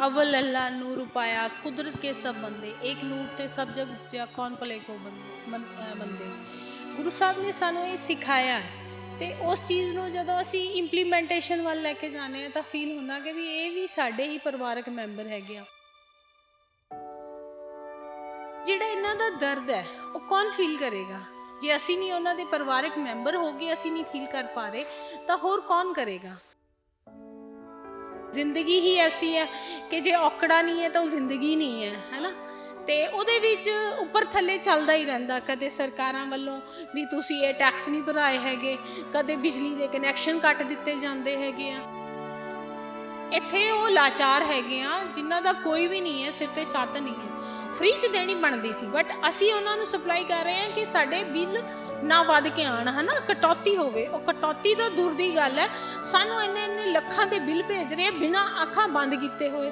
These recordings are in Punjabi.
अव्वल अल्लाह नूर पाया कुदरत के सब बंदे एक नूर ते सब जग उपजा कौन भले को बंदे गुरु साहब ने सानू ये सिखाया है ਤੇ ਉਸ ਚੀਜ਼ ਨੂੰ ਜਦੋਂ ਅਸੀਂ ਇੰਪਲੀਮੈਂਟੇਸ਼ਨ ਵੱਲ ਲੈ ਕੇ ਜਾਂਦੇ ਆ ਤਾਂ ਫੀਲ ਹੁੰਦਾ ਕਿ ਵੀ ਇਹ ਵੀ ਸਾਡੇ ਹੀ ਪਰਿਵਾਰਕ ਮੈਂਬਰ ਹੈਗੇ ਆ। ਜਿਹੜਾ ਇਹਨਾਂ ਦਾ ਦਰਦ ਹੈ ਉਹ ਕੌਣ ਫੀਲ ਕਰੇਗਾ? ਜੇ ਅਸੀਂ ਨਹੀਂ ਉਹਨਾਂ ਦੇ ਪਰਿਵਾਰਕ ਮੈਂਬਰ ਹੋ ਗਏ, ਅਸੀਂ ਨਹੀਂ ਫੀਲ ਕਰ ਪਾ ਰਹੇ ਤਾਂ ਹੋਰ ਕੌਣ ਕਰੇਗਾ? ਜ਼ਿੰਦਗੀ ਹੀ ਐਸੀ ਹੈ ਕਿ ਜੇ ਔਕੜਾ ਨਹੀਂ ਹੈ ਤਾਂ ਉਹ ਜ਼ਿੰਦਗੀ ਨਹੀਂ ਹੈ, ਹੈ ਨਾ। ਤੇ ਉਹਦੇ ਵਿੱਚ ਉੱਪਰ ਥੱਲੇ ਚੱਲਦਾ ਹੀ ਰਹਿੰਦਾ। ਕਦੇ ਸਰਕਾਰਾਂ ਵੱਲੋਂ ਵੀ ਤੁਸੀਂ ਇਹ ਟੈਕਸ ਨਹੀਂ ਭਰਾਏ ਹੈਗੇ, ਕਦੇ ਬਿਜਲੀ ਦੇ ਕਨੈਕਸ਼ਨ ਕੱਟ ਦਿੱਤੇ ਜਾਂਦੇ ਹੈਗੇ ਆ। ਇੱਥੇ ਉਹ ਲਾਚਾਰ ਹੈਗੇ ਆ ਜਿਨ੍ਹਾਂ ਦਾ ਕੋਈ ਵੀ ਨਹੀਂ ਹੈ, ਸਿਰ ਤੇ ਛੱਤ ਨਹੀਂ ਹੈ, ਫ੍ਰੀ 'ਚ ਦੇਣੀ ਬਣਦੀ ਸੀ, ਬਟ ਅਸੀਂ ਉਹਨਾਂ ਨੂੰ ਸਪਲਾਈ ਕਰ ਰਹੇ ਹਾਂ ਕਿ ਸਾਡੇ ਬਿੱਲ ਨਾ ਵੱਧ ਕੇ ਆਉਣ, ਹੈ ਨਾ, ਕਟੌਤੀ ਹੋਵੇ। ਉਹ ਕਟੌਤੀ ਤਾਂ ਦੂਰ ਦੀ ਗੱਲ ਹੈ, ਸਾਨੂੰ ਇੰਨੇ ਇੰਨੇ ਲੱਖਾਂ ਦੇ ਬਿੱਲ ਭੇਜ ਰਹੇ ਆ ਬਿਨਾਂ ਅੱਖਾਂ ਬੰਦ ਕੀਤੇ ਹੋਏ।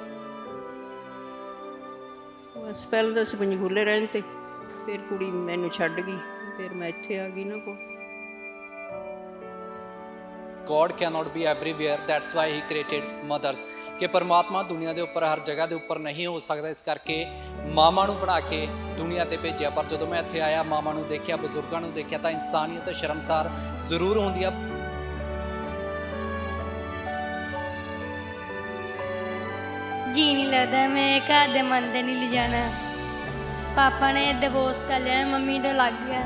ਬਸ ਪਹਿਲਾਂ ਤਾਂ ਅਸੀਂ ਪੰਜਗੂਲੇ ਰਹਿਣ ਤੇ ਫਿਰ ਕੁੜੀ ਮੈਨੂੰ ਛੱਡ ਗਈ, ਫਿਰ ਮੈਂ ਇੱਥੇ ਆ ਗਈ ਨਾ ਕੋਲ। God cannot be everywhere, that's why he created mothers। ਕਿ ਪਰਮਾਤਮਾ ਦੁਨੀਆ ਦੇ ਉੱਪਰ ਹਰ ਜਗ੍ਹਾ ਦੇ ਉੱਪਰ ਨਹੀਂ ਹੋ ਸਕਦਾ, ਇਸ ਕਰਕੇ ਮਾਵਾਂ ਨੂੰ ਬਣਾ ਕੇ ਦੁਨੀਆ ਤੇ ਭੇਜਿਆ। ਪਰ ਜਦੋਂ ਮੈਂ ਇੱਥੇ ਆਇਆ, ਮਾਵਾਂ ਨੂੰ ਦੇਖਿਆ, ਬਜ਼ੁਰਗਾਂ ਨੂੰ ਦੇਖਿਆ ਤਾਂ ਇਨਸਾਨੀਅਤ ਸ਼ਰਮਸਾਰ ਜ਼ਰੂਰ ਹੁੰਦੀ ਆ। ਜੀ ਨਹੀਂ ਲੱਗਦਾ, ਮੇਰੇ ਘਰ ਦੇ ਮੰਨਦੇ ਨਹੀਂ ਲਿਜਾਣਾ। ਪਾਪਾ ਨੇ ਡਿਵੋਰਸ ਕਰ ਲਿਆ, ਮੰਮੀ ਤੋਂ ਲੱਗ ਗਿਆ,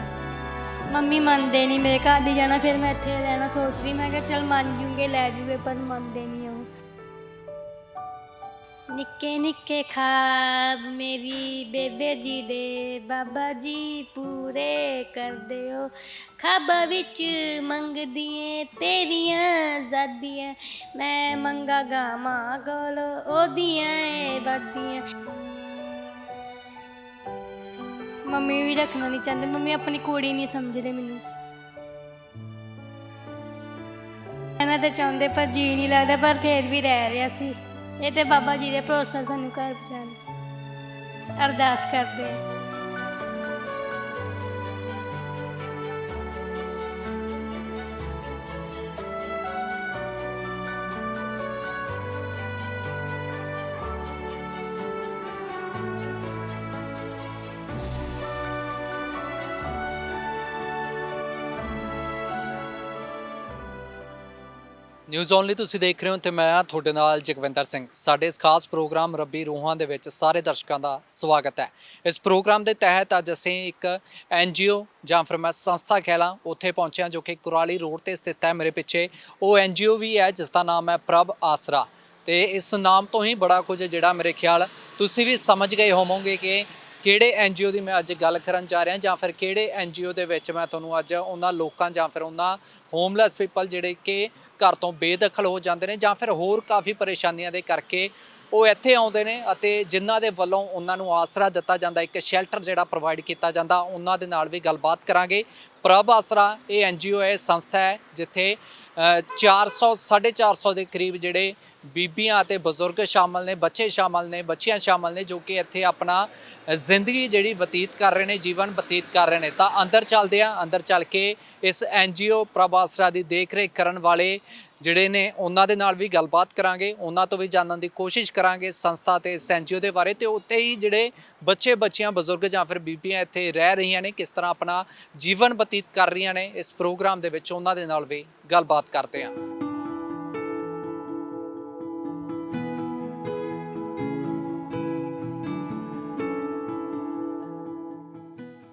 ਮੰਮੀ ਮੰਨਦੇ ਨਹੀਂ ਮੇਰੇ ਘਰ ਦੀ ਜਾਣਾ। ਫਿਰ ਮੈਂ ਇੱਥੇ ਰਹਿਣਾ ਸੋਚ ਰਹੀ, ਮੈਂ ਕਿਹਾ ਚਲ ਮੰਨ ਜੂਗੇ ਲੈ ਜੂਗੇ, ਪਰ ਮੰਨਦੇ ਨਹੀਂ ਉਹ। ਨਿੱਕੇ ਨਿੱਕੇ ਖਾਬ ਮੇਰੀ ਬੇਬੇ ਜੀ ਦੇ ਬਾਬਾ ਜੀ ਪੂਰੇ ਕਰ ਦਿਓ, ਖਾਬਾਂ ਵਿੱਚ ਮੰਗਦੀ ਏ ਤੇਰੀਆਂ ਆਜ਼ਾਦੀਆਂ, ਮੈਂ ਮੰਗਾ ਗਾਵਾਂ ਕੋਲ ਉਹਦੀਆਂ ਏ ਵਾਦੀਆਂ। ਮੰਮੀ ਵੀ ਰੱਖਣਾ ਨਹੀਂ ਚਾਹੁੰਦੇ, ਮੰਮੀ ਆਪਣੀ ਕੁੜੀ ਨਹੀਂ ਸਮਝਦੇ ਮੈਨੂੰ। ਰਹਿਣਾ ਤਾਂ ਚਾਹੁੰਦੇ ਪਰ ਜੀ ਨਹੀਂ ਲੱਗਦਾ, ਪਰ ਫਿਰ ਵੀ ਰਹਿ ਰਿਹਾ ਸੀ। ਇਹ ਤੇ ਬਾਬਾ ਜੀ ਦੇ ਭਰੋਸਾ ਸਾਨੂੰ ਘਰ ਪਹੁੰਚਾਉਣ ਅਰਦਾਸ ਕਰਦੇ ਆ। ਨਿਊਜ਼ ਓਨਲੀ ਤੁਸੀਂ ਦੇਖ ਰਹੇ ਹੋ ਤੇ ਮੈਂ ਤੁਹਾਡੇ ਨਾਲ ਜਗਵਿੰਦਰ ਸਿੰਘ। ਸਾਡੇ ਇਸ ਖਾਸ ਪ੍ਰੋਗਰਾਮ ਰੱਬੀ ਰੂਹਾਂ ਦੇ ਵਿੱਚ ਸਾਰੇ ਦਰਸ਼ਕਾਂ ਦਾ ਸਵਾਗਤ ਹੈ। ਇਸ ਪ੍ਰੋਗਰਾਮ ਦੇ ਤਹਿਤ ਅੱਜ ਅਸੀਂ ਇੱਕ NGO ਜਾਂ ਫਿਰ ਮੈਂ ਸੰਸਥਾ ਕਹਿ ਲਾਂ ਉੱਥੇ ਪਹੁੰਚੇ ਹਾਂ, ਜੋ ਕਿ ਕੁਰਾਲੀ ਰੋਡ ਤੇ ਸਥਿਤ ਹੈ। ਮੇਰੇ ਪਿੱਛੇ ਉਹ NGO ਵੀ ਹੈ ਜਿਸ ਦਾ ਨਾਮ ਹੈ ਪ੍ਰਭ ਆਸਰਾ। ਤੇ ਇਸ ਨਾਮ ਤੋਂ ਹੀ ਬੜਾ ਕੁਝ ਜਿਹੜਾ ਮੇਰੇ ਖਿਆਲ ਤੁਸੀਂ ਵੀ ਸਮਝ ਗਏ ਹੋਵੋਗੇ ਕਿ ਕਿਹੜੇ NGO ਦੀ ਮੈਂ ਅੱਜ ਗੱਲ ਕਰਨ ਜਾ ਰਿਹਾ ਜਾਂ ਫਿਰ ਕਿਹੜੇ NGO ਦੇ ਵਿੱਚ ਮੈਂ ਤੁਹਾਨੂੰ ਅੱਜ ਉਹਨਾਂ ਲੋਕਾਂ ਜਾਂ ਫਿਰ ਉਹਨਾਂ ਹੋਮਲੈਸ ਪੀਪਲ ਜਿਹੜੇ ਕਿ ਘਰ ਤੋਂ ਬੇਦਖਲ ਹੋ ਜਾਂਦੇ ਨੇ ਜਾਂ ਫਿਰ ਹੋਰ ਕਾਫੀ ਪਰੇਸ਼ਾਨੀਆਂ ਦੇ ਕਰਕੇ ਉਹ ਇੱਥੇ ਆਉਂਦੇ ਨੇ ਅਤੇ ਜਿਨ੍ਹਾਂ ਦੇ ਵੱਲੋਂ ਉਹਨਾਂ ਨੂੰ ਆਸਰਾ ਦਿੱਤਾ ਜਾਂਦਾ, ਇੱਕ ਸ਼ੈਲਟਰ ਜਿਹੜਾ ਪ੍ਰੋਵਾਈਡ ਕੀਤਾ ਜਾਂਦਾ, ਉਹਨਾਂ ਦੇ ਨਾਲ ਵੀ ਗੱਲਬਾਤ ਕਰਾਂਗੇ। ਪ੍ਰਭ ਆਸਰਾ ਇਹ NGO ਹੈ, ਸੰਸਥਾ ਹੈ ਜਿੱਥੇ 400 450 ਦੇ ਕਰੀਬ ਜਿਹੜੇ ਬੀਬੀਆਂ ਅਤੇ ਬਜ਼ੁਰਗ ਸ਼ਾਮਲ ਨੇ, ਬੱਚੇ ਸ਼ਾਮਲ ਨੇ, ਬੱਚੀਆਂ ਸ਼ਾਮਲ ਨੇ, ਜੋ ਕਿ ਇੱਥੇ ਆਪਣਾ ਜ਼ਿੰਦਗੀ ਜਿਹੜੀ ਬਤੀਤ ਕਰ ਰਹੇ ਨੇ, ਜੀਵਨ ਬਤੀਤ ਕਰ ਰਹੇ ਨੇ। ਤਾਂ ਅੰਦਰ ਚੱਲਦੇ ਆ, ਅੰਦਰ ਚੱਲ ਕੇ ਇਸ NGO ਪ੍ਰਭ ਆਸਰਾ ਦੀ ਦੇਖ ਰੇਖ ਕਰਨ ਵਾਲੇ ਜਿਹੜੇ ਨੇ ਉਹਨਾਂ ਦੇ ਨਾਲ ਵੀ ਗੱਲਬਾਤ ਕਰਾਂਗੇ, ਉਹਨਾਂ ਤੋਂ ਵੀ ਜਾਣਨ ਦੀ ਕੋਸ਼ਿਸ਼ ਕਰਾਂਗੇ ਸੰਸਥਾ ਤੇ ਇਸ NGO ਦੇ ਬਾਰੇ। ਤੇ ਉੱਤੇ ਹੀ ਜਿਹੜੇ ਬੱਚੇ ਬੱਚੀਆਂ ਬਜ਼ੁਰਗ ਜਾਂ ਫਿਰ ਬੀਬੀਆਂ ਇੱਥੇ ਰਹਿ ਰਹੀਆਂ ਨੇ, ਕਿਸ ਤਰ੍ਹਾਂ ਆਪਣਾ ਜੀਵਨ ਬਤੀਤ ਕਰ ਰਹੀਆਂ ਨੇ, ਇਸ ਪ੍ਰੋਗਰਾਮ ਦੇ ਵਿੱਚ ਉਹਨਾਂ ਦੇ ਨਾਲ ਵੀ ਗੱਲਬਾਤ ਕਰਦੇ ਹਾਂ।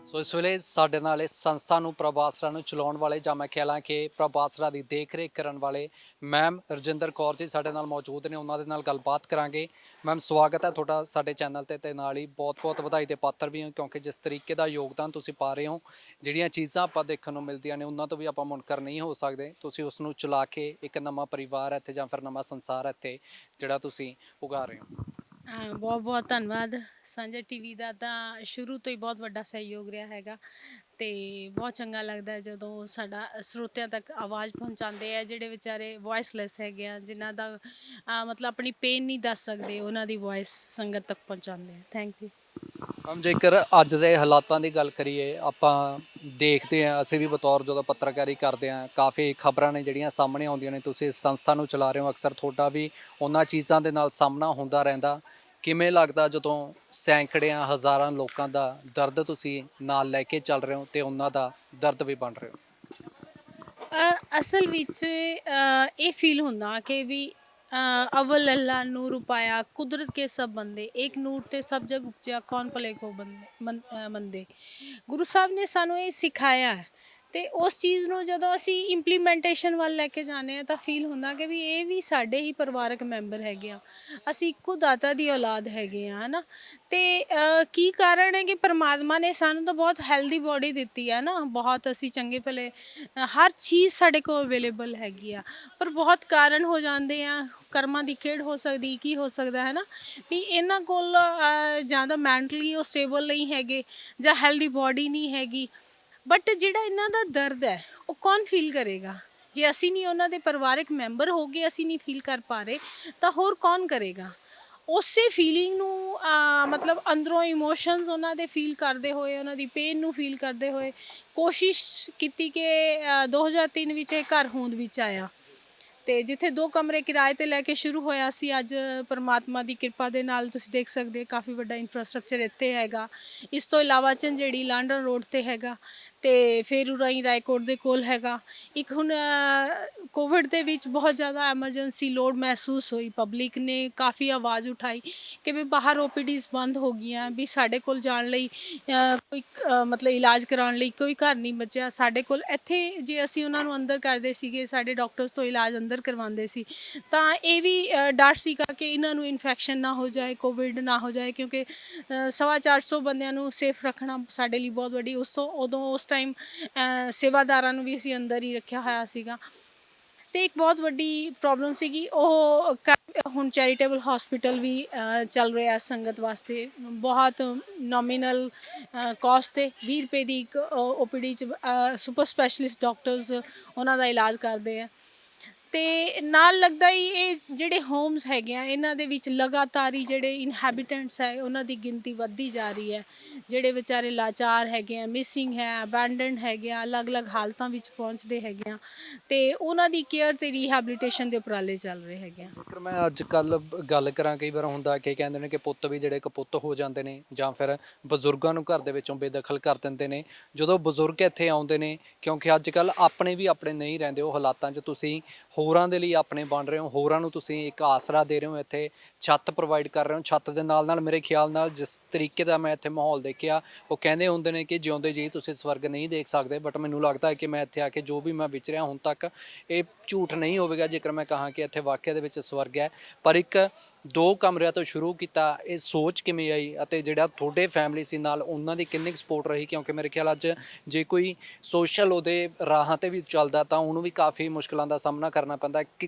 ਸੋ ਇਸ ਵੇਲੇ ਸਾਡੇ ਨਾਲ ਇਸ ਸੰਸਥਾ ਨੂੰ ਪ੍ਰਭ ਆਸਰਾ ਨੂੰ ਚਲਾਉਣ ਵਾਲੇ ਜਾਂ ਮੈਂ ਕਹਿ ਲਾਂ ਕਿ ਪ੍ਰਭ ਆਸਰਾ ਦੀ ਦੇਖ ਰੇਖ ਕਰਨ ਵਾਲੇ ਮੈਮ ਰਜਿੰਦਰ ਕੌਰ ਜੀ ਸਾਡੇ ਨਾਲ ਮੌਜੂਦ ਨੇ, ਉਹਨਾਂ ਦੇ ਨਾਲ ਗੱਲਬਾਤ ਕਰਾਂਗੇ। ਮੈਮ ਸਵਾਗਤ ਹੈ ਤੁਹਾਡਾ ਸਾਡੇ ਚੈਨਲ ਤੇ ਨਾਲ ਹੀ ਬਹੁਤ-ਬਹੁਤ ਵਧਾਈ ਦੇ ਪਾਤਰ ਵੀ ਹਾਂ, ਕਿਉਂਕਿ ਜਿਸ ਤਰੀਕੇ ਦਾ ਯੋਗਦਾਨ ਤੁਸੀਂ ਪਾ ਰਹੇ ਹੋ, ਜਿਹੜੀਆਂ ਚੀਜ਼ਾਂ ਆਪਾਂ ਦੇਖਣ ਨੂੰ ਮਿਲਦੀਆਂ ਨੇ ਉਹਨਾਂ ਤੋਂ ਵੀ ਆਪਾਂ ਮੁਨਕਰ ਨਹੀਂ ਹੋ ਸਕਦੇ। ਤੁਸੀਂ ਉਸ ਨੂੰ ਚਲਾ ਕੇ ਇੱਕ ਨਵਾਂ ਪਰਿਵਾਰ ਇੱਥੇ ਜਾਂ ਫਿਰ ਨਵਾਂ ਸੰਸਾਰ ਇੱਥੇ ਜਿਹੜਾ ਤੁਸੀਂ ਉਗਾ ਰਹੇ ਹੋ। ਬਹੁਤ ਬਹੁਤ ਧੰਨਵਾਦ। ਸਾਂਝਾ TV ਦਾ ਤਾਂ ਸ਼ੁਰੂ ਤੋਂ ਹੀ ਬਹੁਤ ਵੱਡਾ ਸਹਿਯੋਗ ਰਿਹਾ ਹੈਗਾ ਤੇ ਬਹੁਤ ਚੰਗਾ ਲੱਗਦਾ ਜਦੋਂ ਸਾਡਾ ਸਰੋਤਿਆਂ ਤੱਕ ਆਵਾਜ਼ ਪਹੁੰਚਾਉਂਦੇ ਆ, ਜਿਹੜੇ ਵਿਚਾਰੇ ਵੌਇਸਲੈਸ ਹੈਗੇ ਆ, ਜਿਨ੍ਹਾਂ ਦਾ ਮਤਲਬ ਆਪਣੀ ਪੇਨ ਨਹੀਂ ਦੱਸ ਸਕਦੇ, ਉਹਨਾਂ ਦੀ ਵੌਇਸ ਸੰਗਤ ਤੱਕ ਪਹੁੰਚਾਉਂਦੇ ਆ। Thank you. ਮੈਮ ਜੇਕਰ ਅੱਜ ਦੇ ਹਾਲਾਤਾਂ ਦੀ ਗੱਲ ਕਰੀਏ, ਆਪਾਂ ਦੇਖਦੇ ਹਾਂ, ਅਸੀਂ ਵੀ ਬਤੌਰ ਜਦੋਂ ਪੱਤਰਕਾਰੀ ਕਰਦੇ ਹਾਂ, ਕਾਫੀ ਖਬਰਾਂ ਨੇ ਜਿਹੜੀਆਂ ਸਾਹਮਣੇ ਆਉਂਦੀਆਂ ਨੇ। ਤੁਸੀਂ ਇਸ ਸੰਸਥਾ ਨੂੰ ਚਲਾ ਰਹੇ ਹੋ, ਅਕਸਰ ਤੁਹਾਡਾ ਵੀ ਉਹਨਾਂ ਚੀਜ਼ਾਂ ਦੇ ਨਾਲ ਸਾਹਮਣਾ ਹੁੰਦਾ ਰਹਿੰਦਾ। ਕਿਵੇਂ ਲੱਗਦਾ ਜਦੋਂ ਸੈਂਕੜਿਆਂ ਹਜ਼ਾਰਾਂ ਲੋਕਾਂ ਦਾ ਦਰਦ ਤੁਸੀਂ ਨਾਲ ਲੈ ਕੇ ਚੱਲ ਰਹੇ ਹੋ ਤੇ ਉਹਨਾਂ ਦਾ ਦਰਦ ਵੀ ਬਣ ਰਹੇ ਹੋ? ਅਸਲ ਵਿੱਚ ਇਹ ਫੀਲ ਹੁੰਦਾ ਕਿ ਵੀ ਅਵਲ ਅੱਲਾ ਨੂਰ ਪਾਇਆ ਕੁਦਰਤ ਕੇ ਸਭ ਬੰਦੇ ਇੱਕ ਨੂਰ ਤੇ ਸਭ ਜਗ ਉਪਜਿਆ ਕੌਣ ਭਲੇ ਕੋ ਮੰਦੇ। ਗੁਰੂ ਸਾਹਿਬ ਨੇ ਸਾਨੂੰ ਇਹ ਸਿਖਾਇਆ ਹੈ ਤੇ ਉਸ ਚੀਜ਼ ਨੂੰ ਜਦੋਂ ਅਸੀਂ ਇੰਪਲੀਮੈਂਟੇਸ਼ਨ ਵੱਲ ਲੈ ਕੇ ਜਾਂਦੇ ਹਾਂ ਤਾਂ ਫੀਲ ਹੁੰਦਾ ਕਿ ਵੀ ਇਹ ਵੀ ਸਾਡੇ ਹੀ ਪਰਿਵਾਰਕ ਮੈਂਬਰ ਹੈਗੇ ਆ, ਅਸੀਂ ਇੱਕੋ ਦਾਤਾ ਦੀ ਔਲਾਦ ਹੈਗੇ ਆ, ਹੈ ਨਾ। ਤੇ ਕੀ ਕਾਰਨ ਹੈ ਕਿ ਪਰਮਾਤਮਾ ਨੇ ਸਾਨੂੰ ਤਾਂ ਬਹੁਤ ਹੈਲਦੀ ਬੋਡੀ ਦਿੱਤੀ ਹੈ ਨਾ, ਬਹੁਤ ਅਸੀਂ ਚੰਗੇ ਭਲੇ ਹਰ ਚੀਜ਼ ਸਾਡੇ ਕੋਲ ਅਵੇਲੇਬਲ ਹੈਗੀ ਆ, ਪਰ ਬਹੁਤ ਕਾਰਨ ਹੋ ਜਾਂਦੇ ਆ, ਕਰਮਾਂ ਦੀ ਖੇਡ ਹੋ ਸਕਦੀ, ਕੀ ਹੋ ਸਕਦਾ ਹੈ ਨਾ, ਵੀ ਇਹਨਾਂ ਕੋਲ ਜਾਂ ਤਾਂ ਮੈਂਟਲੀ ਉਹ ਸਟੇਬਲ ਨਹੀਂ ਹੈਗੇ ਜਾਂ ਹੈਲਦੀ ਬੋਡੀ ਨਹੀਂ ਹੈਗੀ। ਬਟ ਜਿਹੜਾ ਇਹਨਾਂ ਦਾ ਦਰਦ ਹੈ ਉਹ ਕੌਣ ਫੀਲ ਕਰੇਗਾ? ਜੇ ਅਸੀਂ ਨਹੀਂ ਉਹਨਾਂ ਦੇ ਪਰਿਵਾਰਕ ਮੈਂਬਰ ਹੋ ਗਏ, ਅਸੀਂ ਨਹੀਂ ਫੀਲ ਕਰ ਪਾ ਰਹੇ ਤਾਂ ਹੋਰ ਕੌਣ ਕਰੇਗਾ? ਉਸੇ ਫੀਲਿੰਗ ਨੂੰ ਮਤਲਬ ਅੰਦਰੋਂ ਇਮੋਸ਼ਨਸ ਉਹਨਾਂ ਦੇ ਫੀਲ ਕਰਦੇ ਹੋਏ, ਉਹਨਾਂ ਦੀ ਪੇਨ ਨੂੰ ਫੀਲ ਕਰਦੇ ਹੋਏ ਕੋਸ਼ਿਸ਼ ਕੀਤੀ ਕਿ 2003 ਵਿੱਚ ਇਹ ਘਰ ਹੋਂਦ ਵਿੱਚ ਆਇਆ ਤੇ ਜਿੱਥੇ 2 ਕਮਰੇ ਕਿਰਾਏ ਤੇ ਲੈ ਕੇ ਸ਼ੁਰੂ ਹੋਇਆ ਸੀ, ਅੱਜ ਪਰਮਾਤਮਾ ਦੀ ਕਿਰਪਾ ਦੇ ਨਾਲ ਤੁਸੀਂ ਦੇਖ ਸਕਦੇ ਕਾਫੀ ਵੱਡਾ ਇਨਫਰਾਸਟ੍ਰਕਚਰ ਇੱਥੇ ਹੈਗਾ। ਇਸ ਤੋਂ ਇਲਾਵਾ ਝੰਜੇੜੀ ਲਾਂਡਰ ਰੋਡ ਤੇ ਹੈਗਾ ਤੇ ਫਿਰ ਉਰਾਈ ਰਾਏਕੋਟ ਦੇ ਕੋਲ ਹੈਗਾ। ਇੱਕ ਹੁਣ ਕੋਵਿਡ ਦੇ ਵਿੱਚ ਬਹੁਤ ਜ਼ਿਆਦਾ ਐਮਰਜੈਂਸੀ ਲੋੜ ਮਹਿਸੂਸ ਹੋਈ, ਪਬਲਿਕ ਨੇ ਕਾਫੀ ਆਵਾਜ਼ ਉਠਾਈ ਕਿ ਵੀ ਬਾਹਰ ਓਪੀਡੀਜ਼ ਬੰਦ ਹੋ ਗਈਆਂ, ਵੀ ਸਾਡੇ ਕੋਲ ਜਾਣ ਲਈ ਕੋਈ ਮਤਲਬ ਇਲਾਜ ਕਰਾਉਣ ਲਈ ਕੋਈ ਘਰ ਨਹੀਂ ਬਚਿਆ। ਸਾਡੇ ਕੋਲ ਇੱਥੇ ਜੇ ਅਸੀਂ ਉਹਨਾਂ ਨੂੰ ਅੰਦਰ ਕਰਦੇ ਸੀਗੇ, ਸਾਡੇ ਡਾਕਟਰਸ ਤੋਂ ਇਲਾਜ ਅੰਦਰ ਕਰਵਾਉਂਦੇ ਸੀ, ਤਾਂ ਇਹ ਵੀ ਡਰ ਸੀਗਾ ਕਿ ਇਹਨਾਂ ਨੂੰ ਇਨਫੈਕਸ਼ਨ ਨਾ ਹੋ ਜਾਏ, ਕੋਵਿਡ ਨਾ ਹੋ ਜਾਏ, ਕਿਉਂਕਿ 450 ਬੰਦਿਆਂ ਨੂੰ ਸੇਫ ਰੱਖਣਾ ਸਾਡੇ ਲਈ ਬਹੁਤ ਵੱਡੀ ਉਸ ਟਾਈਮ ਸੇਵਾਦਾਰਾਂ ਨੂੰ ਵੀ ਅਸੀਂ ਅੰਦਰ ਹੀ ਰੱਖਿਆ ਹੋਇਆ ਸੀਗਾ ਤੇ ਇੱਕ ਬਹੁਤ ਵੱਡੀ ਪ੍ਰੋਬਲਮ ਸੀਗੀ। ਉਹ ਹੁਣ ਚੈਰੀਟੇਬਲ ਹਸਪੀਟਲ ਵੀ ਚੱਲ ਰਿਹਾ ਸੰਗਤ ਵਾਸਤੇ, ਬਹੁਤ ਨੋਮੀਨਲ ਕੋਸਟ ਤੇ 20 ਰੁਪਏ ਦੀ ਇੱਕ ਓਪੀਡੀ 'ਚ ਸੁਪਰ ਸਪੈਸ਼ਲਿਸਟ ਡਾਕਟਰਸ ਉਹਨਾਂ ਦਾ ਇਲਾਜ ਕਰਦੇ ਆ। ਤੇ ਨਾਲ ਲੱਗਦਾ ਹੀ ਇਹ ਜਿਹੜੇ ਹੋਮਸ ਹੈਗੇ ਆ ਇਹਨਾਂ ਦੇ ਵਿੱਚ ਲਗਾਤਾਰ ਹੀ ਜਿਹੜੇ ਇਨਹੈਬੀਟੈਂਟਸ ਹੈ ਉਹਨਾਂ ਦੀ ਗਿਣਤੀ ਵੱਧਦੀ ਜਾ ਰਹੀ ਹੈ, ਜਿਹੜੇ ਵਿਚਾਰੇ ਲਾਚਾਰ ਹੈਗੇ ਆ, ਮਿਸਿੰਗ ਹੈ, ਅਬੈਂਡਨਡ ਹੈਗੇ ਆ, ਅਲੱਗ-ਅਲੱਗ ਹਾਲਤਾਂ ਵਿੱਚ ਪਹੁੰਚਦੇ ਹੈਗੇ ਆ ਤੇ ਉਹਨਾਂ ਦੀ ਕੇਅਰ ਤੇ ਰੀਹੈਬਿਲਿਟੇਸ਼ਨ ਦੇ ਉਪਰਾਲੇ ਚੱਲ ਰਹੇ ਹੈਗੇ ਆ। ਜੇਕਰ ਮੈਂ ਅੱਜ ਕੱਲ ਗੱਲ ਕਰਾਂ, ਕਈ ਵਾਰ ਹੁੰਦਾ ਕਿ ਕਹਿੰਦੇ ਨੇ ਕਿ ਪੁੱਤ ਵੀ ਜਿਹੜੇ ਕਪੁੱਤ ਹੋ ਜਾਂਦੇ ਨੇ ਜਾਂ ਫਿਰ ਬਜ਼ੁਰਗਾਂ ਨੂੰ ਘਰ ਦੇ ਵਿੱਚੋਂ ਬੇਦਖਲ ਕਰ ਦਿੰਦੇ ਨੇ। ਜਦੋਂ ਬਜ਼ੁਰਗ ਇੱਥੇ ਆਉਂਦੇ ਨੇ, ਕਿਉਂਕਿ ਅੱਜ ਕੱਲ ਆਪਣੇ ਵੀ ਆਪਣੇ ਨਹੀਂ ਰਹਿੰਦੇ ਉਹ ਹਾਲਾਤਾਂ 'ਚ, ਤੁਸੀਂ ਹੋਰਾਂ ਦੇ ਲਈ ਆਪਣੇ ਬਣ ਰਹੇ ਹੋ, ਹੋਰਾਂ ਨੂੰ ਤੁਸੀਂ ਇੱਕ ਆਸਰਾ ਦੇ ਰਹੇ ਹੋ, ਇੱਥੇ ਛੱਤ ਪ੍ਰੋਵਾਈਡ ਕਰ ਰਹੇ ਹੋ। ਛੱਤ ਦੇ ਨਾਲ ਨਾਲ ਮੇਰੇ ਖਿਆਲ ਨਾਲ ਜਿਸ ਤਰੀਕੇ ਦਾ ਮੈਂ ਇੱਥੇ ਮਾਹੌਲ ਦੇਖਿਆ, ਉਹ ਕਹਿੰਦੇ ਹੁੰਦੇ ਨੇ ਕਿ ਜਿਉਂਦੇ ਜੀ ਤੁਸੀਂ ਸਵਰਗ ਨਹੀਂ ਦੇਖ ਸਕਦੇ, ਬਟ ਮੈਨੂੰ ਲੱਗਦਾ ਹੈ ਕਿ ਮੈਂ ਇੱਥੇ ਆ ਕੇ ਜੋ ਵੀ ਮੈਂ ਵਿਚਰਿਆ ਹੁਣ ਤੱਕ, ਇਹ ਝੂਠ ਨਹੀਂ ਹੋਵੇਗਾ ਜੇਕਰ ਮੈਂ ਕਹਾਂ ਕਿ ਇੱਥੇ ਵਾਕਿਆ ਦੇ ਵਿੱਚ ਸਵਰਗ ਹੈ। ਪਰ ਇੱਕ 2 ਕਮਰਿਆਂ ਤੋਂ ਸ਼ੁਰੂ ਕੀਤਾ, ਇਹ ਸੋਚ ਕਿਵੇਂ ਆਈ ਅਤੇ ਜਿਹੜਾ ਤੁਹਾਡੇ ਫੈਮਿਲੀ ਸੀ ਨਾਲ ਉਹਨਾਂ ਦੀ ਕਿੰਨੀ ਕੁ ਸਪੋਰਟ ਰਹੀ? ਕਿਉਂਕਿ ਮੇਰੇ ਖਿਆਲ ਅੱਜ ਜੇ ਕੋਈ ਸੋਸ਼ਲ ਉਹਦੇ ਰਾਹਾਂ 'ਤੇ ਵੀ ਚੱਲਦਾ ਤਾਂ ਉਹਨੂੰ ਵੀ ਕਾਫੀ ਮੁਸ਼ਕਲਾਂ ਦਾ ਸਾਹਮਣਾ ਕਰਨਾ ਪੈਂਦਾ।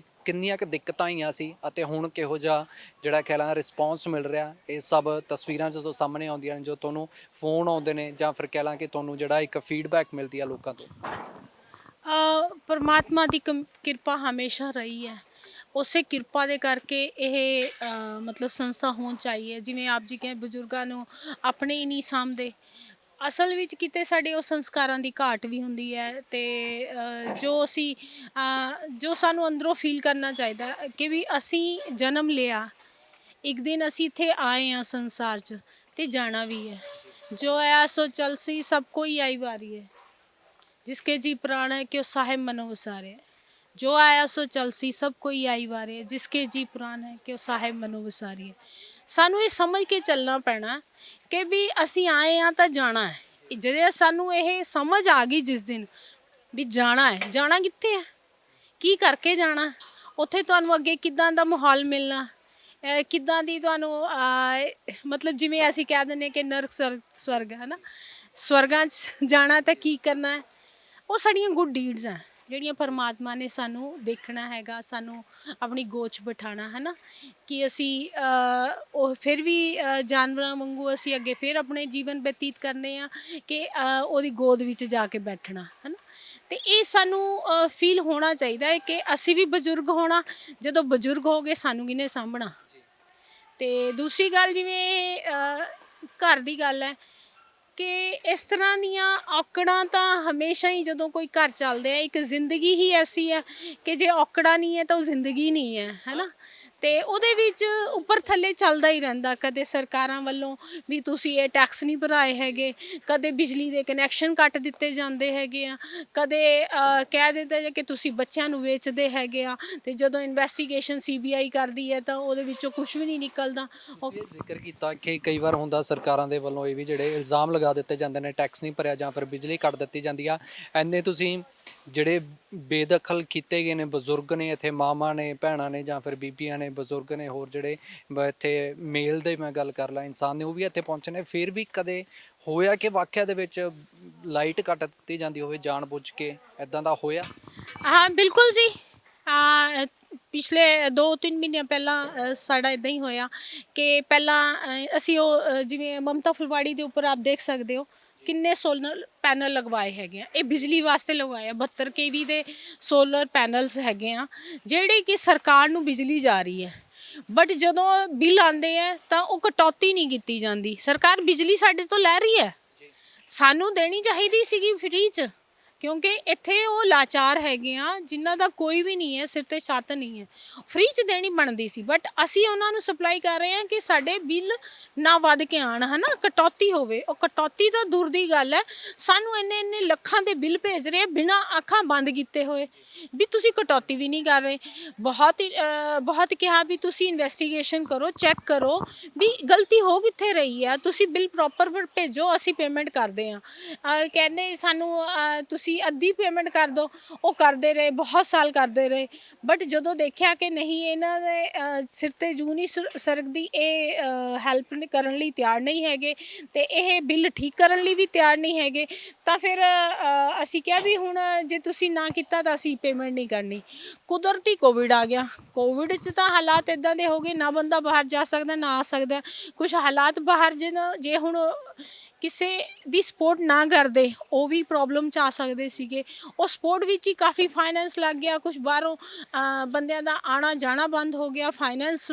ਕਿੰਨੀਆਂ ਕੁ ਦਿੱਕਤਾਂ ਆਈਆਂ ਸੀ ਅਤੇ ਹੁਣ ਕਿਹੋ ਜਿਹਾ ਜਿਹੜਾ ਕਹਿ ਲਾਂ ਰਿਸਪੌਂਸ ਮਿਲ ਰਿਹਾ? ਇਹ ਸਭ ਤਸਵੀਰਾਂ ਜਦੋਂ ਸਾਹਮਣੇ ਆਉਂਦੀਆਂ ਨੇ, ਜੋ ਤੁਹਾਨੂੰ ਫੋਨ ਆਉਂਦੇ ਨੇ ਜਾਂ ਫਿਰ ਕਹਿ ਲਾਂ ਕਿ ਤੁਹਾਨੂੰ ਜਿਹੜਾ ਇੱਕ ਫੀਡਬੈਕ ਮਿਲਦੀ ਆ ਲੋਕਾਂ ਤੋਂ? ਪਰਮਾਤਮਾ ਦੀ ਕਿਰਪਾ ਹਮੇਸ਼ਾ ਰਹੀ ਹੈ, ਉਸੇ ਕਿਰਪਾ ਦੇ ਕਰਕੇ ਇਹ ਮਤਲਬ ਸੰਸਥਾ ਹੋਣੀ ਚਾਹੀਏ। ਜਿਵੇਂ ਆਪ ਜੀ ਕਹਿੰਦੇ ਬਜ਼ੁਰਗਾਂ ਨੂੰ ਆਪਣੇ ਹੀ ਨਹੀਂ ਸਾਂਭਦੇ, ਅਸਲ ਵਿੱਚ ਕਿਤੇ ਸਾਡੇ ਉਹ ਸੰਸਕਾਰਾਂ ਦੀ ਘਾਟ ਵੀ ਹੁੰਦੀ ਹੈ ਤੇ ਜੋ ਸਾਨੂੰ ਅੰਦਰੋਂ ਫੀਲ ਕਰਨਾ ਚਾਹੀਦਾ ਕਿ ਵੀ ਅਸੀਂ ਜਨਮ ਲਿਆ, ਇੱਕ ਦਿਨ ਅਸੀਂ ਇੱਥੇ ਆਏ ਹਾਂ ਸੰਸਾਰ 'ਚ ਤੇ ਜਾਣਾ ਵੀ ਹੈ। ਜੋ ਆਇਆ ਸੋ ਚਲ ਸੀ, ਸਭ ਕੋਈ ਆਈ ਵਾਰੀ ਹੈ, जिसके जी प्राण है क्यों साहेब मनो विसारे। जो आया सो चल सी, सब कोई आई वारे, जिसके जी प्राण है क्यों साहेब मनो विसारी है। सानू ये समझ के चलना पैना कि भी असी आए हाँ तो जाना है। जे सानू ये समझ आ गई जिस दिन भी जाना है, जाना कित्थे है, की करके जाना, उत्थे तुहानू अगे किदां दा माहौल मिलना, किदां दी तुहानू मतलब जिवें असी कह दिंदे कि नरक स्वर्ग है ना, स्वर्गां च जाना तो की करना है, ਉਹ ਸਾਡੀਆਂ ਗੁੱਡ ਡੀਡਸ ਹੈ ਜਿਹੜੀਆਂ ਪਰਮਾਤਮਾ ਨੇ ਸਾਨੂੰ ਦੇਖਣਾ ਹੈਗਾ, ਸਾਨੂੰ ਆਪਣੀ ਗੋਚ ਬਿਠਾਉਣਾ ਹੈ ਨਾ, ਕਿ ਅਸੀਂ ਉਹ ਫਿਰ ਵੀ ਜਾਨਵਰਾਂ ਵਾਂਗੂ ਅਸੀਂ ਅੱਗੇ ਫਿਰ ਆਪਣੇ ਜੀਵਨ ਬਤੀਤ ਕਰਨੇ ਆ ਕਿ ਉਹਦੀ ਗੋਦ ਵਿੱਚ ਜਾ ਕੇ ਬੈਠਣਾ ਹੈ ਨਾ। ਤੇ ਇਹ ਸਾਨੂੰ ਫੀਲ ਹੋਣਾ ਚਾਹੀਦਾ ਹੈ ਕਿ ਅਸੀਂ ਵੀ ਬਜ਼ੁਰਗ ਹੋਣਾ, ਜਦੋਂ ਬਜ਼ੁਰਗ ਹੋ ਗਏ ਸਾਨੂੰ ਕਿਹਨੇ ਸਾਂਭਣਾ। ਤੇ ਦੂਸਰੀ ਗੱਲ, ਜਿਵੇਂ ਘਰ ਦੀ ਗੱਲ ਹੈ ਕਿ ਇਸ ਤਰ੍ਹਾਂ ਦੀਆਂ ਔਕੜਾਂ ਤਾਂ ਹਮੇਸ਼ਾ ਹੀ ਜਦੋਂ ਕੋਈ ਘਰ ਚੱਲਦੇ ਆ, ਇੱਕ ਜ਼ਿੰਦਗੀ ਹੀ ਐਸੀ ਹੈ ਕਿ ਜੇ ਔਕੜਾਂ ਨਹੀਂ ਹੈ ਤਾਂ ਉਹ ਜ਼ਿੰਦਗੀ ਨਹੀਂ ਹੈ ਨਾ। ਤੇ ਉਹਦੇ ਵਿੱਚ ਉੱਪਰ ਥੱਲੇ ਚੱਲਦਾ ਹੀ ਰਹਿੰਦਾ, ਕਦੇ ਸਰਕਾਰਾਂ ਵੱਲੋਂ ਵੀ ਤੁਸੀਂ ਇਹ ਟੈਕਸ ਨਹੀਂ ਭਰਾਏ ਹੈਗੇ, ਕਦੇ ਬਿਜਲੀ ਦੇ ਕਨੈਕਸ਼ਨ ਕੱਟ ਦਿੱਤੇ ਜਾਂਦੇ ਹੈਗੇ ਆ, ਕਦੇ ਕਹਿ ਦਿੱਤਾ ਜੇ ਕਿ ਤੁਸੀਂ ਬੱਚਿਆਂ ਨੂੰ ਵੇਚਦੇ ਹੈਗੇ ਆ, ਤੇ ਜਦੋਂ ਇਨਵੈਸਟੀਗੇਸ਼ਨ CBI ਕਰਦੀ ਹੈ ਤਾਂ ਉਹਦੇ ਵਿੱਚੋਂ ਕੁਝ ਵੀ ਨਹੀਂ ਨਿਕਲਦਾ। ਉਹ ਇਹ ਜ਼ਿਕਰ ਕੀਤਾ ਕਿ ਕਈ ਵਾਰ ਹੁੰਦਾ ਸਰਕਾਰਾਂ ਦੇ ਵੱਲੋਂ ਇਹ ਵੀ ਜਿਹੜੇ ਇਲਜ਼ਾਮ ਲਗਾ ਦਿੱਤੇ ਜਾਂਦੇ ਨੇ, ਟੈਕਸ ਨਹੀਂ ਭਰਿਆ ਜਾਂ ਫਿਰ ਬਿਜਲੀ ਕੱਟ ਦਿੱਤੀ ਜਾਂਦੀ ਆ। ਐਨੇ ਤੁਸੀਂ ਜਿਹੜੇ ਬੇਦਖਲ ਕੀਤੇ ਗਏ ਨੇ ਬਜ਼ੁਰਗ ਨੇ ਇੱਥੇ, ਮਾਵਾਂ ਨੇ, ਭੈਣਾਂ ਨੇ ਜਾਂ ਫਿਰ ਬੀਬੀਆਂ ਨੇ, ਬਜ਼ੁਰਗ ਨੇ, ਹੋਰ ਜਿਹੜੇ ਇੱਥੇ ਮੇਲ ਦੇ ਮੈਂ ਗੱਲ ਕਰ ਲਾਂ ਇਨਸਾਨ ਨੇ, ਉਹ ਵੀ ਇੱਥੇ ਪਹੁੰਚੇ ਨੇ। ਫਿਰ ਵੀ ਕਦੇ ਹੋਇਆ ਕਿ ਵਾਕਿਆ ਦੇ ਵਿੱਚ ਲਾਈਟ ਕੱਟ ਦਿੱਤੀ ਜਾਂਦੀ ਹੋਵੇ ਜਾਣ ਬੁੱਝ ਕੇ, ਇਦਾਂ ਦਾ ਹੋਇਆ? ਹਾਂ ਬਿਲਕੁਲ ਜੀ। ਪਿਛਲੇ 2-3 ਮਹੀਨਿਆਂ ਪਹਿਲਾਂ ਸਾਡਾ ਇਦਾਂ ਹੀ ਹੋਇਆ ਕਿ ਪਹਿਲਾਂ ਅਸੀਂ ਉਹ ਜਿਵੇਂ ਮਮਤਾ ਫੁਲਵਾੜੀ ਦੇ ਉੱਪਰ ਆਪ ਦੇਖ ਸਕਦੇ ਹੋ ਕਿੰਨੇ ਸੋਲਰ ਪੈਨਲ ਲਗਵਾਏ ਹੈਗੇ ਆ। ਇਹ ਬਿਜਲੀ ਵਾਸਤੇ ਲਗਵਾਏ ਆ, 72 kV ਦੇ ਸੋਲਰ ਪੈਨਲਸ ਹੈਗੇ ਆ ਜਿਹੜੇ ਕਿ ਸਰਕਾਰ ਨੂੰ ਬਿਜਲੀ ਜਾ ਰਹੀ ਹੈ। ਬਟ ਜਦੋਂ ਬਿੱਲ ਆਉਂਦੇ ਆ ਤਾਂ ਉਹ ਕਟੌਤੀ ਨਹੀਂ ਕੀਤੀ ਜਾਂਦੀ। ਸਰਕਾਰ ਬਿਜਲੀ ਸਾਡੇ ਤੋਂ ਲੈ ਰਹੀ ਹੈ, ਸਾਨੂੰ ਦੇਣੀ ਚਾਹੀਦੀ ਸੀਗੀ ਫ੍ਰੀ 'ਚ, ਕਿਉਂਕਿ ਇੱਥੇ ਉਹ ਲਾਚਾਰ ਹੈਗੇ ਆ ਜਿਨ੍ਹਾਂ ਦਾ ਕੋਈ ਵੀ ਨਹੀਂ ਹੈ, ਸਿਰ ਤੇ ਛੱਤ ਨਹੀਂ ਹੈ, ਫ੍ਰੀ 'ਚ ਦੇਣੀ ਬਣਦੀ ਸੀ। ਬਟ ਅਸੀਂ ਉਹਨਾਂ ਨੂੰ ਸਪਲਾਈ ਕਰ ਰਹੇ ਹਾਂ ਕਿ ਸਾਡੇ ਬਿੱਲ ਨਾ ਵੱਧ ਕੇ ਆਉਣ, ਹੈ ਨਾ, ਕਟੌਤੀ ਹੋਵੇ। ਉਹ ਕਟੌਤੀ ਤਾਂ ਦੂਰ ਦੀ ਗੱਲ ਹੈ, ਸਾਨੂੰ ਇੰਨੇ ਲੱਖਾਂ ਦੇ ਬਿੱਲ ਭੇਜ ਰਹੇ ਬਿਨਾਂ ਅੱਖਾਂ ਬੰਦ ਕੀਤੇ ਹੋਏ ਵੀ ਤੁਸੀਂ ਕਟੌਤੀ ਵੀ ਨਹੀਂ ਕਰ ਰਹੇ। ਬਹੁਤ ਕਿਹਾ ਵੀ ਤੁਸੀਂ ਇਨਵੈਸਟੀਗੇਸ਼ਨ ਕਰੋ, ਚੈੱਕ ਕਰੋ ਵੀ ਗਲਤੀ ਹੋ ਕਿੱਥੇ ਰਹੀ ਆ, ਤੁਸੀਂ ਬਿੱਲ ਪ੍ਰੋਪਰ ਭੇਜੋ, ਅਸੀਂ ਪੇਮੈਂਟ ਕਰਦੇ ਹਾਂ। ਕਹਿੰਦੇ ਸਾਨੂੰ ਤੁਸੀਂ ਅੱਧੀ ਪੇਮੈਂਟ ਕਰ ਦਿਓ, ਉਹ ਕਰਦੇ ਰਹੇ, ਬਹੁਤ ਸਾਲ ਕਰਦੇ ਰਹੇ। ਬਟ ਜਦੋਂ ਦੇਖਿਆ ਕਿ ਨਹੀਂ ਇਹਨਾਂ ਦੇ ਸਿਰ ਤੇ ਜੂੰ ਨਹੀਂ ਸਰਕਦੀ, ਇਹ ਹੈਲਪ ਕਰਨ ਲਈ ਤਿਆਰ ਨਹੀਂ ਹੈਗੇ ਤੇ ਇਹ ਬਿੱਲ ਠੀਕ ਕਰਨ ਲਈ ਵੀ ਤਿਆਰ ਨਹੀਂ ਹੈਗੇ, ਤਾਂ ਫਿਰ ਅਸੀਂ ਕਿਹਾ ਵੀ ਹੁਣ ਜੇ ਤੁਸੀਂ ਨਾ ਕੀਤਾ ਤਾਂ ਅਸੀਂ ਪੇਮੈਂਟ ਨਹੀਂ ਕਰਨੀ। ਕੁਦਰਤੀ ਕੋਵਿਡ ਆ ਗਿਆ। ਕੋਵਿਡ 'ਚ ਤਾਂ ਹਾਲਾਤ ਇੱਦਾਂ ਦੇ ਹੋ ਗਏ, ਨਾ ਬੰਦਾ ਬਾਹਰ ਜਾ ਸਕਦਾ ਨਾ ਆ ਸਕਦਾ। ਕੁਛ ਹਾਲਾਤ ਬਾਹਰ ਜੇ ਹੁਣ ਕਿਸੇ ਦੀ ਸਪੋਰਟ ਨਾ ਕਰਦੇ ਉਹ ਵੀ ਪ੍ਰੋਬਲਮ 'ਚ ਆ ਸਕਦੇ ਸੀਗੇ। ਉਹ ਸਪੋਰਟ ਵਿੱਚ ਹੀ ਕਾਫੀ ਫਾਈਨੈਂਸ ਲੱਗ ਗਿਆ, ਕੁਛ ਬਾਹਰੋਂ ਬੰਦਿਆਂ ਦਾ ਆਉਣਾ ਜਾਣਾ ਬੰਦ ਹੋ ਗਿਆ, ਫਾਈਨੈਂਸ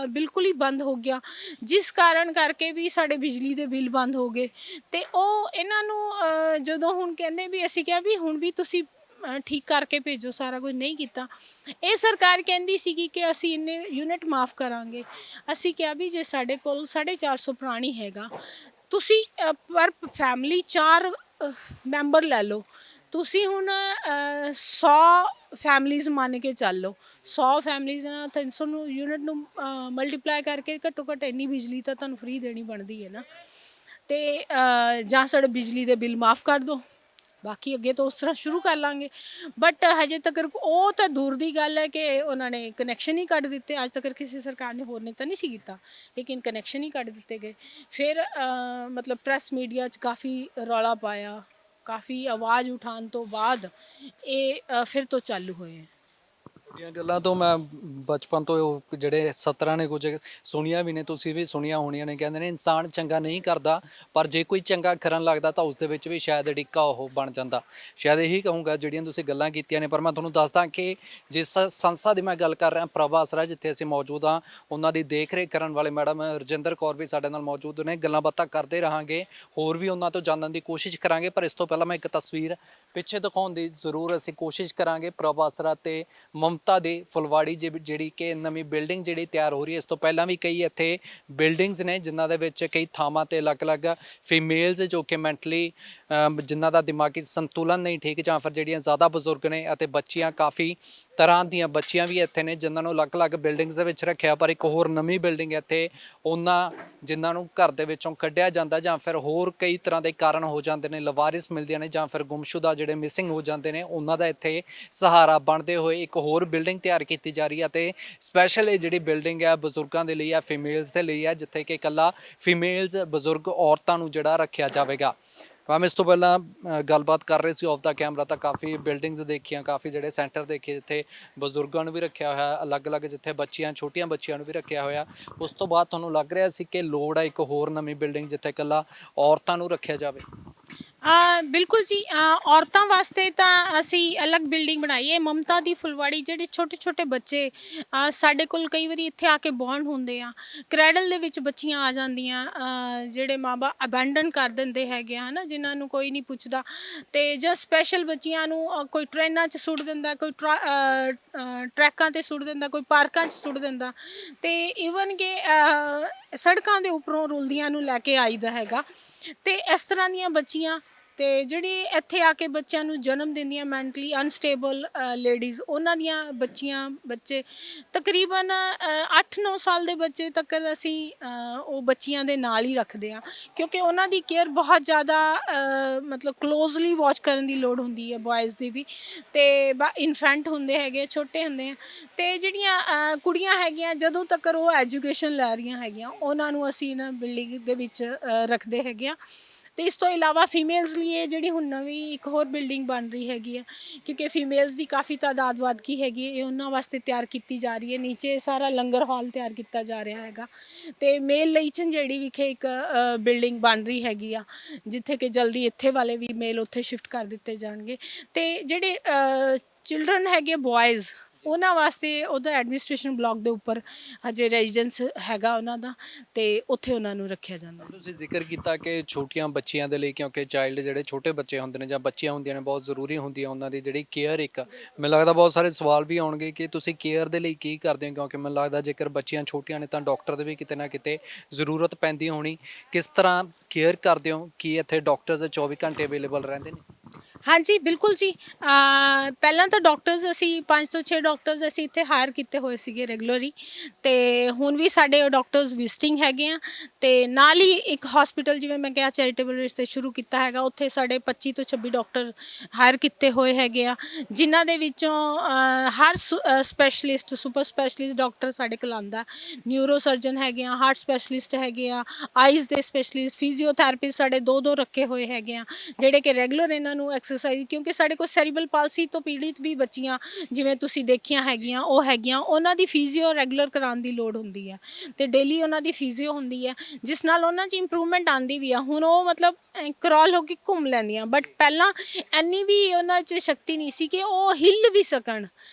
ਬਿਲਕੁਲ ਹੀ ਬੰਦ ਹੋ ਗਿਆ, ਜਿਸ ਕਾਰਨ ਕਰਕੇ ਵੀ ਸਾਡੇ ਬਿਜਲੀ ਦੇ ਬਿੱਲ ਬੰਦ ਹੋ ਗਏ। ਤੇ ਉਹ ਇਹਨਾਂ ਨੂੰ ਜਦੋਂ ਹੁਣ ਕਹਿੰਦੇ ਵੀ ਅਸੀਂ ਕਿਹਾ ਵੀ ਹੁਣ ਵੀ ਤੁਸੀਂ ਠੀਕ ਕਰਕੇ ਭੇਜੋ, ਸਾਰਾ ਕੁਝ ਨਹੀਂ ਕੀਤਾ। ਇਹ ਸਰਕਾਰ ਕਹਿੰਦੀ ਸੀਗੀ ਕਿ ਅਸੀਂ ਇੰਨੇ ਯੂਨਿਟ ਮਾਫ ਕਰਾਂਗੇ। ਅਸੀਂ ਕਿਹਾ ਵੀ ਜੇ ਸਾਡੇ ਕੋਲ 450 ਪ੍ਰਾਣੀ ਹੈਗਾ, ਤੁਸੀਂ ਪਰ ਫੈਮਿਲੀ 4 ਮੈਂਬਰ ਲੈ ਲਓ, ਤੁਸੀਂ ਹੁਣ 100 ਫੈਮਲੀਜ਼ ਮੰਨ ਕੇ ਚੱਲ ਲਓ, 100 ਫੈਮਲੀਜ਼ ਨਾਲ 300 ਨੂੰ ਯੂਨਿਟ ਨੂੰ ਮਲਟੀਪਲਾਈ ਕਰਕੇ ਘੱਟੋ ਘੱਟ ਇੰਨੀ ਬਿਜਲੀ ਤਾਂ ਤੁਹਾਨੂੰ ਫ੍ਰੀ ਦੇਣੀ ਬਣਦੀ ਹੈ ਨਾ। ਤੇ ਜਾਂ ਸਾਡੇ ਬਿਜਲੀ ਦੇ ਬਿੱਲ ਮਾਫ ਕਰ ਦਿਓ, ਬਾਕੀ ਅੱਗੇ ਤੋਂ ਉਸ ਤਰ੍ਹਾਂ ਸ਼ੁਰੂ ਕਰ ਲਾਂਗੇ। ਬਟ ਹਜੇ ਤੱਕ ਉਹ ਤਾਂ ਦੂਰ ਦੀ ਗੱਲ ਹੈ ਕਿ ਉਹਨਾਂ ਨੇ ਕਨੈਕਸ਼ਨ ਹੀ ਕੱਟ ਦਿੱਤੇ। ਅੱਜ ਤੱਕ ਕਿਸੇ ਸਰਕਾਰ ਨੇ ਹੋਰ ਨੇ ਤਾਂ ਨਹੀਂ ਸੀ ਕੀਤਾ, ਲੇਕਿਨ ਕਨੈਕਸ਼ਨ ਹੀ ਕੱਟ ਦਿੱਤੇ ਗਏ। ਫਿਰ ਮਤਲਬ ਪ੍ਰੈਸ ਮੀਡੀਆ 'ਚ ਕਾਫੀ ਰੌਲਾ ਪਾਇਆ, ਕਾਫੀ ਆਵਾਜ਼ ਉਠਾਉਣ ਤੋਂ ਬਾਅਦ ਇਹ ਫਿਰ ਤੋਂ ਚਾਲੂ ਹੋਏ। ਇਹ ਗੱਲਾਂ ਤੋਂ ਮੈਂ ਬਚਪਨ ਤੋਂ ਜਿਹੜੇ ਸਤਰਾਂ ਨੇ ਕੁਝ ਸੁਣੀਆਂ ਵੀ ਨੇ, ਤੁਸੀਂ ਵੀ ਸੁਣੀਆਂ ਹੋਣੀਆਂ ਨੇ। ਕਹਿੰਦੇ ਨੇ ਇਨਸਾਨ ਚੰਗਾ ਨਹੀਂ ਕਰਦਾ, ਪਰ ਜੇ ਕੋਈ ਚੰਗਾ ਕਰਨ ਲੱਗਦਾ ਤਾਂ ਉਸ ਦੇ ਵਿੱਚ ਵੀ ਸ਼ਾਇਦ ਅੜਿੱਕਾ ਉਹ ਬਣ ਜਾਂਦਾ। ਸ਼ਾਇਦ ਇਹੀ ਕਹੂੰਗਾ ਜਿਹੜੀਆਂ ਤੁਸੀਂ ਗੱਲਾਂ ਕੀਤੀਆਂ ਨੇ। ਪਰ ਮੈਂ ਤੁਹਾਨੂੰ ਦੱਸਦਾ ਕਿ ਜਿਸ ਸੰਸਥਾ ਦੀ ਮੈਂ ਗੱਲ ਕਰ ਰਿਹਾ, ਪ੍ਰਭ ਆਸਰਾ, ਜਿੱਥੇ ਅਸੀਂ ਮੌਜੂਦ ਹਾਂ, ਉਹਨਾਂ ਦੀ ਦੇਖ ਰੇਖ ਕਰਨ ਵਾਲੇ ਮੈਡਮ ਰਜਿੰਦਰ ਕੌਰ ਵੀ ਸਾਡੇ ਨਾਲ ਮੌਜੂਦ ਨੇ। ਗੱਲਾਂ ਬਾਤਾਂ ਕਰਦੇ ਰਹਾਂਗੇ, ਹੋਰ ਵੀ ਉਹਨਾਂ ਤੋਂ ਜਾਣਨ ਦੀ ਕੋਸ਼ਿਸ਼ ਕਰਾਂਗੇ। ਪਰ ਇਸ ਤੋਂ ਪਹਿਲਾਂ ਮੈਂ ਇੱਕ ਤਸਵੀਰ ਪਿੱਛੇ ਦਿਖਾਉਣ ਦੀ ਜ਼ਰੂਰ ਅਸੀਂ ਕੋਸ਼ਿਸ਼ ਕਰਾਂਗੇ। ਪ੍ਰਭ ਆਸਰਾ ਤੇ ਮਮਤਾ ਦੇ ਫੁਲਵਾੜੀ ਜਿਹੜੀ ਕਿ ਨਵੀਂ ਬਿਲਡਿੰਗ ਜਿਹੜੀ ਤਿਆਰ ਹੋ ਰਹੀ ਹੈ। ਇਸ ਤੋਂ ਪਹਿਲਾਂ ਵੀ ਕਈ ਇੱਥੇ ਬਿਲਡਿੰਗਸ ਨੇ ਜਿਨ੍ਹਾਂ ਦੇ ਵਿੱਚ ਕਈ ਥਾਵਾਂ ਤੇ ਅਲੱਗ-ਅਲੱਗ ਫੀਮੇਲਸ ਜੋ ਕਿ ਮੈਂਟਲੀ ਜਿਨ੍ਹਾਂ ਦਾ ਦਿਮਾਗੀ ਸੰਤੁਲਨ ਨਹੀਂ ਠੀਕ, ਜਾਂ ਫਿਰ ਜਿਹੜੀਆਂ ਜ਼ਿਆਦਾ ਬਜ਼ੁਰਗ ਨੇ, ਅਤੇ ਬੱਚੀਆਂ, ਕਾਫੀ ਤਰ੍ਹਾਂ ਦੀਆਂ ਬੱਚੀਆਂ ਵੀ ਇੱਥੇ ਨੇ ਜਿਨ੍ਹਾਂ ਨੂੰ ਅਲੱਗ-ਅਲੱਗ ਬਿਲਡਿੰਗਸ ਦੇ ਵਿੱਚ ਰੱਖਿਆ। ਪਰ ਇੱਕ ਹੋਰ ਨਵੀਂ ਬਿਲਡਿੰਗ ਇੱਥੇ ਉਹਨਾਂ ਜਿਨ੍ਹਾਂ ਨੂੰ ਘਰ ਦੇ ਵਿੱਚੋਂ ਕੱਢਿਆ ਜਾਂਦਾ ਜਾਂ ਫਿਰ ਹੋਰ ਕਈ ਤਰ੍ਹਾਂ ਦੇ ਕਾਰਨ ਹੋ ਜਾਂਦੇ ਨੇ, ਲਵਾਰਿਸ ਮਿਲਦੀਆਂ ਨੇ ਜਾਂ ਫਿਰ ਗੁੰਮਸ਼ੁਦਾ ਜਿਹੜੇ ਮਿਸਿੰਗ ਹੋ ਜਾਂਦੇ ਨੇ, ਉਹਨਾਂ ਦਾ ਇੱਥੇ ਸਹਾਰਾ ਬਣਦੇ ਹੋਏ ਇੱਕ ਹੋਰ ਬਿਲਡਿੰਗ ਤਿਆਰ ਕੀਤੀ ਜਾ ਰਹੀ ਹੈ। ਅਤੇ ਸਪੈਸ਼ਲ ਇਹ ਜਿਹੜੀ ਬਿਲਡਿੰਗ ਹੈ ਬਜ਼ੁਰਗਾਂ ਦੇ ਲਈ ਹੈ, ਫੀਮੇਲਸ ਦੇ ਲਈ ਹੈ, ਜਿੱਥੇ ਕਿ ਇਕੱਲਾ ਫੀਮੇਲਸ ਬਜ਼ੁਰਗ ਔਰਤਾਂ ਨੂੰ ਜਿਹੜਾ ਰੱਖਿਆ ਜਾਵੇਗਾ। ਮੈਮ ਇਸ ਤੋਂ ਪਹਿਲਾਂ ਗੱਲਬਾਤ ਕਰ ਰਹੇ ਸੀ ਆਫ ਦਾ ਕੈਮਰਾ, ਤਾਂ ਕਾਫੀ ਬਿਲਡਿੰਗਸ ਦੇਖੀਆਂ, ਕਾਫੀ ਜਿਹੜੇ ਸੈਂਟਰ ਦੇਖੇ ਜਿੱਥੇ ਬਜ਼ੁਰਗਾਂ ਨੂੰ ਵੀ ਰੱਖਿਆ ਹੋਇਆ, ਅਲੱਗ-ਅਲੱਗ ਜਿੱਥੇ ਬੱਚੀਆਂ, ਛੋਟੀਆਂ ਬੱਚੀਆਂ ਨੂੰ ਵੀ ਰੱਖਿਆ ਹੋਇਆ। ਉਸ ਤੋਂ ਬਾਅਦ ਤੁਹਾਨੂੰ ਲੱਗ ਰਿਹਾ ਸੀ ਕਿ ਲੋੜ ਹੈ ਇੱਕ ਹੋਰ ਨਵੀਂ ਬਿਲਡਿੰਗ ਜਿੱਥੇ ਇਕੱਲਾ ਔਰਤਾਂ ਨੂੰ ਰੱਖਿਆ ਜਾਵੇ? ਬਿਲਕੁਲ ਜੀ, ਔਰਤਾਂ ਵਾਸਤੇ ਤਾਂ ਅਸੀਂ ਅਲੱਗ ਬਿਲਡਿੰਗ ਬਣਾਈ ਹੈ, ਮਮਤਾ ਦੀ ਫੁਲਵਾੜੀ। ਜਿਹੜੇ ਛੋਟੇ ਛੋਟੇ ਬੱਚੇ ਸਾਡੇ ਕੋਲ ਕਈ ਵਾਰੀ ਇੱਥੇ ਆ ਕੇ ਬੌਂਡ ਹੁੰਦੇ ਆ, ਕ੍ਰੈਡਲ ਦੇ ਵਿੱਚ ਬੱਚੀਆਂ ਆ ਜਾਂਦੀਆਂ, ਜਿਹੜੇ ਮਾਂ-ਬਾਪ ਅਬੈਂਡਨ ਕਰ ਦਿੰਦੇ ਹੈਗੇ ਆ, ਹੈ ਨਾ, ਜਿਨ੍ਹਾਂ ਨੂੰ ਕੋਈ ਨਹੀਂ ਪੁੱਛਦਾ। ਅਤੇ ਜਾਂ ਸਪੈਸ਼ਲ ਬੱਚੀਆਂ ਨੂੰ ਕੋਈ ਟ੍ਰੇਨਾਂ 'ਚ ਸੁੱਟ ਦਿੰਦਾ, ਕੋਈ ਟਰੈਕਾਂ 'ਤੇ ਸੁੱਟ ਦਿੰਦਾ, ਕੋਈ ਪਾਰਕਾਂ 'ਚ ਸੁੱਟ ਦਿੰਦਾ, ਅਤੇ ਈਵਨ ਕਿ ਸੜਕਾਂ ਦੇ ਉੱਪਰੋਂ ਰੁਲਦੀਆਂ ਨੂੰ ਲੈ ਕੇ ਆਈਦਾ ਹੈਗਾ। ਅਤੇ ਇਸ ਤਰ੍ਹਾਂ ਦੀਆਂ ਬੱਚੀਆਂ, ਅਤੇ ਜਿਹੜੀ ਇੱਥੇ ਆ ਕੇ ਬੱਚਿਆਂ ਨੂੰ ਜਨਮ ਦਿੰਦੀਆਂ ਮੈਂਟਲੀ ਅਨਸਟੇਬਲ ਲੇਡੀਜ਼, ਉਹਨਾਂ ਦੀਆਂ ਬੱਚੇ ਤਕਰੀਬਨ 8-9 ਸਾਲ ਦੇ ਬੱਚੇ ਤੱਕ ਅਸੀਂ ਉਹ ਬੱਚੀਆਂ ਦੇ ਨਾਲ ਹੀ ਰੱਖਦੇ ਹਾਂ, ਕਿਉਂਕਿ ਉਹਨਾਂ ਦੀ ਕੇਅਰ ਬਹੁਤ ਜ਼ਿਆਦਾ ਮਤਲਬ ਕਲੋਜ਼ਲੀ ਵਾਚ ਕਰਨ ਦੀ ਲੋੜ ਹੁੰਦੀ ਹੈ, ਬॉयਜ਼ ਦੀ ਵੀ। ਅਤੇ ਇਨਫੈਂਟ ਹੁੰਦੇ ਹੈਗੇ, ਛੋਟੇ ਹੁੰਦੇ ਆ। ਅਤੇ ਜਿਹੜੀਆਂ ਕੁੜੀਆਂ ਹੈਗੀਆਂ, ਜਦੋਂ ਤੱਕ ਉਹ ਐਜੂਕੇਸ਼ਨ ਲੈ ਰਹੀਆਂ ਹੈਗੀਆਂ, ਉਹਨਾਂ ਨੂੰ ਅਸੀਂ ਇਹਨਾਂ ਬਿਲਡਿੰਗ ਦੇ ਵਿੱਚ ਰੱਖਦੇ ਹੈਗੇ ਆ। ਅਤੇ ਇਸ ਤੋਂ ਇਲਾਵਾ ਫੀਮੇਲਸ ਲਈ ਇਹ ਜਿਹੜੀ ਹੁਣ ਨਵੀਂ ਇੱਕ ਹੋਰ ਬਿਲਡਿੰਗ ਬਣ ਰਹੀ ਹੈਗੀ ਹੈ, ਕਿਉਂਕਿ ਫੀਮੇਲਸ ਦੀ ਕਾਫੀ ਤਾਦਾਦ ਵੱਧ ਗਈ ਹੈਗੀ ਹੈ, ਇਹ ਉਹਨਾਂ ਵਾਸਤੇ ਤਿਆਰ ਕੀਤੀ ਜਾ ਰਹੀ ਹੈ। ਨੀਚੇ ਸਾਰਾ ਲੰਗਰ ਹਾਲ ਤਿਆਰ ਕੀਤਾ ਜਾ ਰਿਹਾ ਹੈਗਾ। ਅਤੇ ਮੇਲ ਲਈ ਝੰਜੇੜੀ ਵਿਖੇ ਇੱਕ ਬਿਲਡਿੰਗ ਬਣ ਰਹੀ ਹੈਗੀ ਆ, ਜਿੱਥੇ ਕਿ ਜਲਦੀ ਇੱਥੇ ਵਾਲੇ ਵੀ ਮੇਲ ਉੱਥੇ ਸ਼ਿਫਟ ਕਰ ਦਿੱਤੇ ਜਾਣਗੇ। ਅਤੇ ਜਿਹੜੇ ਚਿਲਡਰਨ ਹੈਗੇ ਬॉयਜ਼, ਉਹਨਾਂ ਵਾਸਤੇ ਉਹਦਾ ਐਡਮਿਨਿਸਟ੍ਰੇਸ਼ਨ ਬਲਾਕ ਦੇ ਉੱਪਰ ਹਜੇ ਰੈਜ਼ੀਡੈਂਸ ਹੈਗਾ ਉਹਨਾਂ ਦਾ, ਅਤੇ ਉੱਥੇ ਉਹਨਾਂ ਨੂੰ ਰੱਖਿਆ ਜਾਂਦਾ। ਤੁਸੀਂ ਜ਼ਿਕਰ ਕੀਤਾ ਕਿ ਛੋਟੀਆਂ ਬੱਚੀਆਂ ਦੇ ਲਈ, ਕਿਉਂਕਿ ਚਾਈਲਡ ਜਿਹੜੇ ਛੋਟੇ ਬੱਚੇ ਹੁੰਦੇ ਨੇ ਜਾਂ ਬੱਚੀਆਂ ਹੁੰਦੀਆਂ ਨੇ, ਬਹੁਤ ਜ਼ਰੂਰੀ ਹੁੰਦੀ ਹੈ ਉਹਨਾਂ ਦੀ ਜਿਹੜੀ ਕੇਅਰ। ਇੱਕ ਮੈਨੂੰ ਲੱਗਦਾ ਬਹੁਤ ਸਾਰੇ ਸਵਾਲ ਵੀ ਆਉਣਗੇ ਕਿ ਤੁਸੀਂ ਕੇਅਰ ਦੇ ਲਈ ਕੀ ਕਰਦੇ ਹੋ, ਕਿਉਂਕਿ ਮੈਨੂੰ ਲੱਗਦਾ ਜੇਕਰ ਬੱਚੀਆਂ ਛੋਟੀਆਂ ਨੇ ਤਾਂ ਡਾਕਟਰ ਦੀ ਵੀ ਕਿਤੇ ਨਾ ਕਿਤੇ ਜ਼ਰੂਰਤ ਪੈਂਦੀ ਹੋਣੀ। ਕਿਸ ਤਰ੍ਹਾਂ ਕੇਅਰ ਕਰਦੇ ਹੋ? ਕੀ ਇੱਥੇ ਡਾਕਟਰਸ 24 ਘੰਟੇ ਅਵੇਲੇਬਲ ਰਹਿੰਦੇ ਨੇ? ਹਾਂਜੀ ਬਿਲਕੁਲ ਜੀ, ਪਹਿਲਾਂ ਤਾਂ ਡਾਕਟਰਸ ਅਸੀਂ 5 ਤੋਂ 6 ਡਾਕਟਰਸ ਅਸੀਂ ਇੱਥੇ ਹਾਇਰ ਕੀਤੇ ਹੋਏ ਸੀਗੇ ਰੈਗੂਲਰਲੀ, ਅਤੇ ਹੁਣ ਵੀ ਸਾਡੇ ਡਾਕਟਰਸ ਵਿਜ਼ਿਟਿੰਗ ਹੈਗੇ ਆ। ਅਤੇ ਨਾਲ ਹੀ ਇੱਕ ਹਸਪੀਟਲ, ਜਿਵੇਂ ਮੈਂ ਕਿਹਾ ਚੈਰੀਟੇਬਲ ਬੇਸ 'ਤੇ ਸ਼ੁਰੂ ਕੀਤਾ ਹੈਗਾ, ਉੱਥੇ ਸਾਡੇ 25 ਤੋਂ 26 ਡਾਕਟਰ ਹਾਇਰ ਕੀਤੇ ਹੋਏ ਹੈਗੇ ਆ, ਜਿਨ੍ਹਾਂ ਦੇ ਵਿੱਚੋਂ ਹਰ ਸਪੈਸ਼ਲਿਸਟ, ਸੁਪਰ ਸਪੈਸ਼ਲਿਸਟ ਡਾਕਟਰ ਸਾਡੇ ਕੋਲ ਆਉਂਦਾ। ਨਿਊਰੋ ਸਰਜਨ ਹੈਗੇ ਆ, ਹਾਰਟ ਸਪੈਸ਼ਲਿਸਟ ਹੈਗੇ ਆ, ਆਈਜ਼ ਦੇ ਸਪੈਸ਼ਲਿਸਟ, ਫਿਜ਼ੀਓਥੈਰੇਪਿਸਟ ਸਾਡੇ 2-2 ਰੱਖੇ ਹੋਏ ਹੈਗੇ ਆ, ਜਿਹੜੇ ਕਿ ਰੈਗੂਲਰ ਇਹਨਾਂ ਨੂੰ ਐਕਸਰਸਾਈਜ਼, ਕਿਉਂਕਿ ਸਾਡੇ ਕੋਲ ਸੈਰੀਬਲ ਪਾਲਸੀ ਤੋਂ ਪੀੜਿਤ ਵੀ ਬੱਚੀਆਂ ਜਿਵੇਂ ਤੁਸੀਂ ਦੇਖੀਆਂ ਹੈਗੀਆਂ, ਉਹ ਹੈਗੀਆਂ, ਉਹਨਾਂ ਦੀ ਫਿਜ਼ੀਓ ਰੈਗੂਲਰ ਕਰਾਉਣ ਦੀ ਲੋੜ ਹੁੰਦੀ ਹੈ, ਅਤੇ ਡੇਲੀ ਉਹਨਾਂ ਦੀ ਫਿਜ਼ੀਓ ਹੁੰਦੀ ਹੈ, ਜਿਸ ਨਾਲ ਉਹਨਾਂ 'ਚ ਇੰਪਰੂਵਮੈਂਟ ਆਉਂਦੀ ਵੀ ਆ। ਹੁਣ ਉਹ ਮਤਲਬ ਕਰੋਲ ਹੋ ਕੇ ਘੁੰਮ ਲੈਂਦੀਆਂ, ਬਟ ਪਹਿਲਾਂ ਇੰਨੀ ਵੀ ਉਹਨਾਂ 'ਚ ਸ਼ਕਤੀ ਨਹੀਂ ਸੀ ਕਿ ਉਹ ਹਿੱਲ ਵੀ ਸਕਣ।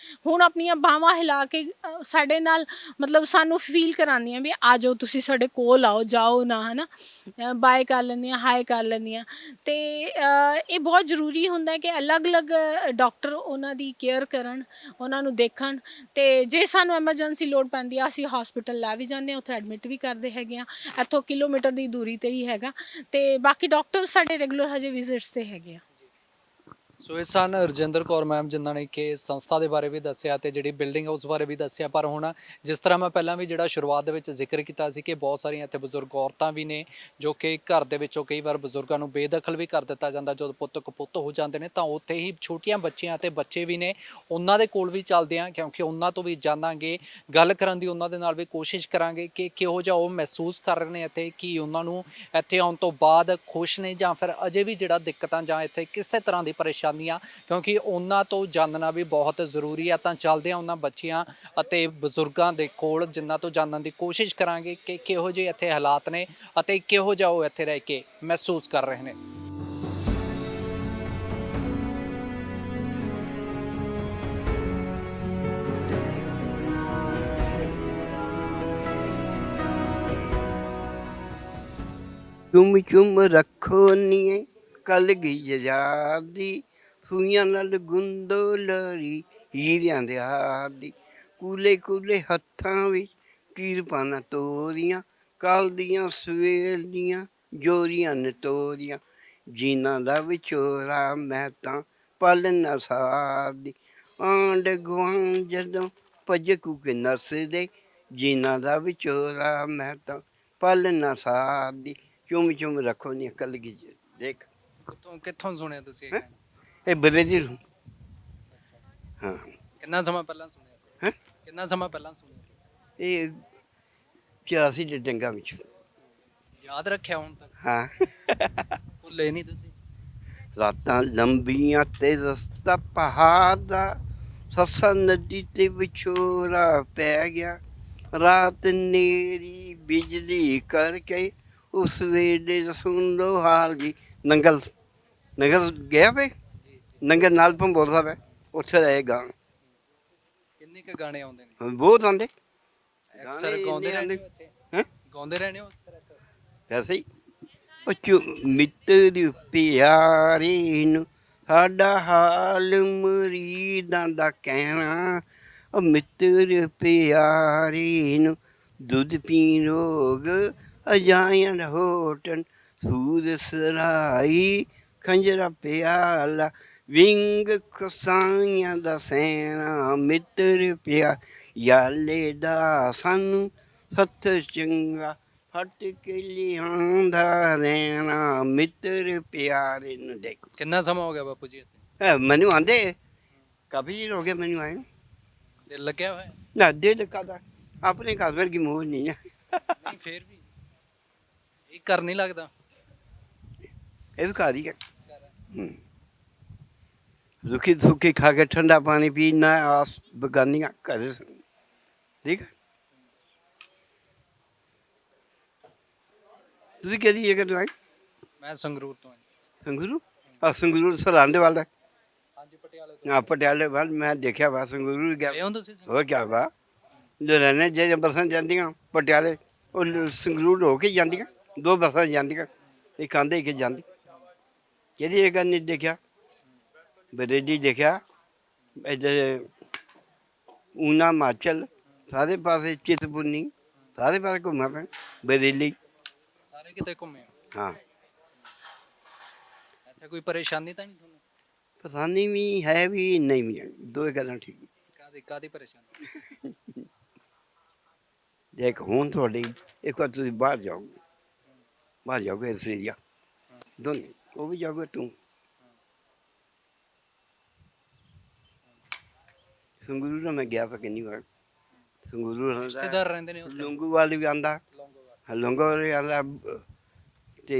ਹੁਣ ਆਪਣੀਆਂ ਬਾਹਾਂ ਹਿਲਾ ਕੇ ਸਾਡੇ ਨਾਲ ਮਤਲਬ ਸਾਨੂੰ ਫੀਲ ਕਰਾਉਂਦੀਆਂ ਵੀ ਆ ਜਾਓ, ਤੁਸੀਂ ਸਾਡੇ ਕੋਲ ਆਓ, ਜਾਓ ਨਾ, ਹੈ ਨਾ, ਬਾਏ ਕਰ ਲੈਂਦੀਆਂ, ਹਾਏ ਕਰ ਲੈਂਦੀਆਂ। ਅਤੇ ਇਹ ਬਹੁਤ ਜ਼ਰੂਰੀ ਹੁੰਦਾ ਕਿ ਅਲੱਗ-ਅਲੱਗ ਡਾਕਟਰ ਉਹਨਾਂ ਦੀ ਕੇਅਰ ਕਰਨ, ਉਹਨਾਂ ਨੂੰ ਦੇਖਣ, ਅਤੇ ਜੇ ਸਾਨੂੰ ਐਮਰਜੈਂਸੀ ਲੋੜ ਪੈਂਦੀ ਆ, ਅਸੀਂ ਹਸਪੀਟਲ ਲੈ ਵੀ ਜਾਂਦੇ ਹਾਂ, ਉੱਥੇ ਐਡਮਿਟ ਵੀ ਕਰਦੇ ਹੈਗੇ ਆ। ਇੱਥੋਂ ਕਿਲੋਮੀਟਰ ਦੀ ਦੂਰੀ 'ਤੇ ਹੀ ਹੈਗਾ, ਅਤੇ ਬਾਕੀ ਡਾਕਟਰ ਸਾਡੇ ਰੈਗੂਲਰ ਹਜੇ ਵਿਜ਼ਿਟਸ 'ਤੇ ਹੈਗੇ ਆ। ਸੋ ਇਹ ਸਨ ਰਜਿੰਦਰ ਕੌਰ ਮੈਮ, ਜਿਨ੍ਹਾਂ ਨੇ ਕਿ ਸੰਸਥਾ ਦੇ ਬਾਰੇ ਵੀ ਦੱਸਿਆ ਅਤੇ ਜਿਹੜੀ ਬਿਲਡਿੰਗ ਉਸ ਬਾਰੇ ਵੀ ਦੱਸਿਆ। ਪਰ ਹੁਣ ਜਿਸ ਤਰ੍ਹਾਂ ਮੈਂ ਪਹਿਲਾਂ ਵੀ ਜਿਹੜਾ ਸ਼ੁਰੂਆਤ ਦੇ ਵਿੱਚ ਜ਼ਿਕਰ ਕੀਤਾ ਸੀ ਕਿ ਬਹੁਤ ਸਾਰੀਆਂ ਇੱਥੇ ਬਜ਼ੁਰਗ ਔਰਤਾਂ ਵੀ ਨੇ, ਜੋ ਕਿ ਘਰ ਦੇ ਵਿੱਚੋਂ ਕਈ ਵਾਰ ਬਜ਼ੁਰਗਾਂ ਨੂੰ ਬੇਦਖਲ ਵੀ ਕਰ ਦਿੱਤਾ ਜਾਂਦਾ। ਜਦੋਂ ਪੁੱਤ ਕਪੁੱਤ ਹੋ ਜਾਂਦੇ ਨੇ ਤਾਂ ਉੱਥੇ ਹੀ ਛੋਟੀਆਂ ਬੱਚੀਆਂ ਅਤੇ ਬੱਚੇ ਵੀ ਨੇ, ਉਹਨਾਂ ਦੇ ਕੋਲ ਵੀ ਚੱਲਦੇ ਹਾਂ, ਕਿਉਂਕਿ ਉਹਨਾਂ ਤੋਂ ਵੀ ਜਾਣਾਂਗੇ, ਗੱਲ ਕਰਨ ਦੀ ਉਹਨਾਂ ਦੇ ਨਾਲ ਵੀ ਕੋਸ਼ਿਸ਼ ਕਰਾਂਗੇ ਕਿ ਕਿਹੋ ਜਿਹਾ ਉਹ ਮਹਿਸੂਸ ਕਰ ਰਹੇ ਨੇ ਇੱਥੇ, ਕਿ ਉਹਨਾਂ ਨੂੰ ਇੱਥੇ ਆਉਣ ਤੋਂ ਬਾਅਦ ਖੁਸ਼ ਨੇ ਜਾਂ ਫਿਰ ਅਜੇ ਵੀ ਜਿਹੜਾ ਦਿੱਕਤਾਂ ਜਾਂ ਇੱਥੇ ਕਿਸੇ ਤਰ੍ਹਾਂ ਦੀ ਪਰੇਸ਼ਾਨੀਆਂ, ਕਿਉਂਕਿ ਉਹਨਾਂ ਤੋਂ ਜਾਣਨਾ ਵੀ ਬਹੁਤ ਜ਼ਰੂਰੀ ਆ। ਤਾਂ ਚੱਲਦੇ ਆ ਉਹਨਾਂ ਬੱਚਿਆਂ ਅਤੇ ਬਜ਼ੁਰਗਾਂ ਦੇ ਕੋਲ, ਜਿਨ੍ਹਾਂ ਤੋਂ ਜਾਣਨ ਦੀ ਕੋਸ਼ਿਸ਼ ਕਰਾਂਗੇ ਕਿ ਕਿਹੋ ਜਿਹੇ ਇੱਥੇ ਹਾਲਾਤ ਨੇ ਅਤੇ ਕਿਹੋ ਜਿਹਾ ਉਹ ਇੱਥੇ ਰਹਿ ਕੇ ਮਹਿਸੂਸ ਕਰ ਰਹੇ ਨੇ। ਚੁੰਮ ਚੁੰਮ ਰੱਖੋ ਨੀਏ ਕਲਗੀ ਜਜਾਰ ਦੀ, ਸੂਈਆਂ ਨਾਲ ਗੁੰਦੋ ਲੜੀ ਹੀਰਿਆਂ ਦੇ ਹਾਰ ਦੀ, ਕੂਲੇ ਕੂਲੇ ਹੱਥਾਂ ਵਿੱਚ ਕਿਰਪਾਨਾਂ ਤੋਰੀਆਂ, ਕੱਲ ਦੀਆਂ ਸਵੇਰ ਦੀਆਂ ਜੋਰੀਆਂ ਨੇ ਤੋਰੀਆਂ, ਜਿਨ੍ਹਾਂ ਦਾ ਵਿਚੋਰਾ ਮੈਂ ਤਾਂ ਪਲ ਨਾ ਸਾਰਦੀ, ਆਂਢ ਗੁਆਂਢ ਜਦੋਂ ਭੱਜ ਕੇ ਨੱਸਦੇ, ਜਿਨ੍ਹਾਂ ਦਾ ਵਿਚੋਰਾ ਮੈਂ ਤਾਂ ਪਲ ਨਾ ਸਾਰਦੀ, ਚੁੰਮ ਚੁੰਮ ਰੱਖੋ ਨੀ ਕਲਗੀ ਦੇਖ। ਕਿੱਥੋਂ ਸੁਣਿਆ ਤੁਸੀਂ ਇਹ ਹੈਂ? ਗਾਣਾ? ਇਹ ਬ੍ਰੇਜ਼ਿਲ ਹਾਂ। ਕਿੰਨਾ ਸਮਾਂ ਪਹਿਲਾਂ ਸੁਣਿਆ ਸੀ? ਹੈਂ? ਕਿੰਨਾ ਸਮਾਂ ਪਹਿਲਾਂ ਸੁਣਿਆ ਸੀ? ਇਹ 84 ਦੇ ਡੰਗਾ ਵਿੱਚ। ਯਾਦ ਰੱਖਿਆ ਹੁਣ ਤੱਕ? ਹਾਂ। ਭੁੱਲੇ ਨਹੀਂ ਤੁਸੀਂ? ਰਾਤਾਂ ਲੰਬੀਆਂ ਤੇ ਰਸਤਾ ਪਹਾੜ ਦਾ, ਸੱਸਾ ਨਦੀ ਤੇ ਵਿਛੋਰਾ ਪੈ ਗਿਆ, ਰਾਤ ਨੇਰੀ ਬਿਜਲੀ ਕਰਕੇ ਉਸ ਵੇਲੇ ਸੁਣ ਲੋ ਹਾਲ ਜੀ, ਨੰਗਲ ਨਗਰ ਗਿਆ ਵੇ ਨੰਗਰ ਨਾਲ ਭੰਬੋਰ ਸਾਹਿਬ ਹੈ ਉੱਥੇ ਰਹੇ ਗਾਣ ਕਿੰਨੇ ਕ ਗਾਣੇ ਆਉਂਦੇ ਨੇ ਬਹੁਤ ਆਉਂਦੇ ਅਕਸਰ ਗਾਣੇ ਗਾਉਂਦੇ ਇੰਨੇ ਰਹਿੰਦੇ ਆਉਂਦੇ। ਹੋ ਇੱਥੇ ਹੈਂ ਗਾਉਂਦੇ ਰਹਿੰਦੇ ਹੋ ਅਕਸਰ ਇੱਥੇ ਵੈਸੇ ਹੀ ਉਹ ਮਿੱਤਰ ਪਿਆਰੇ ਨੂੰ ਸਾਡਾ ਹਾਲ ਮਰੀਦਾਂ ਦਾ ਕਹਿਣਾ ਉਹ ਮਿੱਤਰ ਪਿਆਰੇ ਨੂੰ ਦੁੱਧ ਪੀਣ ਰੋਗ ਅਜਾਇਨ ਹੋਟਨ ਸੂਦ ਸਰਾਈ ਖੰਜਰਾ ਪਿਆਲਾ ਵਿੰਗ ਖਸਾਈਆਂ ਦਾ ਸੈਨਾ ਮਿੱਤਰ ਪਿਆ ਯਾਲੇ ਦਾ ਸਾਨੂੰ ਸੱਤ ਚੰਗਾ ਫਟ ਕੇ ਲਿਆਂਦਾ ਰਹਿਣਾ ਮਿੱਤਰ ਪਿਆਰੇ ਨੂੰ ਦੇਖੋ ਕਿੰਨਾ ਸਮਾਂ ਹੋ ਗਿਆ ਬਾਪੂ ਜੀ ਇੱਥੇ ਮੈਨੂੰ ਆਂਦੇ ਕਾਫੀ ਚਿਰ ਹੋ ਗਿਆ ਮੈਨੂੰ ਆਏ ਨੂੰ। ਦਿਲ ਲੱਗਿਆ ਹੋਇਆ ਹੈ? ਨਾ ਦਿਲ ਕਾਦਾ ਆਪਣੇ ਘਰ ਵਰਗੀ ਮੋਹ ਨਹੀਂ ਨਾ ਨਹੀਂ ਫੇਰ ਵੀ ਇਹ ਕਰ ਨਹੀਂ ਲੱਗਦਾ ਇਹ ਵੀ ਘਰ ਹੀ ਹੈ ਰੁੱਖੀ ਸੁੱਖੀ ਖਾ ਕੇ ਠੰਡਾ ਪਾਣੀ ਪੀਣਾ ਆਸ ਬਗਾਨੀਆਂ ਘਰ ਠੀਕ ਹੈ ਤੁਸੀਂ ਕਿਹੜੀ ਜਗ੍ਹਾ ਤੋਂ ਆਏ ਮੈਂ ਸੰਗਰੂਰ ਤੋਂ ਹਾਂ ਜੀ। ਸੰਗਰੂਰ ਸੰਗਰੂਰ ਸਰਾਂਡੇ ਵਾਲਾ ਹਾਂਜੀ ਪਟਿਆਲੇ ਤੋਂ ਹਾਂ ਪਟਿਆਲੇ ਵੱਲ ਮੈਂ ਦੇਖਿਆ ਵਾ ਸੰਗਰੂਰ ਗਿਆ ਗਏ ਹੋ ਤੁਸੀਂ ਹੋਰ ਕਿਆ ਵਾ ਲੁਧਿਆਣੇ ਜਿਹੜੀਆਂ ਬੱਸਾਂ ਜਾਂਦੀਆਂ ਪਟਿਆਲੇ ਉਹ ਸੰਗਰੂਰ ਹੋ ਕੇ ਜਾਂਦੀਆਂ ਦੋ ਬੱਸਾਂ ਜਾਂਦੀਆਂ ਇੱਕ ਆਂਦੇ ਇੱਕ ਜਾਂਦੀ ਕਿਹਦੀ ਜਗ੍ਹਾ ਨਹੀਂ ਦੇਖਿਆ ਬਰੇਲੀ ਦੇਖਿਆ ਇੱਧਰ ਊਨਾ ਹਿਮਾਚਲ ਸਾਰੇ ਪਾਸੇ ਚਿੰਤਪੁਰਨੀ ਸਾਰੇ ਪਾਸੇ ਘੁੰਮਾ ਪਿਆ ਬਰੇਲੀ ਸਾਰੇ ਕਿਤੇ ਘੁੰਮੇ ਹੋ ਹਾਂ ਇੱਥੇ ਕੋਈ ਪਰੇਸ਼ਾਨੀ ਤਾਂ ਨਹੀਂ ਤੁਹਾਨੂੰ ਪਰੇਸ਼ਾਨੀ ਵੀ ਹੈ ਵੀ ਨਹੀਂ ਵੀ ਹੈ ਦੋ ਗੱਲਾਂ ਠੀਕ ਕਾਦੀ ਪਰੇਸ਼ਾਨੀ ਦੇਖ ਹੁਣ ਤੁਹਾਡੀ ਇੱਕ ਵਾਰ ਤੁਸੀਂ ਬਾਹਰ ਜਾਓਗੇ ਆਸਟ੍ਰੇਲੀਆ ਦੋਨੇ ਉਹ ਵੀ ਜਾਓਗੇ ਤੂੰ ਸੰਗਰੂਰ ਮੈਂ ਗਿਆ ਵਾ ਕਿੰਨੀ ਵਾਰ ਸੰਗਰੂਰ ਰਿਸ਼ਤੇਦਾਰ ਰਹਿੰਦੇ ਨੇ ਉੱਥੇ ਲੰਗੂ ਵਾਲੀ ਵੀ ਆਂਦਾ ਲੰਗੋ ਵਾਲੀ ਆਂਦਾ ਤੇ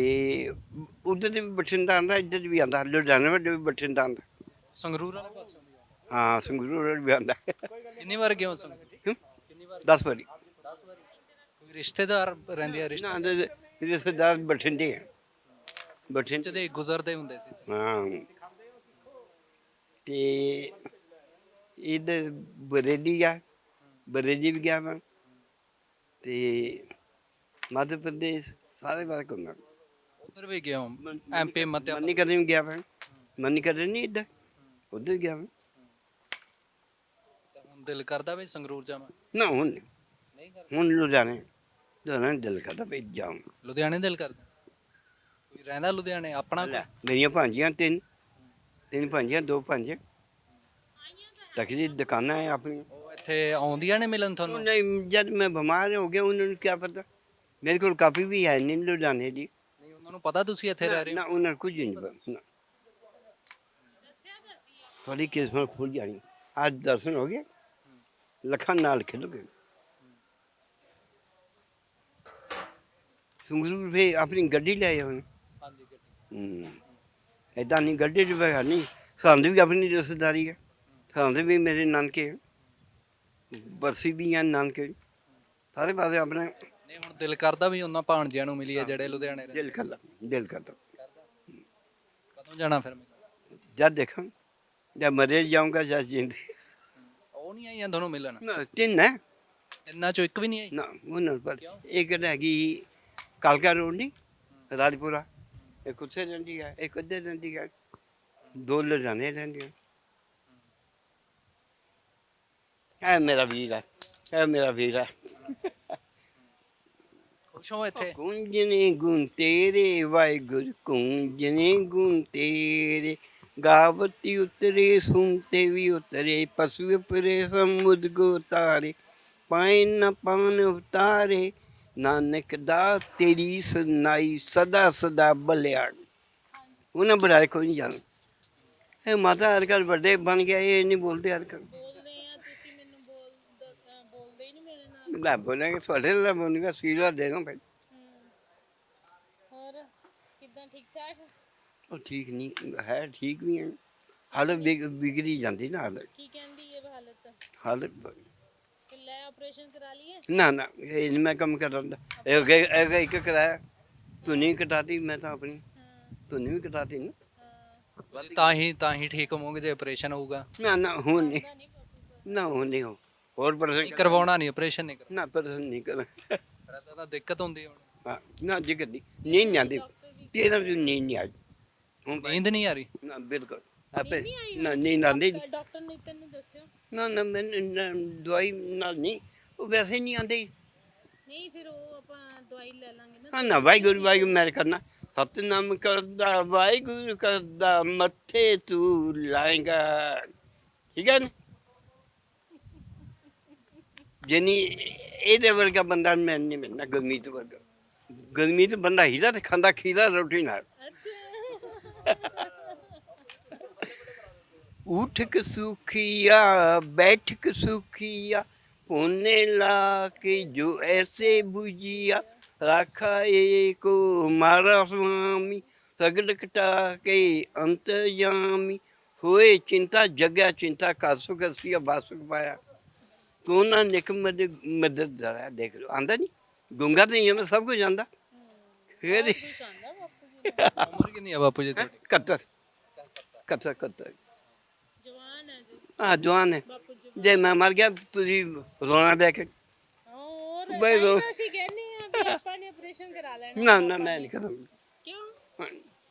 ਉਧਰ ਦੇ ਵੀ ਬਠਿੰਡਾ ਆਂਦਾ ਇੱਧਰ ਵੀ ਆਂਦਾ ਲੁਧਿਆਣੇ ਵਿੱਚ ਵੀ ਬਠਿੰਡਾ ਆਂਦਾ ਸੰਗਰੂਰ ਵਾਲੇ ਪਾਸੇ ਹੁੰਦੀ ਆ ਹਾਂ ਸੰਗਰੂਰ ਵੀ ਆਂਦਾ ਕਿੰਨੀ ਵਾਰ ਗਏ ਹੋ ਸੰਗਰੂਰ 10 ਵਾਰੀ 10 ਵਾਰੀ ਕੋਈ ਰਿਸ਼ਤੇਦਾਰ ਰਹਿੰਦੇ ਆ ਨਾ ਇਹਦੇ ਸਰਦਾਰ ਬਠਿੰਡੇ ਆ ਬਠਿੰਡੇ ਰਿਸ਼ਤੇ ਦੇ ਗੁਜ਼ਰਦੇ ਹੁੰਦੇ ਸੀ ਹਾਂ ਤੇ ਇੱਧਰ ਬਰੇਲੀ ਆ ਬਰੇਲੀ ਵੀ ਗਿਆ ਮੈਂ ਤੇ ਮੱਧ ਪ੍ਰਦੇਸ਼ ਸਾਰੇ ਬਾਰੇ ਘੁੰਮਿਆ ਉਧਰ ਵੀ ਗਿਆ ਹਾਂ ਐਮਪੀ ਮੱਧਿਆ ਮਨੀ ਕਦੇ ਵੀ ਗਿਆ ਮੈਂ ਮਨੀ ਕਦੇ ਨਹੀਂ ਇੱਧਰ ਉੱਧਰ ਗਿਆ ਮੈਂ ਹੁਣ ਦਿਲ ਕਰਦਾ ਵੀ ਸੰਗਰੂਰ ਜਾਵਾਂ ਨਾ ਹੁਣ ਨਹੀਂ। ਨਹੀਂ ਕਰਦਾ ਹੁਣ ਲੁਧਿਆਣੇ ਦਿਲ ਕਰਦਾ ਵੀ ਜਾਵਾਂ ਲੁਧਿਆਣੇ ਦਿਲ ਕਰਦਾ ਕੋਈ ਰਹਿੰਦਾ ਲੁਧਿਆਣੇ ਆਪਣਾ ਕੋਈ? ਮੇਰੀਆਂ ਭਾਂਜੀਆਂ ਤਿੰਨ ਭਾਂਜੀਆਂ ਦੋ ਭਾਂਜੇ ਤੱਕ ਦੀ ਦੁਕਾਨਾਂ ਹੈ ਆਪਣੀਆਂ ਉਹ ਇੱਥੇ ਆਉਂਦੀਆਂ ਨੇ ਮਿਲਣ ਉਹ ਤੁਹਾਨੂੰ ਨਹੀਂ ਜਦ ਮੈਂ ਬਿਮਾਰ ਹੋ ਗਿਆ ਉਹਨਾਂ ਨੂੰ ਕੀ ਪਤਾ ਮੇਰੇ ਕੋਲ ਕਾਪੀ ਵੀ ਹੈ ਨਹੀਂ ਲੁਧਿਆਣੇ ਦੀ ਨਹੀਂ ਉਹਨਾਂ ਨੂੰ ਪਤਾ ਤੁਸੀਂ ਇੱਥੇ ਰਹਿ ਰਹੇ ਨਾ ਉਹਨਾਂ ਨੂੰ ਕੁਝ ਨਹੀਂ ਪਤਾ ਨਾ। ਤੁਹਾਡੀ ਕਿਸਮਤ ਖੁੱਲ ਜਾਣੀ ਅੱਜ ਦਰਸ਼ਨ ਹੋ ਗਏ ਲੱਖਾਂ ਨਾਲ ਖੇਲੋਗੇ ਸੰਗਰੂਰ ਵੇ ਆਪਣੀ ਗੱਡੀ ਲੈ ਆਏ ਹੁਣ ਹਾਂਜੀ ਗੱਡੀ ਏਦਾਂ ਨਹੀਂ ਗੱਡੀ 'ਚ ਬੈਠਾ ਨਹੀਂ ਸਾਨੂੰ ਵੀ ਆਪਣੀ ਰਿਸ਼ਤੇਦਾਰੀ ਹੈ ਸਾਨੂੰ ਵੀ ਮੇਰੇ ਨਾਨਕੇ ਬਰਸੀ ਵੀ ਹੈ ਨਾਨਕੇ ਸਾਰੇ ਪਾਸੇ ਆਪਣੇ ਨਹੀਂ ਹੁਣ ਦਿਲ ਕਰਦਾ ਵੀ ਉਹਨਾਂ ਭਾਣਜਿਆਂ ਨੂੰ ਮਿਲੀਏ ਜਿਹੜੇ ਲੁਧਿਆਣੇ ਰਹਿੰਦੇ ਦਿਲ ਕਰਦਾ ਕਦੋਂ ਜਾਣਾ ਫਿਰ ਮਿਲਣ ਜਦ ਦੇਖਾਂ ਜਦ ਮਰੇ ਜਾਊਂਗਾ ਜਦ ਜਿੰਦੇ ਉਹ ਨਹੀਂ ਆਈਆਂ ਤੁਹਾਨੂੰ ਮਿਲਣ ਨਾ ਤਿੰਨ ਹੈ ਇੰਨਾ ਚੋਂ ਇੱਕ ਵੀ ਨਹੀਂ ਆਈ ਨਾ ਉਹਨਾਂ ਨੂੰ ਪਤਾ ਇੱਕ ਹੈਗੀ ਕਾਲਕਾ ਰੋਡ ਨਹੀਂ ਰਾਜਪੁਰਾ ਇੱਕ ਉੱਥੇ ਰਹਿੰਦੀ ਹੈ ਇੱਕ ਉੱਧਰ ਰਹਿੰਦੀ ਹੈ ਦੋ ਲੁਧਿਆਣੇ ਰਹਿੰਦੀਆਂ ਇਹ ਮੇਰਾ ਵੀਰ ਹੈ ਖੁਸ਼ ਹੋ ਇੱਥੇ ਕੁੰਜਨੇ ਗੁਣ ਤੇਰੇ ਵਾਹਿਗੁਰੂ ਕੁੰਜਨੇ ਗੁਣ ਤੇਰੇ ਗਾਵਤੀ ਉਤਰੇ ਸੁਣਤੇ ਵੀ ਉਤਰੇ ਪਸ਼ੂ ਪਰੇ ਸਮੁਦ ਗੋ ਤਾਰੇ ਪਾਇ ਨ ਪਾਨ ਉਤਾਰੇ ਨਾਨਕ ਦਾ ਤੇਰੀ ਸੁਨਾਈ ਸਦਾ ਸਦਾ ਬਲਿਆ ਉਹਨਾਂ ਬਰਾਏ ਕੋਈ ਨਹੀਂ ਜਾਣ ਇਹ ਮਾਤਾ ਅੱਜ ਕੱਲ੍ਹ ਵੱਡੇ ਬਣ ਗਿਆ ਇਹ ਨਹੀਂ ਬੋਲਦੇ ਅੱਜ ਕੱਲ੍ਹ ਮੈਂ ਬੋਲਾਂਗੇ ਤੁਹਾਡੇ ਨਾਲ ਬੋਲੂੰਗਾ ਆਸ਼ੀਰਵਾਦ ਦੇਣਾ ਭਾਈ ਹੋਰ ਕਿਦਾਂ ਠੀਕ ਠਾਕ ਉਹ ਠੀਕ ਨਹੀਂ ਹੈ ਠੀਕ ਵੀ ਹੈ ਹਾਲਤ ਵਿਗੜੀ ਜਾਂਦੀ ਨਾ ਹਾਲਤ ਕੀ ਕਹਿੰਦੀ ਹੈ ਹਾਲਤ ਹਾਲਤ ਕਿ ਲੈ ਆਪਰੇਸ਼ਨ ਕਰਾ ਲਈਏ ਨਾ ਇਹ ਨਹੀਂ ਮੈਂ ਕੰਮ ਕਰਦਾ ਇੱਕ ਕਰਾਇਆ ਤੂੰ ਨਹੀਂ ਕਟਾਤੀ ਮੈਂ ਤਾਂ ਆਪਣੀ ਤੂੰ ਵੀ ਕਟਾਤੀ ਨਾ ਤਾਂ ਹੀ ਠੀਕ ਹੋਵੋਗੇ ਜੇ ਆਪਰੇਸ਼ਨ ਹੋਊਗਾ। ਨਾ ਨਾ ਹੁਣ ਨਹੀਂ, ਨਾ ਹੁਣ ਨਹੀਂ ਹੋ ਹੋਰ ਪਰੇਸ਼ਾਨ ਕਰਵਾਉਣਾ ਨਹੀਂ, ਆਪਰੇਸ਼ਨ ਨਹੀਂ ਨਾ ਪਰੇਸ਼ਾਨ ਨਹੀਂ ਕਰ ਕਰਦਾ ਤਾਂ ਦਿੱਕਤ ਹੁੰਦੀ ਹੁਣ। ਹਾਂ ਨਾ ਜਿਗਰ ਦੀ ਨੀਂਦ ਨਹੀਂ ਆਉਂਦੀ ਤੇਰਾ ਵੀ ਨੀਂਦ ਨਹੀਂ ਆਈ ਹੁਣ ਨੀਂਦ ਨਹੀਂ ਆ ਰਹੀ। ਨਾ ਬਿਲਕੁਲ ਆਪੇ ਨਾ ਨੀਂਦ ਆਉਂਦੀ ਡਾਕਟਰ ਨੇ ਤੈਨੂੰ ਦੱਸਿਆ? ਨਾ ਨਾ ਮੈਂ ਦਵਾਈ ਨਾਲ ਨਹੀਂ ਉਹ ਵੈਸੇ ਨਹੀਂ ਆਉਂਦੀ ਨਹੀਂ ਫਿਰ ਉਹ ਆਪਾਂ ਦਵਾਈ ਲੈ ਲਾਂਗੇ ਨਾ। ਹਾਂ ਨਾ ਵਾਹਿਗੁਰੂ ਵਾਹਿਗੁਰੂ ਮੈਂ ਕਰਨਾ ਸਤਿਨਾਮ ਕਰਦਾ ਵਾਹਿਗੁਰੂ ਕਰਦਾ ਮੱਥੇ ਤੂੰ ਲਾਏਗਾ ਠੀਕ ਹੈ ਨਾ ਜਨੀ ਇਹਦੇ ਵਰਗਾ ਬੰਦਾ ਮੈਂ ਨਹੀਂ ਮਿਲਣਾ ਗੁਰਮੀਤ ਵਰਗਾ ਗੁਰਮੀਤ ਬੰਦਾ ਹੀਰਾ ਤੇ ਖਾਂਦਾ ਖੀਰਾ ਰੋਟੀ ਨਾਲ उठक सुखिया बैठक सुखिया पुण्य ला के जो ऐसे बुझिया राखा एको मारा स्वामी सगड़ कटा के अंतर्यामी होए चिंता जगया चिंता का सुख सिया बासुख पाया तो ना निक मदद जरा देख लो आंदा नहीं गुंगा तो नहीं है मैं सब कुछ जानता फिर ਉਮਰ ਕਿੰਨੀ ਆ ਬਾਪੂ ਜੀ ਤੁਹਾਡੀ? कत्तर कत्तर कत्तर ਜਵਾਨ ਹੈ ਜੀ हाँ जवान है ਬਾਪੂ ਜੀ। जे मैं मर गया तुझी रोना बैठ ਹੋਰ ਬਈ ਤਾਂ ਲੋ। ਅਸੀਂ ਕਹਿੰਦੇ ਆ ਵੀ ਆਪਾਂ ਨੇ ਆਪਰੇਸ਼ਨ ਕਰਾ ਲੈਣਾ। ना ना मैं नहीं करूँगा ਕਿਉਂ? ਹੁਣ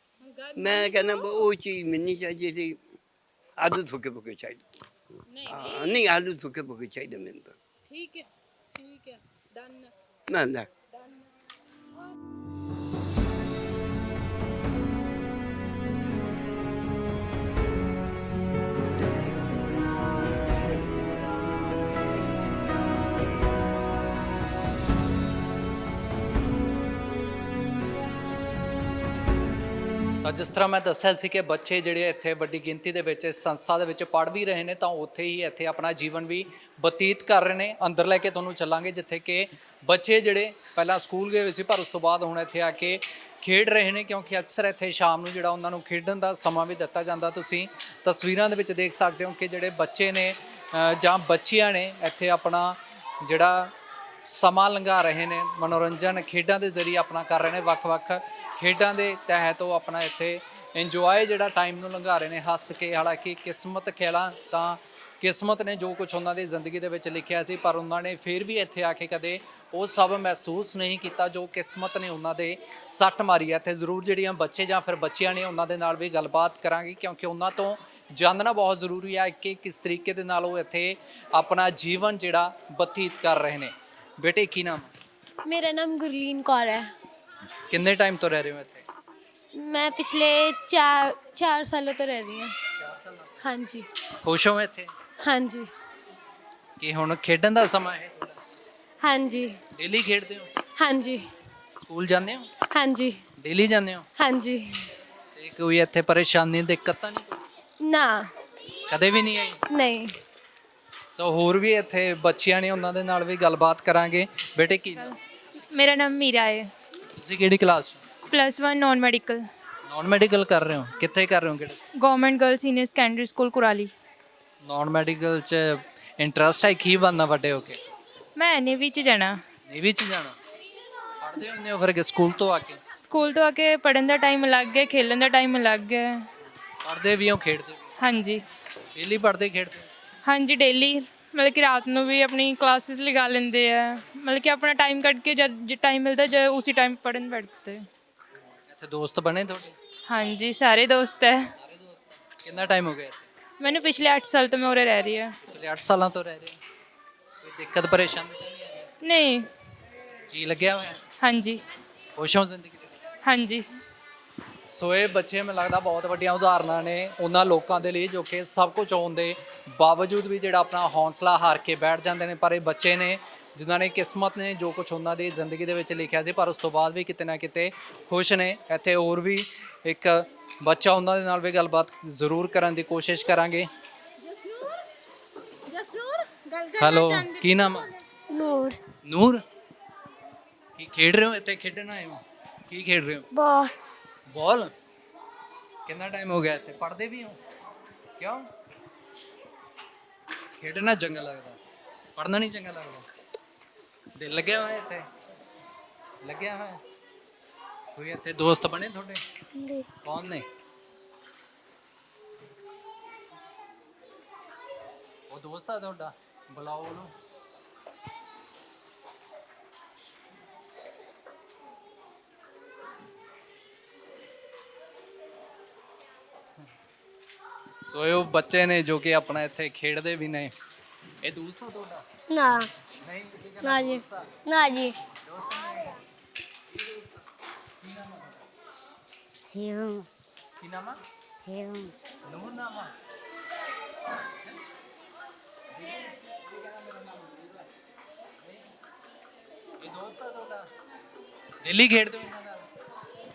ਗੱਲ मैं कहना वो चीज़ मिलनी चाहिए थी आलू थोके पके चाहिए ਨਹੀਂ हाँ, नहीं आलू थोके पके चाहिए मैंने तो ਠੀਕ ਹੈ ਠੀਕ ਹੈ ਡਨ ना ना ਤਾਂ ਜਿਸ ਤਰ੍ਹਾਂ ਮੈਂ ਦੱਸਿਆ ਸੀ ਕਿ ਬੱਚੇ ਜਿਹੜੇ ਇੱਥੇ ਵੱਡੀ ਗਿਣਤੀ ਦੇ ਵਿੱਚ ਇਸ ਸੰਸਥਾ ਦੇ ਵਿੱਚ ਪੜ੍ਹ ਵੀ ਰਹੇ ਨੇ ਤਾਂ ਉੱਥੇ ਹੀ ਇੱਥੇ ਆਪਣਾ ਜੀਵਨ ਵੀ ਬਤੀਤ ਕਰ ਰਹੇ ਨੇ। ਅੰਦਰ ਲੈ ਕੇ ਤੁਹਾਨੂੰ ਚੱਲਾਂਗੇ ਜਿੱਥੇ ਕਿ ਬੱਚੇ ਜਿਹੜੇ ਪਹਿਲਾਂ ਸਕੂਲ ਗਏ ਹੋਏ ਸੀ ਪਰ ਉਸ ਤੋਂ ਬਾਅਦ ਹੁਣ ਇੱਥੇ ਆ ਕੇ ਖੇਡ ਰਹੇ ਨੇ, ਕਿਉਂਕਿ ਅਕਸਰ ਇੱਥੇ ਸ਼ਾਮ ਨੂੰ ਜਿਹੜਾ ਉਹਨਾਂ ਨੂੰ ਖੇਡਣ ਦਾ ਸਮਾਂ ਵੀ ਦਿੱਤਾ ਜਾਂਦਾ। ਤੁਸੀਂ ਤਸਵੀਰਾਂ ਦੇ ਵਿੱਚ ਦੇਖ ਸਕਦੇ ਹੋ ਕਿ ਜਿਹੜੇ ਬੱਚੇ ਨੇ ਜਾਂ ਬੱਚੀਆਂ ਨੇ ਇੱਥੇ ਆਪਣਾ ਜਿਹੜਾ ਸਮਾਂ ਲੰਘਾ ਰਹੇ ਨੇ, ਮਨੋਰੰਜਨ ਖੇਡਾਂ ਦੇ ਜ਼ਰੀਏ ਆਪਣਾ ਕਰ ਰਹੇ ਨੇ। ਵੱਖ-ਵੱਖ ਖੇਡਾਂ ਦੇ ਤਹਿਤ ਉਹ ਆਪਣਾ ਇੱਥੇ ਇੰਜੋਏ ਜਿਹੜਾ ਟਾਈਮ ਨੂੰ ਲੰਘਾ ਰਹੇ ਨੇ ਹੱਸ ਕੇ। ਹਾਲਾਂਕਿ ਕਿਸਮਤ ਖੇਲਾਂ ਤਾਂ ਕਿਸਮਤ ਨੇ ਜੋ ਕੁਝ ਉਹਨਾਂ ਦੀ ਜ਼ਿੰਦਗੀ ਦੇ ਵਿੱਚ ਲਿਖਿਆ ਸੀ, ਪਰ ਉਹਨਾਂ ਨੇ ਫਿਰ ਵੀ ਇੱਥੇ ਆ ਕੇ ਕਦੇ ਉਹ ਸਭ ਮਹਿਸੂਸ ਨਹੀਂ ਕੀਤਾ ਜੋ ਕਿਸਮਤ ਨੇ ਉਹਨਾਂ ਦੇ ਸੱਟ ਮਾਰੀ ਹੈ। ਇੱਥੇ ਜ਼ਰੂਰ ਜਿਹੜੀਆਂ ਬੱਚੇ ਜਾਂ ਫਿਰ ਬੱਚੀਆਂ ਨੇ ਉਹਨਾਂ ਦੇ ਨਾਲ ਵੀ ਗੱਲਬਾਤ ਕਰਾਂਗੇ, ਕਿਉਂਕਿ ਉਹਨਾਂ ਤੋਂ ਜਾਣਨਾ ਬਹੁਤ ਜ਼ਰੂਰੀ ਹੈ ਕਿ ਕਿਸ ਤਰੀਕੇ ਦੇ ਨਾਲ ਉਹ ਇੱਥੇ ਆਪਣਾ ਜੀਵਨ ਜਿਹੜਾ ਬਤੀਤ ਕਰ ਰਹੇ ਨੇ। ਬੇਟੇ ਕੀ ਨਾਮ? ਮੇਰਾ ਨਾਮ ਗੁਰਲੀਨ ਕੌਰ ਹੈ। ਕਿੰਨੇ ਟਾਈਮ ਤੋਂ ਰਹਿ ਰਹੇ ਹੋ ਇੱਥੇ? ਮੈਂ ਪਿਛਲੇ 4 ਸਾਲੋਂ ਤੋਂ ਰਹਿ ਰਹੀ ਹਾਂ। 4 ਸਾਲ। ਹਾਂਜੀ ਖੁਸ਼ ਹੋ ਇੱਥੇ ਹਾਂਜੀ ਕਿ ਹੁਣ ਖੇਡਣ ਦਾ ਸਮਾਂ ਹੈ? ਹਾਂਜੀ ਡੇਲੀ ਖੇਡਦੇ ਹੋ? ਹਾਂਜੀ ਸਕੂਲ ਜਾਂਦੇ ਹੋ? ਹਾਂਜੀ ਡੇਲੀ ਜਾਂਦੇ ਹੋ? ਹਾਂਜੀ ਤੇ ਕੋਈ ਇੱਥੇ ਪਰੇਸ਼ਾਨੀ ਦਿੱਕਤ ਤਾਂ ਨਹੀਂ ਨਾ ਕਦੇ ਵੀ ਨਹੀਂ ਆਈ? ਨਹੀਂ ਸੋ ਹੋਰ ਵੀ ਇੱਥੇ ਬੱਚੀਆਂ ਨੇ ਉਹਨਾਂ ਦੇ ਨਾਲ ਵੀ ਗੱਲਬਾਤ ਕਰਾਂਗੇ। ਬੇਟੇ ਕੀ ਨਾਮ? ਮੇਰਾ ਨਾਮ ਮੀਰਾ ਹੈ। ਤੁਸੀਂ ਕਿਹੜੀ ਕਲਾਸ 'ਚ? +1 ਨਾਨ ਮੈਡੀਕਲ, ਨਾਨ ਮੈਡੀਕਲ ਕਰ ਰਹੇ ਹੋ? ਕਿੱਥੇ ਕਰ ਰਹੇ ਹੋ? ਕਿਹੜੇ? Government girl senior secondary school Kurali. Non medical 'ਚ ਇੰਟਰਸਟ ਹੈ? ਕੀ ਬਣਨਾ ਵੱਡੇ ਹੋ ਕੇ? ਮੈਂ ਨੇਵੀ ਚ ਜਾਣਾ। ਨੇਵੀ 'ਚ ਜਾਣਾ? ਪੜ੍ਹਦੇ ਹੁੰਦੇ ਹੋ ਫਿਰ ਸਕੂਲ ਤੋਂ ਆ ਕੇ? ਸਕੂਲ ਤੋਂ ਆ ਕੇ ਪੜ੍ਹਨ ਦਾ ਟਾਈਮ ਅਲੱਗ ਹੈ, ਖੇਲਣ ਦਾ ਟਾਈਮ ਅਲੱਗ ਹੈ। ਪੜ੍ਹਦੇ ਵੀ ਹੋ ਖੇਡਦੇ ਵੀ? ਹਾਂਜੀ ਡੇਲੀ ਪੜ੍ਹਦੇ ਖੇਡਦੇ? ਹਾਂਜੀ ਡੇਲੀ, ਮਤਲਬ ਕਿ ਰਾਤ ਨੂੰ ਵੀ ਆਪਣੀ ਕਲਾਸਿਸ ਲਗਾ ਲੈਂਦੇ ਆ, ਮਤਲਬ ਕਿ ਆਪਣਾ ਟਾਈਮ ਕੱਢ ਕੇ ਜਦ ਟਾਈਮ ਮਿਲਦਾ ਜਦ ਉਸੇ ਟਾਈਮ ਪੜ੍ਹਨ ਬੈਠਦੇ। ਇੱਥੇ ਦੋਸਤ ਬਣੇ ਤੁਹਾਡੇ? ਹਾਂਜੀ ਸਾਰੇ ਦੋਸਤ ਹੈ। ਸਾਰੇ ਦੋਸਤ? ਕਿੰਨਾ ਟਾਈਮ ਹੋ ਗਿਆ ਇੱਥੇ? ਮੈਨੂੰ ਪਿਛਲੇ 8 ਸਾਲ ਤੋਂ ਮੈਂ ਉਰੇ ਰਹਿ ਰਹੀ ਹਾਂ। ਪਿਛਲੇ 8 ਸਾਲਾਂ ਤੋਂ ਰਹਿ ਰਹੇ ਹੋ? ਕੋਈ ਦਿੱਕਤ ਪਰੇਸ਼ਾਨੀ ਤਾਂ ਨਹੀਂ ਹੈ? ਨਹੀਂ ਜੀ ਲੱਗਿਆ ਹੋਇਆ? ਹਾਂਜੀ ਖੁਸ਼ ਹੋ ਜ਼ਿੰਦਗੀ ਦੇ ਵਿੱਚ? ਹਾਂਜੀ ਸੋ ਇਹ ਬੱਚੇ ਮੈਨੂੰ ਲੱਗਦਾ ਬਹੁਤ ਵੱਡੀਆਂ ਉਦਾਹਰਨਾਂ ਨੇ ਉਹਨਾਂ ਲੋਕਾਂ ਦੇ ਲਈ ਜੋ ਕਿ ਸਭ ਕੁਝ ਹੋਣ ਦੇ ਬਾਵਜੂਦ ਵੀ ਜਿਹੜਾ ਆਪਣਾ ਹੌਸਲਾ ਹਾਰ ਕੇ ਬੈਠ ਜਾਂਦੇ ਨੇ। ਪਰ ਇਹ ਬੱਚੇ ਨੇ ਜਿਨ੍ਹਾਂ ਨੇ ਕਿਸਮਤ ਨੇ ਜੋ ਕੁਝ ਉਹਨਾਂ ਦੀ ਜ਼ਿੰਦਗੀ ਦੇ ਵਿੱਚ ਲਿਖਿਆ ਸੀ, ਪਰ ਉਸ ਤੋਂ ਬਾਅਦ ਵੀ ਕਿਤੇ ਨਾ ਕਿਤੇ ਖੁਸ਼ ਨੇ। ਇੱਥੇ ਹੋਰ ਵੀ ਇੱਕ ਬੱਚਾ ਉਹਨਾਂ ਦੇ ਨਾਲ ਵੀ ਗੱਲਬਾਤ ਜ਼ਰੂਰ ਕਰਨ ਦੀ ਕੋਸ਼ਿਸ਼ ਕਰਾਂਗੇ। ਜਸਨੂਰ ਗੱਲ ਹੈਲੋ, ਕੀ ਨਾਮ ਹੈ? ਨੂਰ ਨੂਰ। ਕੀ ਖੇਡ ਰਹੇ ਹੋ ਇੱਥੇ? ਖੇਡਣ ਆਏ ਹੋ? ਕੀ ਖੇਡ ਰਹੇ ਹੋ? ਬਹੁਤ ਬਾਲ? ਕਿੰਨਾ ਟਾਈਮ ਹੋ ਗਿਆ ਇੱਥੇ? ਪੜ੍ਹਦੇ ਵੀ ਹੋ? ਕਿਉਂ? ਖੇਡਣਾ ਚੰਗਾ ਲੱਗਦਾ, ਪੜ੍ਹਨਾ ਨਹੀਂ ਚੰਗਾ ਲੱਗਦਾ? ਦਿਲ ਲੱਗਿਆ ਹੋਇਆ ਇੱਥੇ? ਲੱਗਿਆ ਹੋਇਆ? ਕੋਈ ਇੱਥੇ ਦੋਸਤ ਬਣੇ ਤੁਹਾਡੇ? ਕੌਣ ਨੇ? ਉਹ ਦੋਸਤ ਆ ਤੁਹਾਡਾ, ਬੁਲਾਓ ਉਹਨੂੰ। ਸੋ ਇਹ ਉਹ ਬੱਚੇ ਨੇ ਜੋ ਕਿ ਆਪਣਾ ਇੱਥੇ ਖੇਡਦੇ ਵੀ ਨੇ। ਇਹ ਦੋਸਤ ਆ ਤੁਹਾਡਾ? ਨਾ ਨਹੀਂ ਕੀ ਕਹਿੰਦਾ ਨਾ ਜੀ, ਦੋਸਤ ਆ? ਨਾ ਜੀ। ਦੋਸਤ ਨਹੀਂ ਹੈਗਾ। ਸਿਉ ਕੀ ਨਾਮ ਆ? ਸਿਉ ਨੂਰ ਨਾਮ ਆ? ਇਹ ਦੋਸਤ ਆ ਤੁਹਾਡਾ? ਡੇਲੀ ਖੇਡਦੇ ਹੋ ਇਹਨਾਂ ਨਾਲ?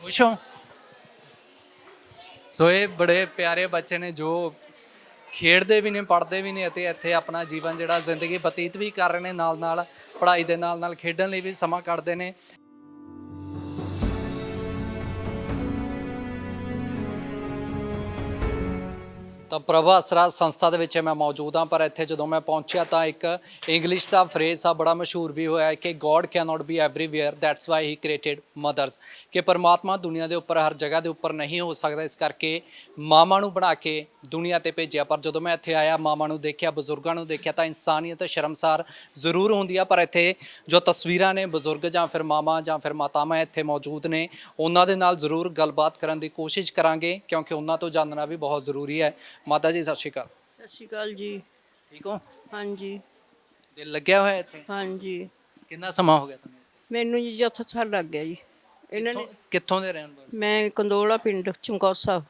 ਖੁਸ਼ ਹੋ? ਸੋ ਇਹ ਬੜੇ ਪਿਆਰੇ ਬੱਚੇ ਨੇ ਜੋ ਖੇਡਦੇ ਵੀ ਨੇ, ਪੜ੍ਹਦੇ ਵੀ ਨੇ ਅਤੇ ਇੱਥੇ ਆਪਣਾ ਜੀਵਨ ਜਿਹੜਾ ਜ਼ਿੰਦਗੀ ਬਤੀਤ ਵੀ ਕਰ ਰਹੇ ਨੇ, ਨਾਲ ਨਾਲ ਪੜ੍ਹਾਈ ਦੇ ਨਾਲ ਨਾਲ ਖੇਡਣ ਲਈ ਵੀ ਸਮਾਂ ਕੱਢਦੇ ਨੇ। ਤਾਂ ਪ੍ਰਭ ਆਸਰਾ ਸੰਸਥਾ ਦੇ ਵਿੱਚ ਮੈਂ ਮੌਜੂਦ ਹਾਂ, ਪਰ ਇੱਥੇ ਜਦੋਂ ਮੈਂ ਪਹੁੰਚਿਆ ਤਾਂ ਇੱਕ ਇੰਗਲਿਸ਼ ਦਾ ਫਰੇਜ਼ ਆ ਬੜਾ ਮਸ਼ਹੂਰ ਵੀ ਹੋਇਆ ਕਿ God cannot be everywhere that's why he created mothers, ਕਿ ਪਰਮਾਤਮਾ ਦੁਨੀਆ ਦੇ ਉੱਪਰ ਹਰ ਜਗ੍ਹਾ ਦੇ ਉੱਪਰ ਨਹੀਂ ਹੋ ਸਕਦਾ, ਇਸ ਕਰਕੇ ਮਾਵਾਂ ਨੂੰ ਬਣਾ ਕੇ ਦੁਨੀਆ ਤੇ ਭੇਜਿਆ। ਪਰ ਜਦੋਂ ਮੈਂ ਇੱਥੇ ਆਇਆ, ਮਾਵਾਂ ਨੂੰ ਦੇਖਿਆ, ਬਜ਼ੁਰਗਾਂ ਨੂੰ ਦੇਖਿਆ ਤਾਂ ਇਨਸਾਨੀਅਤ ਸ਼ਰਮਸਾਰ ਜ਼ਰੂਰ ਹੁੰਦੀ ਆ। ਪਰ ਇੱਥੇ ਜੋ ਤਸਵੀਰਾਂ ਨੇ ਬਜ਼ੁਰਗ ਜਾਂ ਫਿਰ ਮਾਵਾਂ ਜਾਂ ਫਿਰ ਮਾਤਾਵਾਂ ਇੱਥੇ ਮੌਜੂਦ ਨੇ, ਉਹਨਾਂ ਦੇ ਨਾਲ ਜ਼ਰੂਰ ਗੱਲਬਾਤ ਕਰਨ ਦੀ ਕੋਸ਼ਿਸ਼ ਕਰਾਂਗੇ ਕਿਉਂਕਿ ਉਹਨਾਂ ਤੋਂ ਜਾਣਨਾ ਵੀ ਬਹੁਤ ਜ਼ਰੂਰੀ ਹੈ। ਮਾਤਾ ਜੀ ਸਤਿ ਸ਼੍ਰੀ ਅਕਾਲ। ਸਤਿ ਸ਼੍ਰੀ ਅਕਾਲ ਜੀ। ਠੀਕ ਹੋ? ਹਾਂਜੀ ਦਿਲ ਲੱਗਿਆ ਹੋਇਆ ਇੱਥੇ? ਹਾਂਜੀ। ਕਿੰਨਾ ਸਮਾਂ ਹੋ ਗਿਆ ਤੁਹਾਨੂੰ? ਮੈਨੂੰ ਜੀ ਚੌਥਾ ਸਾਲ ਲੱਗ ਗਿਆ ਜੀ। ਇਹਨਾਂ ਨੇ ਕਿੱਥੋਂ ਦੇ ਰਹਿਣ ਵਾਲੇ? ਮੈਂ ਕੰਦੋਲਾ ਪਿੰਡ ਚਮਕੌਰ ਸਾਹਿਬ,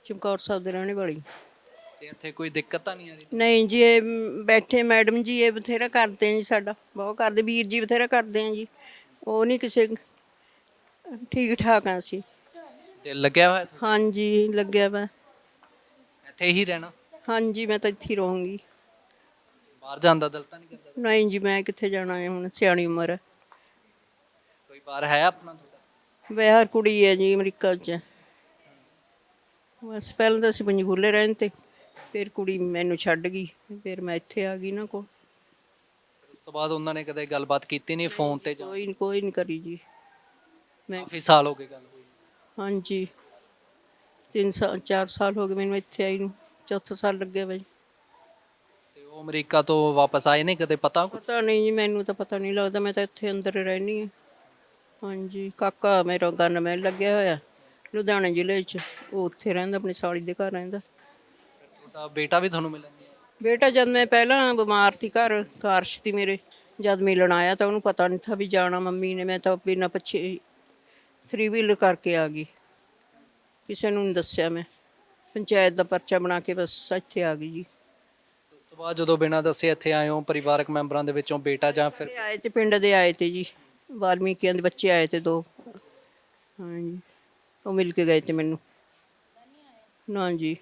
ਚਮਕੌਰ ਸਾਹਿਬ ਦੇ ਰਹਿਣੇ ਵਾਲੀ। ਤੇ ਇੱਥੇ ਕੋਈ ਦਿੱਕਤ ਤਾਂ ਨਹੀਂ ਆ ਰਹੀ? ਨਹੀਂ ਜੀ, ਇਹ ਬੈਠੇ ਮੈਡਮ ਜੀ ਇਹ ਬਥੇਰਾ ਕਰਦੇ ਆ ਜੀ, ਸਾਡਾ ਬਹੁਤ ਕਰਦੇ, ਵੀਰ ਜੀ ਬਥੇਰਾ ਕਰਦੇ ਆ ਜੀ, ਉਹ ਨਹੀਂ ਕਿਸੇ, ਠੀਕ ਠਾਕ ਆ ਅਸੀਂ। ਦਿਲ ਲੱਗਿਆ ਹੋਇਆ ਤੁਹਾਡਾ? ਹਾਂਜੀ ਲੱਗਿਆ ਵਾ। ਇੱਥੇ ਹੀ ਰਹਿਣਾ? ਹਾਂਜੀ ਮੈਂ ਤਾਂ ਇੱਥੇ ਹੀ ਰਹੂੰਗੀ। ਬਾਹਰ ਜਾਣ ਦਾ ਦਿਲ ਤਾਂ ਨਹੀਂ ਕਰਦਾ? ਨਹੀਂ ਜੀ, ਮੈਂ ਕਿੱਥੇ ਜਾਣਾ ਹੈ, ਹੁਣ ਸਿਆਣੀ ਉਮਰ ਹੈ। ਕੋਈ ਬਾਹਰ ਹੈ ਆਪਣਾ ਤੁਹਾਡਾ? ਵਿਆਹ ਕੁੜੀ ਹੈ ਜੀ ਅਮਰੀਕਾ 'ਚ। ਬਸ ਪਹਿਲਾਂ ਤਾਂ ਅਸੀਂ ਪੰਜਗੂਲੇ ਰਹਿਣ ਤੇ, ਫਿਰ ਕੁੜੀ ਮੈਨੂੰ ਛੱਡ ਗਈ, ਫਿਰ ਮੈਂ ਇੱਥੇ ਆ ਗਈ ਨਾ ਕੋਲ। ਉਸ ਤੋਂ ਬਾਅਦ ਉਹਨਾਂ ਨੇ ਕਦੇ ਗੱਲਬਾਤ ਕੀਤੀ ਨਹੀਂ ਫੋਨ ਤੇ ਜਾਂ? ਕੋਈ ਨਹੀਂ ਕਰੀ ਜੀ। ਮੈਂ ਕਾਫੀ ਸਾਲ ਹੋ ਗਏ ਗੱਲ ਹੋਈ। ਹਾਂਜੀ 3 ਸਾਲ 4 ਸਾਲ ਹੋ ਗਏ ਮੈਨੂੰ ਇੱਥੇ ਆਈ ਨੂੰ, ਚੌਥਾ ਸਾਲ ਲੱਗਿਆ ਬਾਈ। ਤੇ ਉਹ ਅਮਰੀਕਾ ਤੋਂ ਵਾਪਸ ਆਏ ਨੇ ਕਦੇ? ਪਤਾ ਕੁਛ? ਪਤਾ ਨਹੀਂ ਜੀ, ਮੈਨੂੰ ਤਾਂ ਪਤਾ ਨਹੀਂ ਲੱਗਦਾ, ਮੈਂ ਤਾਂ ਇੱਥੇ ਅੰਦਰ ਹੀ ਰਹਿੰਦੀ ਹਾਂ। ਹਾਂਜੀ ਕਾਕਾ ਮੇਰਾ ਗਨਮੈਨ ਲੱਗਿਆ ਹੋਇਆ ਲੁਧਿਆਣਾ ਜ਼ਿਲ੍ਹੇ 'ਚ, ਉਹ ਉੱਥੇ ਰਹਿੰਦਾ, ਆਪਣੀ ਸਾਲੀ ਦੇ ਘਰ ਰਹਿੰਦਾ। ਤੁਹਾਡਾ ਬੇਟਾ ਵੀ ਤੁਹਾਨੂੰ ਮਿਲਣ ਨਹੀਂ ਆਇਆ? ਬੇਟਾ ਜਦ ਮੈਂ ਪਹਿਲਾਂ ਬਿਮਾਰ ਸੀ, ਘਰ ਕਾਰਸ਼ ਸੀ ਮੇਰੇ, ਜਦ ਮਿਲਣ ਆਇਆ ਤਾਂ ਉਹਨੂੰ ਪਤਾ ਨਹੀਂ ਥਾ ਵੀ ਜਾਣਾ ਮੰਮੀ ਨੇ, ਮੈਂ ਤਾਂ ਬਿਨਾਂ ਪੁੱਛੇ 3 ਵੀਲਰ ਕਰਕੇ ਆ ਗਈ, ਕਿਸੇ ਨੂੰ ਨਹੀਂ ਦੱਸਿਆ। ਮੈਂ ਪੰਚਾਇਤ ਦਾ ਪਰਚਾ ਬਣਾ ਕੇ ਬਸ ਇੱਥੇ ਆ ਗਈ ਜੀ। ਉਸ ਤੋਂ ਬਾਅਦ ਜਦੋਂ ਬਿਨਾਂ ਦੱਸੇ ਇੱਥੇ ਆਏ ਹੋ, ਪਰਿਵਾਰਕ ਮੈਂਬਰਾਂ ਦੇ ਵਿੱਚੋਂ ਬੇਟਾ ਜਾਂ ਫਿਰ? ਇਹ ਆਏ ਤੇ ਪਿੰਡ ਦੇ ਆਏ ਤੇ ਜੀ, ਵਾਲਮੀਕੀਆਂ ਦੇ ਬੱਚੇ ਆਏ ਤੇ 2। ਹਾਂਜੀ ਉਹ ਮਿਲ ਕੇ ਗਏ ਤੇ ਮੈਨੂੰ। ਨਾ ਜੀ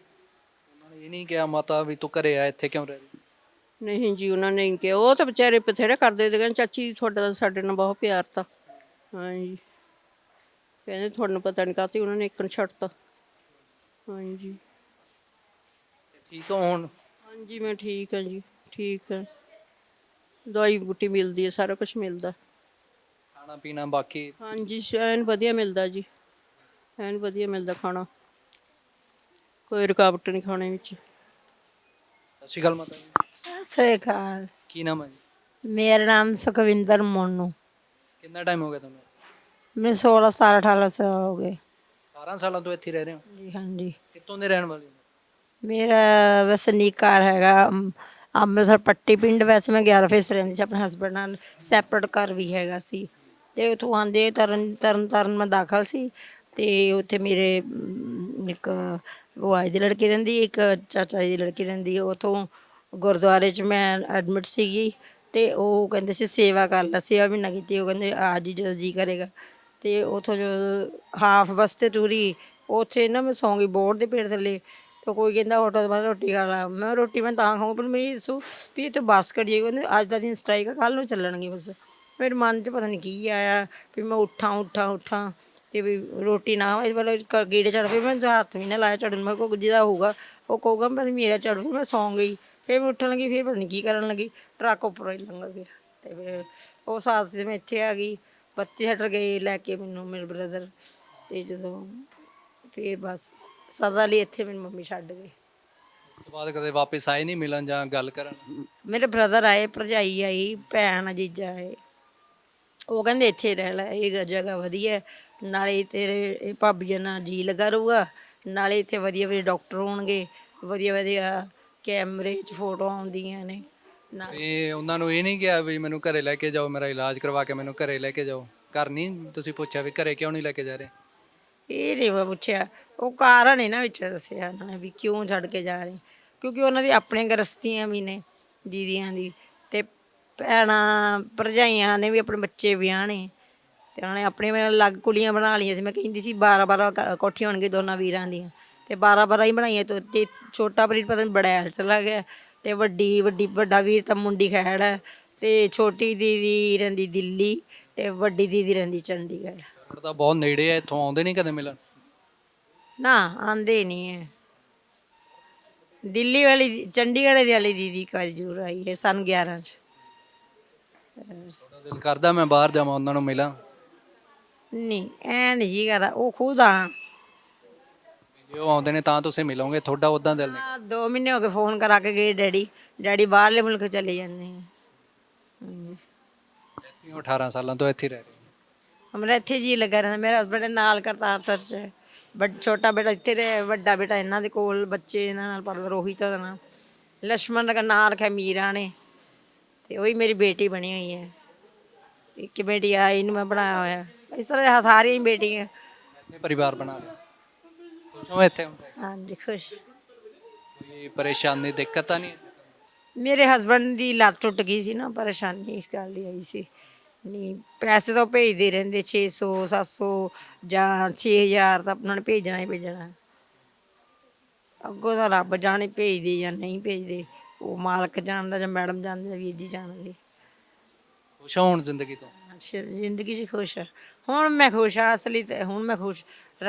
ਉਹਨਾਂ ਨੇ ਇਹ ਨਹੀਂ ਕਿਹਾ ਮਾਤਾ ਵੀ ਤੂੰ ਘਰੇ ਆ, ਇੱਥੇ ਕਿਉਂ ਰਹਿ ਰਹੀ? ਨਹੀਂ ਜੀ, ਉਹਨਾਂ ਨੇ ਕਿਹਾ, ਉਹ ਤਾਂ ਵਿਚਾਰੇ ਬਥੇਰਾ ਕਰਦੇ ਤੇ, ਕਹਿੰਦੇ ਚਾਚੀ ਤੁਹਾਡਾ ਤਾਂ ਸਾਡੇ ਨਾਲ ਬਹੁਤ ਪਿਆਰ ਤਾ। ਹਾਂਜੀ ਕਹਿੰਦੇ ਤੁਹਾਨੂੰ ਪਤਾ ਨਹੀਂ ਕਾਹਤੇ ਉਹਨਾਂ ਨੇ ਇੱਕ ਨੂੰ ਛੱਡਤਾ। ਹਾਂਜੀ ਠੀਕ ਹੋ ਹੁਣ? ਹਾਂਜੀ ਮੈਂ ਠੀਕ ਹਾਂ ਜੀ, ਠੀਕ ਹਾਂ। ਦਵਾਈ ਬੂਟੀ ਮਿਲਦੀ ਹੈ, ਸਾਰਾ ਕੁਝ ਮਿਲਦਾ। ਖਾਣਾ ਪੀਣਾ ਬਾਕੀ? ਹਾਂਜੀ ਐਨ ਵਧੀਆ ਮਿਲਦਾ ਜੀ, ਐਨ ਵਧੀਆ ਮਿਲਦਾ ਖਾਣਾ, ਕੋਈ ਰੁਕਾਵਟ ਨਹੀਂ ਖਾਣੇ ਵਿੱਚ। ਸਤਿ ਸ਼੍ਰੀ ਅਕਾਲ ਮਾਤਾ ਜੀ। ਸਤਿ ਸ੍ਰੀ ਅਕਾਲ। ਕੀ ਨਾਮ ਹੈ ਜੀ? ਮੇਰਾ ਨਾਮ ਸੁਖਵਿੰਦਰ ਮੋਨੂ। ਕਿੰਨਾ ਟਾਈਮ ਹੋ ਗਿਆ ਤੁਹਾਨੂੰ? ਮੈਨੂੰ 16 17 18 ਸਾਲ ਹੋ ਗਏ 18 ਸਾਲਾਂ ਤੋਂ ਇੱਥੇ ਰਹਿ ਰਹੇ ਹੋ? ਜੀ। ਹਾਂਜੀ ਕਿੱਥੋਂ ਦੇ ਰਹਿਣ ਵਾਲੇ ਹੋ? ਮੇਰਾ ਵਸਨੀਕ ਘਰ ਹੈਗਾ ਅੰਮ੍ਰਿਤਸਰ ਪੱਟੀ ਪਿੰਡ। ਵੈਸੇ ਮੈਂ 11 ਫੇਸ ਰਹਿੰਦੀ ਸੀ ਆਪਣੇ ਹਸਬੈਂਡ ਨਾਲ, ਸੈਪਰੇਟ ਘਰ ਵੀ ਹੈਗਾ ਸੀ। ਤੇ ਉੱਥੋਂ ਆਉਂਦੇ ਤਰਨ ਮੈਂ ਦਾਖਲ ਸੀ, ਤੇ ਉੱਥੇ ਮੇਰੇ ਇੱਕ ਭੂਆ ਦੀ ਲੜਕੀ ਰਹਿੰਦੀ, ਇੱਕ ਚਾਚਾ ਜੀ ਦੀ ਲੜਕੀ ਰਹਿੰਦੀ। ਉੱਥੋਂ ਗੁਰਦੁਆਰੇ 'ਚ ਮੈਂ ਐਡਮਿਟ ਸੀਗੀ, ਤੇ ਉਹ ਕਹਿੰਦੇ ਸੀ ਸੇਵਾ ਕਰ ਲੈ। ਸੇਵਾ ਵੀ ਨਾ ਕੀਤੀ, ਉਹ ਕਹਿੰਦੇ ਆ ਜੀ ਜਦੋਂ ਜੀ ਕਰੇਗਾ। ਤੇ ਉੱਥੋਂ ਜੋ ਹਾਫ ਬੱਸ ਤੇ ਟੂਰੀ, ਉੱਥੇ ਨਾ ਮੈਂ ਸੌਂ ਗਈ ਬੋਰਡ ਦੇ ਪੇੜ ਥੱਲੇ। ਤਾਂ ਕੋਈ ਕਹਿੰਦਾ ਹੋਟਲ ਤੋਂ ਬਾਅਦ ਰੋਟੀ ਖਾ ਲਾ। ਮੈਂ ਰੋਟੀ ਮੈਂ ਤਾਂ ਖਾਵਾਂ, ਪਰ ਮੇਰੀ ਦੱਸੋ ਵੀ ਇੱਥੇ ਬੱਸ ਖੜੀ ਹੈ, ਕਹਿੰਦੇ ਅੱਜ ਦਾ ਦਿਨ ਸਟ੍ਰਾਈਕ ਆ, ਕੱਲ੍ਹ ਨੂੰ ਚੱਲਣਗੇ ਬੱਸ। ਮੇਰੇ ਮਨ 'ਚ ਪਤਾ ਨਹੀਂ ਕੀ ਆਇਆ ਵੀ ਮੈਂ ਉੱਠਾਂ ਤੇ ਵੀ ਰੋਟੀ ਨਾ ਇਸ ਵੇਲੇ ਗੇੜੇ ਚੜ੍ਹ ਕੇ ਮੈਂ ਹੱਥ ਵੀ ਨਾ ਲਾਇਆ ਝੜਨ। ਮੈਂ ਕੋਈ ਜਿਹਦਾ ਹੋਊਗਾ ਉਹ ਕਹੂਗਾ ਪਰ ਮੇਰਾ ਝੜ, ਫਿਰ ਮੈਂ ਸੌਂ ਗਈ। ਫਿਰ ਮੈਂ ਉੱਠਣ ਲੱਗੀ, ਫਿਰ ਪਤਾ ਨਹੀਂ ਕੀ ਕਰਨ ਲੱਗੀ, ਟਰੱਕ ਉੱਪਰੋਂ ਹੀ ਲੰਘ ਗਿਆ। ਤੇ ਫਿਰ ਉਸ ਹਾਦਸੇ 'ਤੇ ਮੈਂ ਇੱਥੇ ਆ ਗਈ। 32 ਸੈਕਟਰ ਗਏ ਲੈ ਕੇ ਮੈਨੂੰ ਮੇਰੇ ਬ੍ਰਦਰ, ਤੇ ਜਦੋਂ ਫਿਰ ਬਸ ਸਦਾ ਲਈ ਇੱਥੇ ਮੇਰੀ ਮੰਮੀ ਛੱਡ ਗਏ। ਉਸ ਤੋਂ ਬਾਅਦ ਕਦੇ ਵਾਪਸ ਆਏ ਨਹੀਂ ਮਿਲਣ ਜਾਂ ਗੱਲ ਕਰਨ? ਮੇਰੇ ਬ੍ਰਦਰ ਆਏ, ਭਰਜਾਈ ਆਈ, ਭੈਣ ਜੀਜਾ ਆਏ। ਉਹ ਕਹਿੰਦੇ ਇੱਥੇ ਰਹਿ ਲੈ, ਇਹ ਜਗ੍ਹਾ ਵਧੀਆ ਹੈ, ਨਾਲੇ ਤੇਰੇ ਇਹ ਭਾਬੀਆਂ ਨਾਲ ਜੀ ਲੱਗਾ ਰਹੂਗਾ, ਨਾਲੇ ਇੱਥੇ ਵਧੀਆ ਵਧੀਆ ਡਾਕਟਰ ਹੋਣਗੇ, ਵਧੀਆ ਵਧੀਆ ਕੈਮਰੇ 'ਚ ਫੋਟੋ ਆਉਂਦੀਆਂ ਨੇ ਨਾਲ। ਤੇ ਉਹਨਾਂ ਨੂੰ ਇਹ ਨਹੀਂ ਕਿਹਾ ਵੀ ਮੈਨੂੰ ਘਰੇ ਲੈ ਕੇ ਜਾਓ, ਮੇਰਾ ਇਲਾਜ ਕਰਵਾ ਕੇ ਮੈਨੂੰ ਘਰੇ ਲੈ ਕੇ ਜਾਓ? ਘਰ ਨਹੀਂ ਤੁਸੀਂ ਪੁੱਛਿਆ ਵੀ ਘਰੇ ਕਿਉਂ ਨਹੀਂ ਲੈ ਕੇ ਜਾ ਰਹੇ? ਇਹ ਨਹੀਂ ਮੈਂ ਪੁੱਛਿਆ, ਉਹ ਕਾਰਨ ਇਹਨਾਂ ਵਿੱਚ ਦੱਸਿਆ ਉਹਨਾਂ ਨੇ ਵੀ ਕਿਉਂ ਛੱਡ ਕੇ ਜਾ ਰਹੇ, ਕਿਉਂਕਿ ਉਹਨਾਂ ਦੀ ਆਪਣੀਆਂ ਗ੍ਰਸਤੀਆਂ ਵੀ ਨੇ ਦੀਦੀਆਂ ਦੀ, ਤੇ ਭੈਣਾਂ ਭਰਜਾਈਆਂ ਨੇ ਵੀ ਆਪਣੇ ਬੱਚੇ ਵਿਆਹਣੇ, ਤੇ ਉਹਨਾਂ ਨੇ ਆਪਣੇ ਮੇਰੇ ਅਲੱਗ ਕੁੜੀਆਂ ਬਣਾ ਲਈਆਂ ਸੀ। ਮੈਂ ਕਹਿੰਦੀ ਸੀ 12 ਕੋਠੀਆਂ ਹੋਣਗੀਆਂ ਦੋਨਾਂ ਵੀਰਾਂ ਦੀਆਂ, ਤੇ 12 ਹੀ ਬਣਾਈਆਂ। ਤੇ ਛੋਟਾ ਵੀਰ ਪਤਾ ਨਹੀਂ ਬੜੈਲ ਚਲਾ ਗਿਆ, ਤੇ ਵੱਡਾ ਵੀਰ ਤਾਂ ਮੁੰਡੀ ਖੈੜ ਹੈ, ਤੇ ਛੋਟੀ ਦੀਦੀ ਰਹਿੰਦੀ ਦਿੱਲੀ, ਤੇ ਵੱਡੀ ਦੀਦੀ ਰਹਿੰਦੀ ਚੰਡੀਗੜ੍ਹ। ਖਰੜ ਤਾਂ ਬਹੁਤ ਨੇੜੇ ਆ, ਇੱਥੋਂ ਆਉਂਦੇ ਨਹੀਂ ਕਦੇ ਮਿਲਣ? ਨਾ ਆਂਦੇ ਨਹੀਂ ਹੈ। ਦਿੱਲੀ ਵਾਲੀ ਚੰਡੀਗੜ੍ਹ ਵਾਲੀ ਦੀਦੀ ਇੱਕ ਵਾਰੀ ਜ਼ਰੂਰ ਆਈ ਹੈ ਸਨ 11 'ਚ। ਤੁਹਾਡਾ ਦਿਲ ਕਰਦਾ ਮੈਂ ਬਾਹਰ ਜਾਵਾਂ, ਉਹਨਾਂ ਨੂੰ ਮਿਲਾਂ? ਨਹੀਂ ਐ ਨਹੀਂ ਜੀ ਕਰਦਾ, ਉਹ ਖੁਦ ਆਣ। ਜੇ ਉਹ ਆਉਂਦੇ ਨੇ ਤਾਂ ਤੁਸੀਂ ਮਿਲੋਗੇ, ਤੁਹਾਡਾ ਉਦਾਂ ਦਿਲ ਨਹੀਂ? 2 ਮਹੀਨੇ ਹੋ ਗਏ ਫੋਨ ਕਰਾ ਕੇ ਗਏ ਡੈਡੀ ਬਾਹਰਲੇ ਮੁਲਕ ਚਲੇ ਜਾਂਦੇ ਆ। ਹਾਂਜੀ। ਇੱਥੇ ਹੋ 18 ਸਾਲਾਂ ਤੋਂ ਇੱਥੇ ਰਹਿ ਰਹੇ ਹੋ? ਮੇਰਾ ਇੱਥੇ ਜੀ ਲੱਗਾ ਰਹਿੰਦਾ। ਮੇਰੇ ਹਸਬੰਡ ਨਾਲ ਕਰਤਾਰਪੁਰ 'ਚ, ਬਟ ਛੋਟਾ ਬੇਟਾ ਇੱਥੇ ਰਹੇ, ਵੱਡਾ ਬੇਟਾ ਇਹਨਾਂ ਦੇ ਕੋਲ, ਬੱਚੇ ਇਹਨਾਂ ਨਾਲ ਪੜ੍ਹਦਾ, ਰੋਹਿਤ ਦਾ ਨਾਮ, ਲక్ష్మణ ਦਾ ਨਾਂ ਰੱਖਿਆ ਮੀਰਾ ਨੇ, ਤੇ ਉਹੀ ਮੇਰੀ ਬੇਟੀ ਬਣੀ ਹੋਈ ਹੈ। ਇੱਕ ਬੇਟੀ ਆ, ਇਹਨੂੰ ਮੈਂ ਬਣਾਇਆ ਹੋਇਆ। ਇਸ ਤਰ੍ਹਾਂ ਸਾਰੀਆਂ ਹੀ ਬੇਟੀਆਂ। ਇੱਥੇ ਪਰਿਵਾਰ ਬਣਾ ਲਿਆ? ਖੁਸ਼ ਹੋ ਇੱਥੇ? ਹਾਂਜੀ ਖੁਸ਼। ਕੋਈ ਪਰੇਸ਼ਾਨੀ ਦਿੱਕਤ ਤਾਂ ਨਹੀਂ? ਮੇਰੇ ਹਸਬੰਡ ਦੀ ਲੱਤ ਟੁੱਟ ਗਈ ਸੀ ਨਾ, ਪਰੇਸ਼ਾਨੀ ਇਸ ਗੱਲ ਦੀ ਆਈ ਸੀ। ਨਹੀਂ ਪੈਸੇ ਤਾਂ ਭੇਜਦੇ ਰਹਿੰਦੇ 600 700 ਜਾਂ 6000 ਤਾਂ ਉਹਨਾਂ ਨੇ ਭੇਜਣਾ ਹੀ ਭੇਜਣਾ। ਅੱਗੋਂ ਤਾਂ ਰੱਬ ਜਾਣੇ ਭੇਜਦੇ ਜਾਂ ਨਹੀਂ ਭੇਜਦੇ, ਉਹ ਮਾਲਕ ਜਾਣਦਾ ਜਾਂ ਮੈਡਮ ਜਾਣਦੇ ਜਾਂ ਵੀਰ ਜੀ ਜਾਣਦੇ। ਖੁਸ਼ ਹੋ ਹੁਣ ਜ਼ਿੰਦਗੀ ਤੋਂ? ਅੱਛਾ ਜ਼ਿੰਦਗੀ 'ਚ ਖੁਸ਼ ਆ ਹੁਣ। ਮੈਂ ਖੁਸ਼ ਆ ਅਸਲੀ ਤੇ ਹੁਣ ਮੈਂ ਖੁਸ਼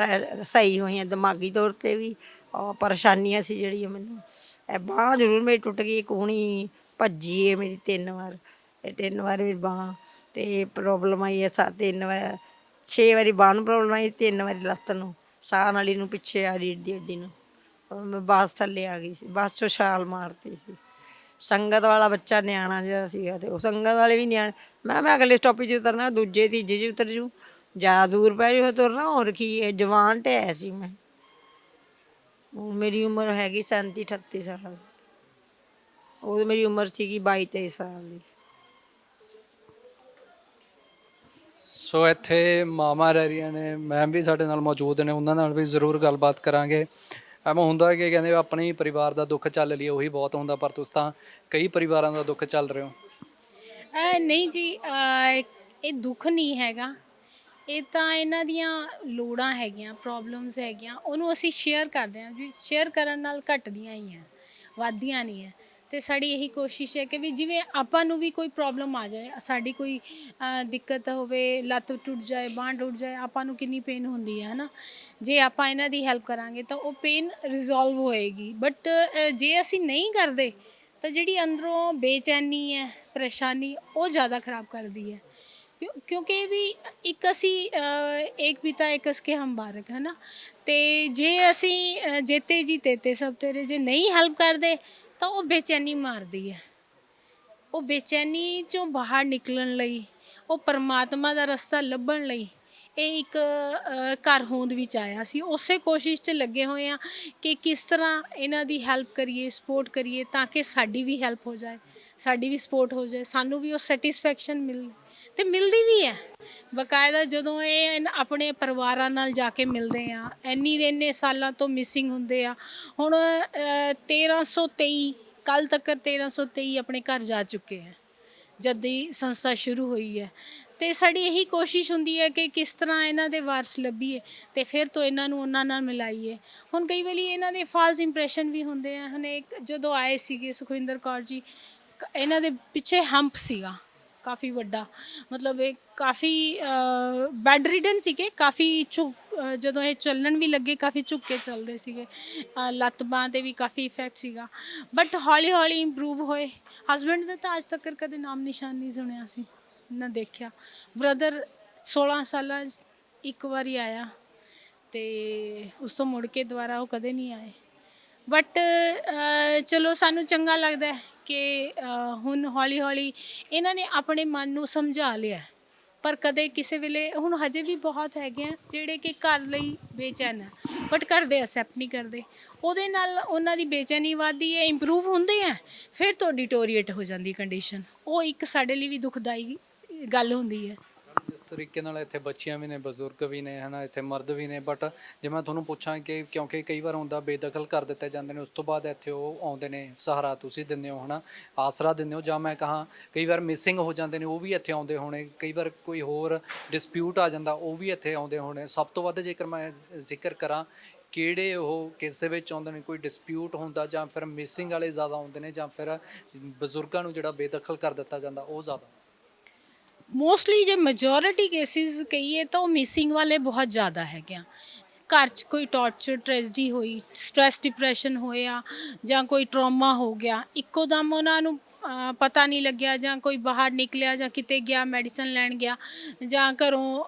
ਸਹੀ ਹੋਈ ਹਾਂ ਦਿਮਾਗੀ ਤੌਰ 'ਤੇ ਵੀ। ਪਰੇਸ਼ਾਨੀਆਂ ਸੀ ਜਿਹੜੀਆਂ ਮੈਨੂੰ, ਇਹ ਬਾਂਹ ਜ਼ਰੂਰ ਮੇਰੀ ਟੁੱਟ ਗਈ, ਕੂਹਣੀ ਭੱਜੀ ਹੈ ਮੇਰੀ 3 ਵਾਰ, ਇਹ 3 ਵਾਰ ਮੇਰੀ ਬਾਂਹ ਤੇ ਪ੍ਰੋਬਲਮ ਆਈ ਹੈ। 3 ਵਾਰ 6 ਵਾਰੀ ਬਾਂਹ ਨੂੰ ਪ੍ਰੋਬਲਮ ਆਈ, 3 ਵਾਰੀ ਲੱਤ ਨੂੰ, ਸਾਹ ਨਾਲੀ ਨੂੰ, ਪਿੱਛੇ ਆ ਰੀੜ੍ਹ ਦੀ ਹੱਡੀ ਨੂੰ। ਮੈਂ ਬੱਸ ਥੱਲੇ ਆ ਗਈ ਸੀ, ਬੱਸ 'ਚੋਂ ਛਾਲ ਮਾਰਤੀ ਸੀ। ਸੰਗਤ ਵਾਲਾ ਬੱਚਾ ਨਿਆਣਾ ਜਿਹਾ ਸੀਗਾ, ਤੇ ਉਹ ਸੰਗਤ ਵਾਲੇ ਵੀ ਨਿਆਣੇ। ਮੈਂ ਅਗਲੇ ਸਟੋਪੇਜ 'ਚ ਉਤਰਨਾ, ਦੂਜੇ ਤੀਜੇ 'ਚ ਉਤਰ ਜੂ, ਜ਼ਿਆਦਾ ਦੂਰ ਪੈ ਜੂ ਤੁਰਨਾ। ਹੋਰ ਕੀ ਹੈ, ਜਵਾਨ ਢਹਿ ਸੀ ਮੈਂ। ਹੁਣ ਮੇਰੀ ਉਮਰ ਹੈਗੀ 37 38 ਸਾਲ, ਉਦੋਂ ਮੇਰੀ ਉਮਰ ਸੀਗੀ 22 23 ਸਾਲ ਦੀ। ਸੋ ਇੱਥੇ ਮਾਮਾ ਰਹਿ ਰਹੀਆਂ ਨੇ, ਮੈਮ ਵੀ ਸਾਡੇ ਨਾਲ ਮੌਜੂਦ ਨੇ, ਉਹਨਾਂ ਨਾਲ ਵੀ ਜ਼ਰੂਰ ਗੱਲਬਾਤ ਕਰਾਂਗੇ। ਐਵੇਂ ਹੁੰਦਾ ਕਿ ਕਹਿੰਦੇ ਆਪਣੇ ਪਰਿਵਾਰ ਦਾ ਦੁੱਖ ਚੱਲ ਲਈਏ ਉਹੀ ਬਹੁਤ ਹੁੰਦਾ, ਪਰ ਤੁਸੀਂ ਤਾਂ ਕਈ ਪਰਿਵਾਰਾਂ ਦਾ ਦੁੱਖ ਚੱਲ ਰਹੇ ਹੋ। ਨਹੀਂ ਜੀ, ਇਹ ਦੁੱਖ ਨਹੀਂ ਹੈਗਾ, ਇਹ ਤਾਂ ਇਹਨਾਂ ਦੀਆਂ ਲੋੜਾਂ ਹੈਗੀਆਂ, ਪ੍ਰੋਬਲਮਸ ਹੈਗੀਆਂ, ਉਹਨੂੰ ਅਸੀਂ ਸ਼ੇਅਰ ਕਰਦੇ ਹਾਂ ਜੀ। ਸ਼ੇਅਰ ਕਰਨ ਨਾਲ ਘਟਦੀਆਂ ਹੀ ਆ, ਵੱਧਦੀਆਂ ਨਹੀਂ ਹੈ। ਤੇ ਸਾਡੀ ਇਹੀ ਕੋਸ਼ਿਸ਼ ਹੈ ਕਿ ਵੀ ਜਿਵੇਂ ਆਪਾਂ ਨੂੰ ਵੀ ਕੋਈ ਪ੍ਰੋਬਲਮ ਆ ਜਾਏ, ਸਾਡੀ ਕੋਈ ਦਿੱਕਤ ਹੋਵੇ, ਲੱਤ ਟੁੱਟ ਜਾਏ, ਬਾਂਹ ਟੁੱਟ ਜਾਏ, ਆਪਾਂ ਨੂੰ ਕਿੰਨੀ ਪੇਨ ਹੁੰਦੀ ਹੈ ਨਾ। ਜੇ ਆਪਾਂ ਇਹਨਾਂ ਦੀ ਹੈਲਪ ਕਰਾਂਗੇ ਤਾਂ ਉਹ ਪੇਨ ਰਿਜ਼ੋਲਵ ਹੋਏਗੀ। ਬਟ ਜੇ ਅਸੀਂ ਨਹੀਂ ਕਰਦੇ ਤਾਂ ਜਿਹੜੀ ਅੰਦਰੋਂ ਬੇਚੈਨੀ ਹੈ, ਪਰੇਸ਼ਾਨੀ, ਉਹ ਜ਼ਿਆਦਾ ਖਰਾਬ ਕਰਦੀ ਹੈ। ਕਿਉਂਕਿ ਵੀ ਇੱਕ ਅਸੀਂ ਏਕ ਪਿਤਾ ਏਕ ਅਸਕੇ ਹਮ ਬਾਰਕ ਹੈ ਨਾ। ਤੇ ਜੇ ਅਸੀਂ ਜੇਤੇ ਜੀ ਤੇਤੇ ਸਭ ਤੇਰੇ ਜੇ ਨਹੀਂ ਹੈਲਪ ਕਰਦੇ ਤਾਂ ਉਹ ਬੇਚੈਨੀ ਮਾਰਦੀ ਹੈ। ਉਹ ਬੇਚੈਨੀ 'ਚੋਂ ਬਾਹਰ ਨਿਕਲਣ ਲਈ, ਉਹ ਪਰਮਾਤਮਾ ਦਾ ਰਸਤਾ ਲੱਭਣ ਲਈ ਇਹ ਇੱਕ ਘਰ ਹੋਂਦ ਵਿੱਚ ਆਇਆ ਸੀ। ਉਸੇ ਕੋਸ਼ਿਸ਼ 'ਚ ਲੱਗੇ ਹੋਏ ਆ ਕਿ ਕਿਸ ਤਰ੍ਹਾਂ ਇਹਨਾਂ ਦੀ ਹੈਲਪ ਕਰੀਏ, ਸਪੋਰਟ ਕਰੀਏ, ਤਾਂ ਕਿ ਸਾਡੀ ਵੀ ਹੈਲਪ ਹੋ ਜਾਏ, ਸਾਡੀ ਵੀ ਸਪੋਰਟ ਹੋ ਜਾਏ, ਸਾਨੂੰ ਵੀ ਉਹ ਸੈਟਿਸਫੈਕਸ਼ਨ ਮਿਲੇ। ਤੇ ਮਿਲਦੀ ਵੀ ਹੈ ਬਕਾਇਦਾ। ਜਦੋਂ ਇਹ ਆਪਣੇ ਪਰਿਵਾਰਾਂ ਨਾਲ ਜਾ ਕੇ ਮਿਲਦੇ ਆ, ਇੰਨੇ ਸਾਲਾਂ ਤੋਂ ਮਿਸਿੰਗ ਹੁੰਦੇ ਆ। ਹੁਣ 1323 ਕੱਲ੍ਹ ਤੱਕ 1323 ਆਪਣੇ ਘਰ ਜਾ ਚੁੱਕੇ ਹੈ ਜਦ ਦੀ ਸੰਸਥਾ ਸ਼ੁਰੂ ਹੋਈ ਹੈ। ਤੇ ਸਾਡੀ ਇਹੀ ਕੋਸ਼ਿਸ਼ ਹੁੰਦੀ ਹੈ ਕਿ ਕਿਸ ਤਰ੍ਹਾਂ ਇਹਨਾਂ ਦੇ ਵਾਰਸ ਲੱਭੀਏ ਤੇ ਫਿਰ ਤੋਂ ਇਹਨਾਂ ਨੂੰ ਉਹਨਾਂ ਨਾਲ ਮਿਲਾਈਏ। ਹੁਣ ਕਈ ਵਾਰੀ ਇਹਨਾਂ ਦੇ ਫਾਲਸ ਇੰਪ੍ਰੈਸ਼ਨ ਵੀ ਹੁੰਦੇ ਆ। ਹੁਣ ਜਦੋਂ ਆਏ ਸੀਗੇ ਸੁਖਵਿੰਦਰ ਕੌਰ ਜੀ, ਇਹਨਾਂ ਦੇ ਪਿੱਛੇ ਹੰਪ ਸੀਗਾ ਕਾਫੀ ਵੱਡਾ, ਮਤਲਬ ਇਹ ਕਾਫੀ ਬੈਡ ਰਿਡਨ ਸੀਗੇ, ਕਾਫੀ ਜਦੋਂ ਇਹ ਚੱਲਣ ਵੀ ਲੱਗੇ ਕਾਫੀ ਝੁੱਕ ਕੇ ਚੱਲਦੇ ਸੀਗੇ, ਲੱਤ ਬਾਂਹ 'ਤੇ ਵੀ ਕਾਫੀ ਇਫੈਕਟ ਸੀਗਾ। ਬਟ ਹੌਲੀ ਹੌਲੀ ਇੰਪਰੂਵ ਹੋਏ। ਹਸਬੈਂਡ ਦਾ ਤਾਂ ਅੱਜ ਤੱਕ ਕਦੇ ਨਾਮ ਨਿਸ਼ਾਨ ਨਹੀਂ ਸੁਣਿਆ ਸੀ, ਨਾ ਦੇਖਿਆ। ਬ੍ਰਦਰ 16 ਸਾਲਾਂ 'ਚ ਇੱਕ ਵਾਰੀ ਆਇਆ, ਅਤੇ ਉਸ ਤੋਂ ਮੁੜ ਕੇ ਦੁਬਾਰਾ ਉਹ ਕਦੇ ਨਹੀਂ ਆਏ। ਬਟ ਚਲੋ ਸਾਨੂੰ ਚੰਗਾ ਲੱਗਦਾ ਹੈ ਕਿ ਹੁਣ ਹੌਲੀ ਹੌਲੀ ਇਹਨਾਂ ਨੇ ਆਪਣੇ ਮਨ ਨੂੰ ਸਮਝਾ ਲਿਆ। ਪਰ ਕਦੇ ਕਿਸੇ ਵੇਲੇ ਹੁਣ ਹਜੇ ਵੀ ਬਹੁਤ ਹੈਗੇ ਆ ਜਿਹੜੇ ਕਿ ਘਰ ਲਈ ਬੇਚੈਨ ਹੈ, ਬਟ ਘਰ ਦੇ ਅਸੈਪਟ ਨਹੀਂ ਕਰਦੇ। ਉਹਦੇ ਨਾਲ ਉਹਨਾਂ ਦੀ ਬੇਚੈਨੀ ਵੱਧਦੀ ਹੈ, ਇੰਪਰੂਵ ਹੁੰਦੇ ਆ, ਫਿਰ ਤੋਂ ਡਿਟੋਰੀਏਟ ਹੋ ਜਾਂਦੀ ਕੰਡੀਸ਼ਨ। ਉਹ ਇੱਕ ਸਾਡੇ ਲਈ ਵੀ ਦੁਖਦਾਈ ਗੱਲ ਹੁੰਦੀ ਹੈ। ਜਿਸ ਤਰੀਕੇ ਨਾਲ ਇੱਥੇ ਬੱਚੀਆਂ ਵੀ ਨੇ, ਬਜ਼ੁਰਗ ਵੀ ਨੇ, ਹਨਾ, ਇੱਥੇ ਮਰਦ ਵੀ ਨੇ, ਬਟ ਜੇ ਮੈਂ ਤੁਹਾਨੂੰ ਪੁੱਛਾਂ ਕਿ ਕਿਉਂਕਿ ਕਈ ਵਾਰ ਹੁੰਦਾ ਬੇਦਖਲ ਕਰ ਦਿੱਤੇ ਜਾਂਦੇ ਨੇ, ਉਸ ਤੋਂ ਬਾਅਦ ਇੱਥੇ ਉਹ ਆਉਂਦੇ ਨੇ, ਸਹਾਰਾ ਤੁਸੀਂ ਦਿੰਦੇ ਹੋ, ਹਨਾ, ਆਸਰਾ ਦਿੰਦੇ ਹੋ, ਜਾਂ ਮੈਂ ਕਹਾਂ ਕਈ ਵਾਰ ਮਿਸਿੰਗ ਹੋ ਜਾਂਦੇ ਨੇ, ਉਹ ਵੀ ਇੱਥੇ ਆਉਂਦੇ ਹੋਣੇ, ਕਈ ਵਾਰ ਕੋਈ ਹੋਰ ਡਿਸਪਿਊਟ ਆ ਜਾਂਦਾ, ਉਹ ਵੀ ਇੱਥੇ ਆਉਂਦੇ ਹੋਣੇ। ਸਭ ਤੋਂ ਵੱਧ ਜੇਕਰ ਮੈਂ ਜ਼ਿਕਰ ਕਰਾਂ ਕਿਹੜੇ ਉਹ ਕਿਸ ਦੇ ਵਿੱਚ ਆਉਂਦੇ ਨੇ, ਕੋਈ ਡਿਸਪਿਊਟ ਹੁੰਦਾ ਜਾਂ ਫਿਰ ਮਿਸਿੰਗ ਵਾਲੇ ਜ਼ਿਆਦਾ ਆਉਂਦੇ ਨੇ, ਜਾਂ ਫਿਰ ਬਜ਼ੁਰਗਾਂ ਨੂੰ ਜਿਹੜਾ ਬੇਦਖਲ ਕਰ ਦਿੱਤਾ ਜਾਂਦਾ ਉਹ ਜ਼ਿਆਦਾ? ਮੋਸਟਲੀ ਜੇ ਮੈਜੋਰਿਟੀ ਕੇਸਿਸ ਕਹੀਏ ਤਾਂ ਉਹ ਮਿਸਿੰਗ ਵਾਲੇ ਬਹੁਤ ਜ਼ਿਆਦਾ ਹੈਗੇ ਆ। ਘਰ 'ਚ ਕੋਈ ਟਾਰਚਰ ਟ੍ਰੈਜਡੀ ਹੋਈ, ਸਟ੍ਰੈਸ ਡਿਪਰੈਸ਼ਨ ਹੋਇਆ ਜਾਂ ਕੋਈ ਟਰਾਮਾ ਹੋ ਗਿਆ, ਇੱਕੋ ਦਮ ਉਹਨਾਂ ਨੂੰ ਪਤਾ ਨਹੀਂ ਲੱਗਿਆ, ਜਾਂ ਕੋਈ ਬਾਹਰ ਨਿਕਲਿਆ ਜਾਂ ਕਿਤੇ ਗਿਆ ਮੈਡੀਸਨ ਲੈਣ ਗਿਆ, ਜਾਂ ਘਰੋਂ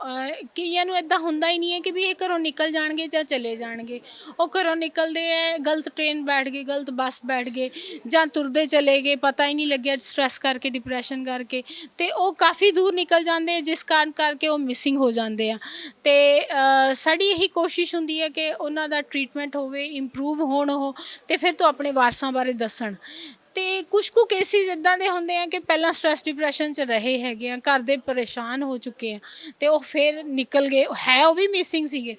ਕਈਆਂ ਨੂੰ ਇੱਦਾਂ ਹੁੰਦਾ ਹੀ ਨਹੀਂ ਹੈ ਕਿ ਵੀ ਇਹ ਘਰੋਂ ਨਿਕਲ ਜਾਣਗੇ ਜਾਂ ਚਲੇ ਜਾਣਗੇ। ਉਹ ਘਰੋਂ ਨਿਕਲਦੇ ਹੈ, ਗਲਤ ਟ੍ਰੇਨ ਬੈਠ ਗਏ, ਗਲਤ ਬੱਸ ਬੈਠ ਗਏ, ਜਾਂ ਤੁਰਦੇ ਚਲੇ ਗਏ, ਪਤਾ ਹੀ ਨਹੀਂ ਲੱਗਿਆ ਸਟ੍ਰੈਸ ਕਰਕੇ, ਡਿਪਰੈਸ਼ਨ ਕਰਕੇ, ਤੇ ਉਹ ਕਾਫੀ ਦੂਰ ਨਿਕਲ ਜਾਂਦੇ, ਜਿਸ ਕਾਰਨ ਕਰਕੇ ਉਹ ਮਿਸਿੰਗ ਹੋ ਜਾਂਦੇ ਆ। ਤੇ ਸਾਡੀ ਇਹੀ ਕੋਸ਼ਿਸ਼ ਹੁੰਦੀ ਹੈ ਕਿ ਉਹਨਾਂ ਦਾ ਟ੍ਰੀਟਮੈਂਟ ਹੋਵੇ, ਇੰਪਰੂਵ ਹੋਣ ਉਹ, ਤੇ ਫਿਰ ਤੋਂ ਆਪਣੇ ਵਾਰਸਾਂ ਬਾਰੇ ਦੱਸਣ। ਤੇ ਕੁਝ ਕੁ ਕੇਸਿਸ ਇੱਦਾਂ ਦੇ ਹੁੰਦੇ ਆ ਕਿ ਪਹਿਲਾਂ ਸਟ੍ਰੈਸ ਡਿਪਰੈਸ਼ਨ 'ਚ ਰਹੇ ਹੈਗੇ ਆ, ਘਰ ਦੇ ਪਰੇਸ਼ਾਨ ਹੋ ਚੁੱਕੇ ਆ, ਤੇ ਉਹ ਫਿਰ ਨਿਕਲ ਗਏ, ਹੈ ਉਹ ਵੀ ਮਿਸਿੰਗ ਸੀਗੇ,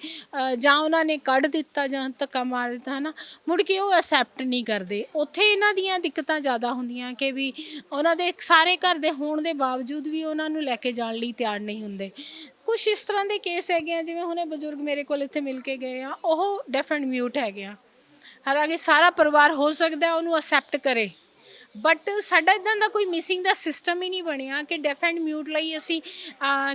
ਜਾਂ ਉਹਨਾਂ ਨੇ ਕੱਢ ਦਿੱਤਾ ਜਾਂ ਧੱਕਾ ਮਾਰ ਦਿੱਤਾ, ਹੈ ਨਾ, ਮੁੜ ਕੇ ਉਹ ਐਕਸੈਪਟ ਨਹੀਂ ਕਰਦੇ। ਉੱਥੇ ਇਹਨਾਂ ਦੀਆਂ ਦਿੱਕਤਾਂ ਜ਼ਿਆਦਾ ਹੁੰਦੀਆਂ ਕਿ ਵੀ ਉਹਨਾਂ ਦੇ ਸਾਰੇ ਘਰ ਦੇ ਹੋਣ ਦੇ ਬਾਵਜੂਦ ਵੀ ਉਹਨਾਂ ਨੂੰ ਲੈ ਕੇ ਜਾਣ ਲਈ ਤਿਆਰ ਨਹੀਂ ਹੁੰਦੇ। ਕੁਛ ਇਸ ਤਰ੍ਹਾਂ ਦੇ ਕੇਸ ਹੈਗੇ ਆ, ਜਿਵੇਂ ਹੁਣੇ ਬਜ਼ੁਰਗ ਮੇਰੇ ਕੋਲ ਇੱਥੇ ਮਿਲ ਕੇ ਗਏ ਆ, ਉਹ ਡੈਫ ਐਂਡ ਮਿਊਟ ਹੈਗੇ ਆ। ਹਾਲਾਂਕਿ ਸਾਰਾ ਪਰਿਵਾਰ ਹੋ ਸਕਦਾ ਉਹਨੂੰ ਅਸੈਪਟ ਕਰੇ, ਬਟ ਸਾਡਾ ਇੱਦਾਂ ਦਾ ਕੋਈ ਮਿਸਿੰਗ ਦਾ ਸਿਸਟਮ ਹੀ ਨਹੀਂ ਬਣਿਆ ਕਿ ਡੈਫ ਐਂਡ ਮਿਊਟ ਲਈ ਅਸੀਂ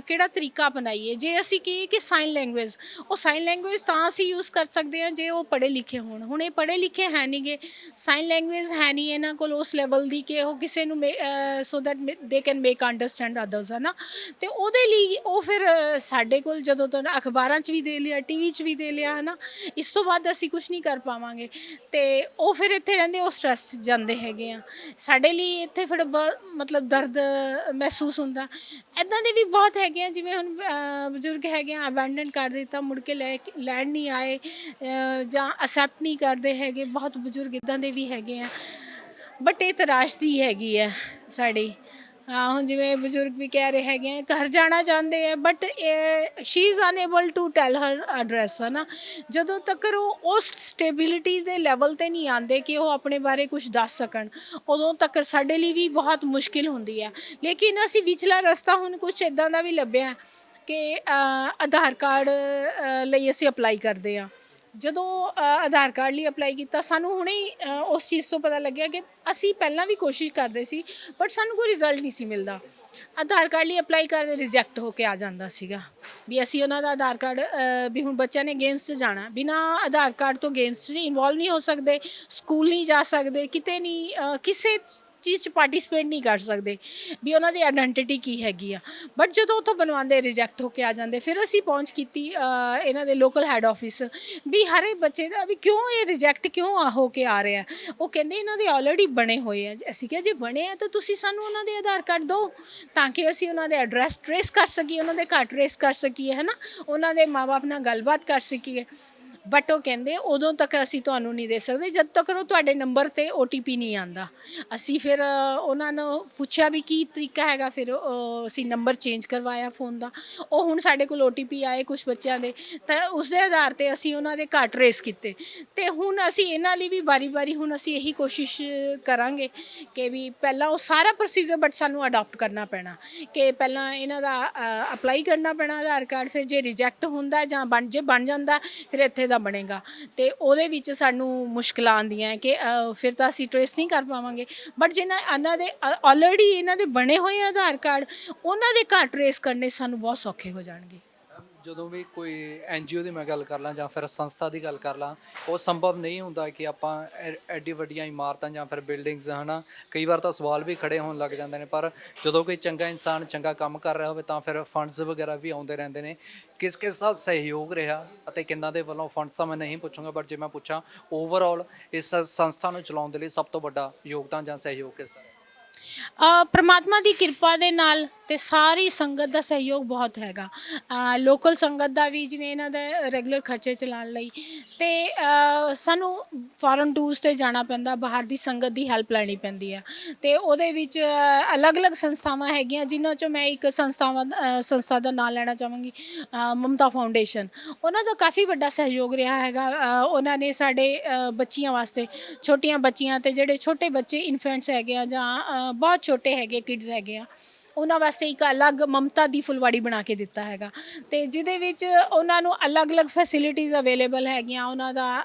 ਕਿਹੜਾ ਤਰੀਕਾ ਅਪਣਾਈਏ। ਜੇ ਅਸੀਂ ਕਹੀਏ ਕਿ ਸਾਈਨ ਲੈਂਗੁਏਜ, ਉਹ ਸਾਈਨ ਲੈਂਗੁਏਜ ਤਾਂ ਅਸੀਂ ਯੂਜ਼ ਕਰ ਸਕਦੇ ਹਾਂ ਜੇ ਉਹ ਪੜ੍ਹੇ ਲਿਖੇ ਹੋਣ। ਹੁਣ ਇਹ ਪੜ੍ਹੇ ਲਿਖੇ ਹੈ ਨਹੀਂ ਗੇ, ਸਾਈਨ ਲੈਂਗੁਏਜ ਹੈ ਨਹੀਂ ਇਹਨਾਂ ਕੋਲ ਉਸ ਲੈਵਲ ਦੀ ਕਿ ਉਹ ਕਿਸੇ ਨੂੰ so that they can make understand others, ਹੈ ਨਾ। ਅਤੇ ਉਹਦੇ ਲਈ ਉਹ ਫਿਰ ਸਾਡੇ ਕੋਲ ਜਦੋਂ ਤੋਂ ਅਖਬਾਰਾਂ 'ਚ ਵੀ ਦੇ ਲਿਆ, TV 'ਚ ਵੀ ਦੇ ਲਿਆ, ਹੈ ਨਾ, ਇਸ ਤੋਂ ਬਾਅਦ ਅਸੀਂ ਕੁਛ ਨਹੀਂ ਕਰ ਪਾਵਾਂਗੇ। ਅਤੇ ਉਹ ਫਿਰ ਇੱਥੇ ਰਹਿੰਦੇ, ਉਹ ਸਟ੍ਰੈਸ ਜਾਂਦੇ ਹੈਗੇ ਆ। ਸਾਡੇ ਲਈ ਇੱਥੇ ਫਿਰ ਮਤਲਬ ਦਰਦ ਮਹਿਸੂਸ ਹੁੰਦਾ। ਇੱਦਾਂ ਦੇ ਵੀ ਬਹੁਤ ਹੈਗੇ ਆ, ਜਿਵੇਂ ਹੁਣ ਬਜ਼ੁਰਗ ਹੈਗੇ ਆ, ਅਬੈਂਡਨ ਕਰ ਦਿੱਤਾ, ਮੁੜ ਕੇ ਲੈਣ ਨਹੀਂ ਆਏ, ਜਾਂ ਅਸੈਪਟ ਨਹੀਂ ਕਰਦੇ ਹੈਗੇ। ਬਹੁਤ ਬਜ਼ੁਰਗ ਇੱਦਾਂ ਦੇ ਵੀ ਹੈਗੇ ਆ, ਬਟ ਇਹ ਤਰਾਸ਼ਦੀ ਹੈਗੀ ਹੈ ਸਾਡੀ। ਹੁਣ ਜਿਵੇਂ ਬਜ਼ੁਰਗ ਵੀ ਕਹਿ ਰਹੇ ਹੈਗੇ ਆ, ਘਰ ਜਾਣਾ ਚਾਹੁੰਦੇ ਆ, but she is unable to tell her address, ਹੈ ਨਾ। ਜਦੋਂ ਤੱਕ ਉਹ ਉਸ ਸਟੇਬਿਲਿਟੀ ਦੇ ਲੈਵਲ 'ਤੇ ਨਹੀਂ ਆਉਂਦੇ ਕਿ ਉਹ ਆਪਣੇ ਬਾਰੇ ਕੁਝ ਦੱਸ ਸਕਣ, ਉਦੋਂ ਤੱਕ ਸਾਡੇ ਲਈ ਵੀ ਬਹੁਤ ਮੁਸ਼ਕਿਲ ਹੁੰਦੀ ਹੈ। ਲੇਕਿਨ ਅਸੀਂ ਵਿਚਲਾ ਰਸਤਾ ਹੁਣ ਕੁਛ ਇੱਦਾਂ ਦਾ ਵੀ ਲੱਭਿਆ ਕਿ ਆਧਾਰ ਕਾਰਡ ਲਈ ਅਸੀਂ ਅਪਲਾਈ ਕਰਦੇ ਹਾਂ। ਜਦੋਂ ਆਧਾਰ ਕਾਰਡ ਲਈ ਅਪਲਾਈ ਕੀਤਾ, ਸਾਨੂੰ ਹੁਣੇ ਉਸ ਚੀਜ਼ ਤੋਂ ਪਤਾ ਲੱਗਿਆ ਕਿ ਅਸੀਂ ਪਹਿਲਾਂ ਵੀ ਕੋਸ਼ਿਸ਼ ਕਰਦੇ ਸੀ, ਬਟ ਸਾਨੂੰ ਕੋਈ ਰਿਜ਼ਲਟ ਨਹੀਂ ਸੀ ਮਿਲਦਾ। ਆਧਾਰ ਕਾਰਡ ਲਈ ਅਪਲਾਈ ਕਰਦੇ ਰਿਜੈਕਟ ਹੋ ਕੇ ਆ ਜਾਂਦਾ ਸੀਗਾ ਵੀ ਅਸੀਂ ਉਹਨਾਂ ਦਾ ਆਧਾਰ ਕਾਰਡ ਵੀ ਹੁਣ ਬੱਚਿਆਂ ਨੇ ਗੇਮਸ 'ਚ ਜਾਣਾ, ਬਿਨਾਂ ਆਧਾਰ ਕਾਰਡ ਤੋਂ ਗੇਮਸ 'ਚ ਇਨਵੋਲਵ ਨਹੀਂ ਹੋ ਸਕਦੇ, ਸਕੂਲ ਨਹੀਂ ਜਾ ਸਕਦੇ, ਕਿਤੇ ਨਹੀਂ ਕਿਸੇ ਚੀਜ਼ 'ਚ ਪਾਰਟੀਸਪੇਟ ਨਹੀਂ ਕਰ ਸਕਦੇ ਵੀ ਉਹਨਾਂ ਦੀ ਆਇਡੈਂਟੀਟੀ ਕੀ ਹੈਗੀ ਆ। ਬਟ ਜਦੋਂ ਉੱਥੋਂ ਬਣਵਾਉਂਦੇ ਰਿਜੈਕਟ ਹੋ ਕੇ ਆ ਜਾਂਦੇ। ਫਿਰ ਅਸੀਂ ਪਹੁੰਚ ਕੀਤੀ ਇਹਨਾਂ ਦੇ ਲੋਕਲ ਹੈੱਡ ਆਫਿਸ ਵੀ ਹਰ ਇੱਕ ਬੱਚੇ ਦਾ ਵੀ ਕਿਉਂ ਇਹ ਰਿਜੈਕਟ ਕਿਉਂ ਹੋ ਕੇ ਆ ਰਿਹਾ। ਉਹ ਕਹਿੰਦੇ ਇਹਨਾਂ ਦੇ ਆਲਰੇਡੀ ਬਣੇ ਹੋਏ ਆ। ਅਸੀਂ ਕਿਹਾ ਜੇ ਬਣੇ ਆ ਤਾਂ ਤੁਸੀਂ ਸਾਨੂੰ ਉਹਨਾਂ ਦੇ ਆਧਾਰ ਕਾਰਡ ਦਿਓ ਤਾਂ ਕਿ ਅਸੀਂ ਉਹਨਾਂ ਦੇ ਐਡਰੈਸ ਟਰੇਸ ਕਰ ਸਕੀਏ, ਉਹਨਾਂ ਦੇ ਘਰ ਟਰੇਸ ਕਰ ਸਕੀਏ, ਹੈ ਨਾ, ਉਹਨਾਂ ਦੇ ਮਾਂ ਬਾਪ ਨਾਲ ਗੱਲਬਾਤ ਕਰ ਸਕੀਏ। ਬਟ ਉਹ ਕਹਿੰਦੇ ਉਦੋਂ ਤੱਕ ਅਸੀਂ ਤੁਹਾਨੂੰ ਨਹੀਂ ਦੇ ਸਕਦੇ ਜਦ ਤੱਕ ਉਹ ਤੁਹਾਡੇ ਨੰਬਰ 'ਤੇ OTP ਨਹੀਂ ਆਉਂਦਾ। ਅਸੀਂ ਫਿਰ ਉਹਨਾਂ ਨੂੰ ਪੁੱਛਿਆ ਵੀ ਕੀ ਤਰੀਕਾ ਹੈਗਾ, ਫਿਰ ਅਸੀਂ ਨੰਬਰ ਚੇਂਜ ਕਰਵਾਇਆ ਫ਼ੋਨ ਦਾ। ਉਹ ਹੁਣ ਸਾਡੇ ਕੋਲ OTP ਆਏ ਕੁਛ ਬੱਚਿਆਂ ਦੇ, ਤਾਂ ਉਸ ਦੇ ਆਧਾਰ 'ਤੇ ਅਸੀਂ ਉਹਨਾਂ ਦੇ ਘਰ ਟਰੇਸ ਕੀਤੇ। ਅਤੇ ਹੁਣ ਅਸੀਂ ਇਹਨਾਂ ਲਈ ਵੀ ਵਾਰੀ ਹੁਣ ਅਸੀਂ ਇਹੀ ਕੋਸ਼ਿਸ਼ ਕਰਾਂਗੇ ਕਿ ਵੀ ਪਹਿਲਾਂ ਉਹ ਸਾਰਾ ਪ੍ਰੋਸੀਜਰ ਬਟ ਸਾਨੂੰ ਅਡਾਪਟ ਕਰਨਾ ਪੈਣਾ ਕਿ ਪਹਿਲਾਂ ਇਹਨਾਂ ਦਾ ਅਪਲਾਈ ਕਰਨਾ ਪੈਣਾ ਆਧਾਰ ਕਾਰਡ। ਫਿਰ ਜੇ ਰਿਜੈਕਟ ਹੁੰਦਾ ਜਾਂ ਜੇ ਬਣ ਜਾਂਦਾ ਫਿਰ ਇੱਥੇ ਦਾ ਬਣੇਗਾ। ਅਤੇ ਉਹਦੇ ਵਿੱਚ ਸਾਨੂੰ ਮੁਸ਼ਕਿਲਾਂ ਆਉਂਦੀਆਂ ਕਿ ਫਿਰ ਤਾਂ ਅਸੀਂ ਟਰੇਸ ਨਹੀਂ ਕਰ ਪਾਵਾਂਗੇ। ਬਟ ਇਹਨਾਂ ਦੇ ਆਲਰੇਡੀ ਇਹਨਾਂ ਦੇ ਬਣੇ ਹੋਏ ਆਧਾਰ ਕਾਰਡ, ਉਹਨਾਂ ਦੇ ਘਰ ਟਰੇਸ ਕਰਨੇ ਸਾਨੂੰ ਬਹੁਤ ਸੌਖੇ ਹੋ ਜਾਣਗੇ। ਜਦੋਂ ਵੀ ਕੋਈ ਐਨਜੀਓ ਦੀ ਮੈਂ ਗੱਲ ਕਰ ਲਾਂ ਜਾਂ ਫਿਰ ਸੰਸਥਾ ਦੀ ਗੱਲ ਕਰ ਲਾਂ, ਉਹ ਸੰਭਵ ਨਹੀਂ ਹੁੰਦਾ ਕਿ ਆਪਾਂ ਐਡੀ ਵੱਡੀਆਂ ਇਮਾਰਤਾਂ ਜਾਂ ਫਿਰ ਬਿਲਡਿੰਗਸ ਹਨਾ, ਕਈ ਵਾਰ ਤਾਂ ਸਵਾਲ ਵੀ ਖੜੇ ਹੋਣ ਲੱਗ ਜਾਂਦੇ ਨੇ। ਪਰ ਜਦੋਂ ਕੋਈ ਚੰਗਾ ਇਨਸਾਨ ਚੰਗਾ ਕੰਮ ਕਰ ਰਿਹਾ ਹੋਵੇ ਤਾਂ ਫਿਰ ਫੰਡਸ ਵਗੈਰਾ ਵੀ ਆਉਂਦੇ ਰਹਿੰਦੇ ਨੇ। ਕਿਸ ਕਿਸ ਦਾ ਸਹਿਯੋਗ ਰਿਹਾ ਅਤੇ ਕਿੰਨਾਂ ਦੇ ਵੱਲੋਂ ਫੰਡਸ ਤਾਂ ਮੈਂ ਨਹੀਂ ਪੁੱਛੂੰਗਾ, ਬਟ ਜੇ ਮੈਂ ਪੁੱਛਾਂ ਓਵਰਆਲ ਇਸ ਸੰਸਥਾ ਨੂੰ ਚਲਾਉਣ ਦੇ ਲਈ ਸਭ ਤੋਂ ਵੱਡਾ ਯੋਗਦਾਨ ਜਾਂ ਸਹਿਯੋਗ ਕਿਸ ਦਾ ਰਿਹਾ? ਪ੍ਰਮਾਤਮਾ ਦੀ ਕਿਰਪਾ ਦੇ ਨਾਲ ਤੇ ਸਾਰੀ ਸੰਗਤ ਦਾ ਸਹਿਯੋਗ ਬਹੁਤ ਹੈਗਾ। ਲੋਕਲ ਸੰਗਤ ਦਾ ਵੀ, ਜਿਵੇਂ ਇਹਨਾਂ ਦੇ ਰੈਗੂਲਰ ਖਰਚੇ ਚਲਾਉਣ ਲਈ, ਤੇ ਸਾਨੂੰ ਫੋਰਨ ਟੂਰਸ ਤੇ ਜਾਣਾ ਪੈਂਦਾ, ਬਾਹਰ ਦੀ ਸੰਗਤ ਦੀ ਹੈਲਪ ਲੈਣੀ ਪੈਂਦੀ ਹੈ। ਤੇ ਉਹਦੇ ਵਿੱਚ ਅਲੱਗ-ਅਲੱਗ ਸੰਸਥਾਵਾਂ ਹੈਗੀਆਂ, ਜਿਨ੍ਹਾਂ ਚੋਂ ਮੈਂ ਇੱਕ ਸੰਸਥਾ ਦਾ ਨਾਮ ਲੈਣਾ ਚਾਹਾਂਗੀ, ਮਮਤਾ ਫਾਊਂਡੇਸ਼ਨ। ਉਹਨਾਂ ਦਾ ਕਾਫੀ ਵੱਡਾ ਸਹਿਯੋਗ ਰਿਹਾ ਹੈਗਾ। ਉਹਨਾਂ ਨੇ ਸਾਡੇ ਬੱਚੀਆਂ ਵਾਸਤੇ, ਛੋਟੀਆਂ ਬੱਚੀਆਂ ਤੇ ਜਿਹੜੇ ਛੋਟੇ ਬੱਚੇ ਇਨਫੈਂਟਸ ਹੈਗੇ ਆ ਜਾਂ ਬਹੁਤ ਛੋਟੇ ਹੈਗੇ ਕਿਡਸ ਹੈਗੇ ਆ, ਉਹਨਾਂ ਵਾਸਤੇ ਇੱਕ ਅਲੱਗ ਮਮਤਾ ਦੀ ਫੁਲਵਾੜੀ ਬਣਾ ਕੇ ਦਿੱਤਾ ਹੈਗਾ। ਤੇ ਜਿਹਦੇ ਵਿੱਚ ਉਹਨਾਂ ਨੂੰ ਅਲੱਗ-ਅਲੱਗ ਫੈਸਿਲਿਟੀਜ਼ ਅਵੇਲੇਬਲ ਹੈਗੀਆਂ। ਉਹਨਾਂ ਦਾ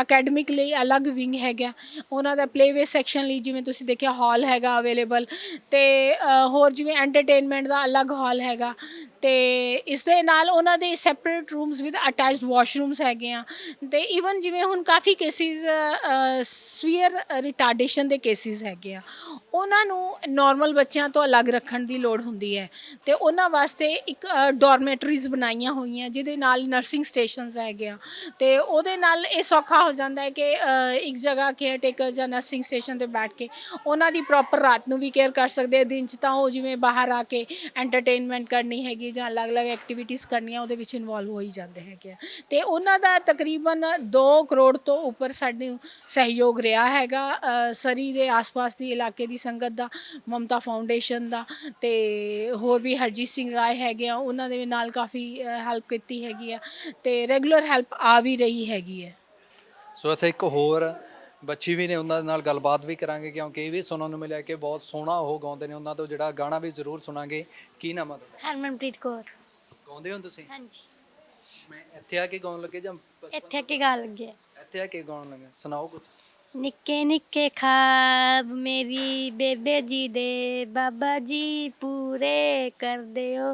ਅਕੈਡਮਿਕ ਲਈ ਅਲੱਗ ਵਿੰਗ ਹੈਗਾ, ਉਹਨਾਂ ਦਾ ਪਲੇਵੇ ਸੈਕਸ਼ਨ ਲਈ ਜਿਵੇਂ ਤੁਸੀਂ ਦੇਖਿਆ ਹਾਲ ਹੈਗਾ ਅਵੇਲੇਬਲ, ਤੇ ਹੋਰ ਜਿਵੇਂ ਐਂਟਰਟੇਨਮੈਂਟ ਦਾ ਅਲੱਗ ਹਾਲ ਹੈਗਾ। ਤੇ ਇਸ ਦੇ ਨਾਲ ਉਹਨਾਂ ਦੇ separate rooms with attached washrooms ਹੈਗੇ ਆ। ਤੇ ਈਵਨ ਜਿਵੇਂ ਹੁਣ ਕਾਫੀ ਕੇਸਿਸ ਸਵੀਅਰ ਰਿਟਾਰਡੇਸ਼ਨ ਦੇ ਕੇਸਿਸ ਹੈਗੇ ਆ, ਉਹਨਾਂ ਨੂੰ ਨਾਰਮਲ ਬੱਚਿਆਂ ਤੋਂ ਅਲੱਗ ਰੱਖਣ ਦੀ ਲੋੜ ਹੁੰਦੀ ਹੈ। ਤੇ ਉਹਨਾਂ ਵਾਸਤੇ ਇੱਕ ਡੋਰਮੈਟਰੀਜ਼ ਬਣਾਈਆਂ ਹੋਈਆਂ, ਜਿਹਦੇ ਨਾਲ ਨਰਸਿੰਗ ਸਟੇਸ਼ਨਸ ਹੈਗੇ ਆ। ਤੇ ਉਹਦੇ ਨਾਲ ਇਹ ਸੌਖਾ ਹੋ ਜਾਂਦਾ ਹੈ ਕਿ ਇੱਕ ਜਗ੍ਹਾ ਕੇਅਰ ਟੇਕਰ ਜਾਂ ਨਰਸਿੰਗ ਸਟੇਸ਼ਨ 'ਤੇ ਬੈਠ ਕੇ ਉਹਨਾਂ ਦੀ ਪ੍ਰੋਪਰ ਰਾਤ ਨੂੰ ਵੀ ਕੇਅਰ ਕਰ ਸਕਦੇ ਆ। ਦਿਨ 'ਚ ਤਾਂ ਉਹ ਜਿਵੇਂ ਬਾਹਰ ਆ ਕੇ ਐਂਟਰਟੇਨਮੈਂਟ ਕਰਨੀ ਹੈਗੀ ਜਾਂ ਅਲੱਗ-ਅਲੱਗ ਐਕਟੀਵਿਟੀਜ਼ ਕਰਨੀਆਂ, ਉਹਦੇ ਵਿੱਚ ਇਨਵੋਲਵ ਹੋ ਹੀ ਜਾਂਦੇ ਹੈਗੇ ਆ। ਤੇ ਉਹਨਾਂ ਦਾ ਤਕਰੀਬਨ 2 ਕਰੋੜ ਤੋਂ ਉੱਪਰ ਸਾਡੇ ਸਹਿਯੋਗ ਰਿਹਾ ਹੈਗਾ, ਸਰੀ ਦੇ ਆਸ-ਪਾਸ ਦੀ ਇਲਾਕੇ ਦੀ ਸੰਗਤ ਦਾ, ਮਮਤਾ ਫਾਊਂਡੇਸ਼ਨ ਦਾ, ਤੇ ਹੋਰ ਵੀ ਹਰਜੀਤ ਸਿੰਘ ਰਾਏ ਹੈਗੇ ਆ, ਉਹਨਾਂ ਦੇ ਨਾਲ ਕਾਫੀ ਹੈਲਪ ਕੀਤੀ ਹੈਗੀ ਆ। ਤੇ ਰੈਗੂਲਰ ਹੈਲਪ ਆ ਵੀ ਰਹੀ ਹੈਗੀ ਹੈ। ਸੋ ਇੱਥੇ ਇੱਕ ਹੋਰ ਬੱਚੀ ਵੀ ਨੇ, ਉਹਨਾਂ ਦੇ ਨਾਲ ਗੱਲਬਾਤ ਵੀ ਕਰਾਂਗੇ, ਕਿਉਂਕਿ ਇਹ ਵੀ ਸੁਣਨ ਨੂੰ ਮਿਲਿਆ ਕਿ ਬਹੁਤ ਸੋਹਣਾ ਉਹ ਗਾਉਂਦੇ ਨੇ। ਉਹਨਾਂ ਤੋਂ ਜਿਹੜਾ ਗਾਣਾ ਵੀ ਜ਼ਰੂਰ ਸੁਣਾਂਗੇ। ਕੀ ਨਾਮ ਆ ਤੁਹਾਡਾ? ਹਰਮਨਪ੍ਰੀਤ ਕੌਰ। ਗਾਉਂਦੇ ਹੋ ਤੁਸੀਂ? ਹਾਂਜੀ, ਮੈਂ ਇੱਥੇ ਆ ਕੇ ਗਾਉਣ ਲੱਗੇ ਜਾਂ ਇੱਥੇ ਕੀ ਗਾ ਲੱਗੇ? ਇੱਥੇ ਆ ਕੇ ਗਾਉਣ ਲੱਗੇ? ਸੁਣਾਓ ਕੁਝ। ਨਿੱਕੇ ਨਿੱਕੇ ਖਾਬ ਮੇਰੀ ਬੇਬੇ ਜੀ ਦੇ ਬਾਬਾ ਜੀ ਪੂਰੇ ਕਰ ਦਿਓ,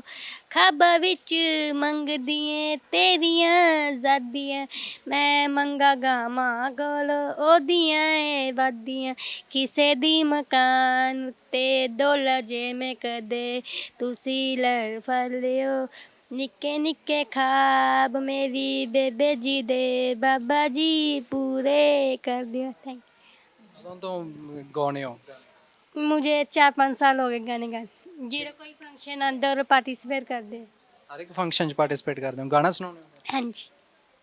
ਖਾਬਾਂ ਵਿੱਚ ਮੰਗਦੀ ਏ ਤੇਰੀਆਂ ਆਜ਼ਾਦੀਆਂ, ਮੈਂ ਮੰਗਾ ਗਾਵਾਂ ਕੋਲ ਉਹਦੀਆਂ ਏ ਵਾਦੀਆਂ, ਕਿਸੇ ਦੀ ਮਕਾਨ ਉੱਤੇ ਡੋਲਾ ਜੇ ਮੈਂ ਕਦੇ, ਤੁਸੀਂ ਲੜ ਫੜ ਲਿਓ ਨਿੱਕੇ ਨਿੱਕੇ ਖਾਬ ਮੇਰੀ ਬੇਬੇ ਜੀ ਦੇ ਬਾਬਾ ਜੀ ਪੂਰੇ ਕਰ ਦਿਓ। थैंक ਕਦੋਂ ਤੋਂ ਗਾਉਣੇ ਹੋ? यू। मुझे 4-5 साल हो गए गाने गाने, ਜਿਹੜਾ ਕੋਈ ਫੰਕਸ਼ਨ ਆਉਂਦਾ ਉਹ ਪਾਰਟਿਸਿਪੇਟ ਕਰਦੇ। ਹਰ ਇੱਕ ਫੰਕਸ਼ਨ 'ਚ ਪਾਰਟਿਸਿਪੇਟ ਕਰਦੇ ਹੋ, ਗਾਣਾ ਸੁਣਾਉਂਦੇ ਹੋ? हाँ जी,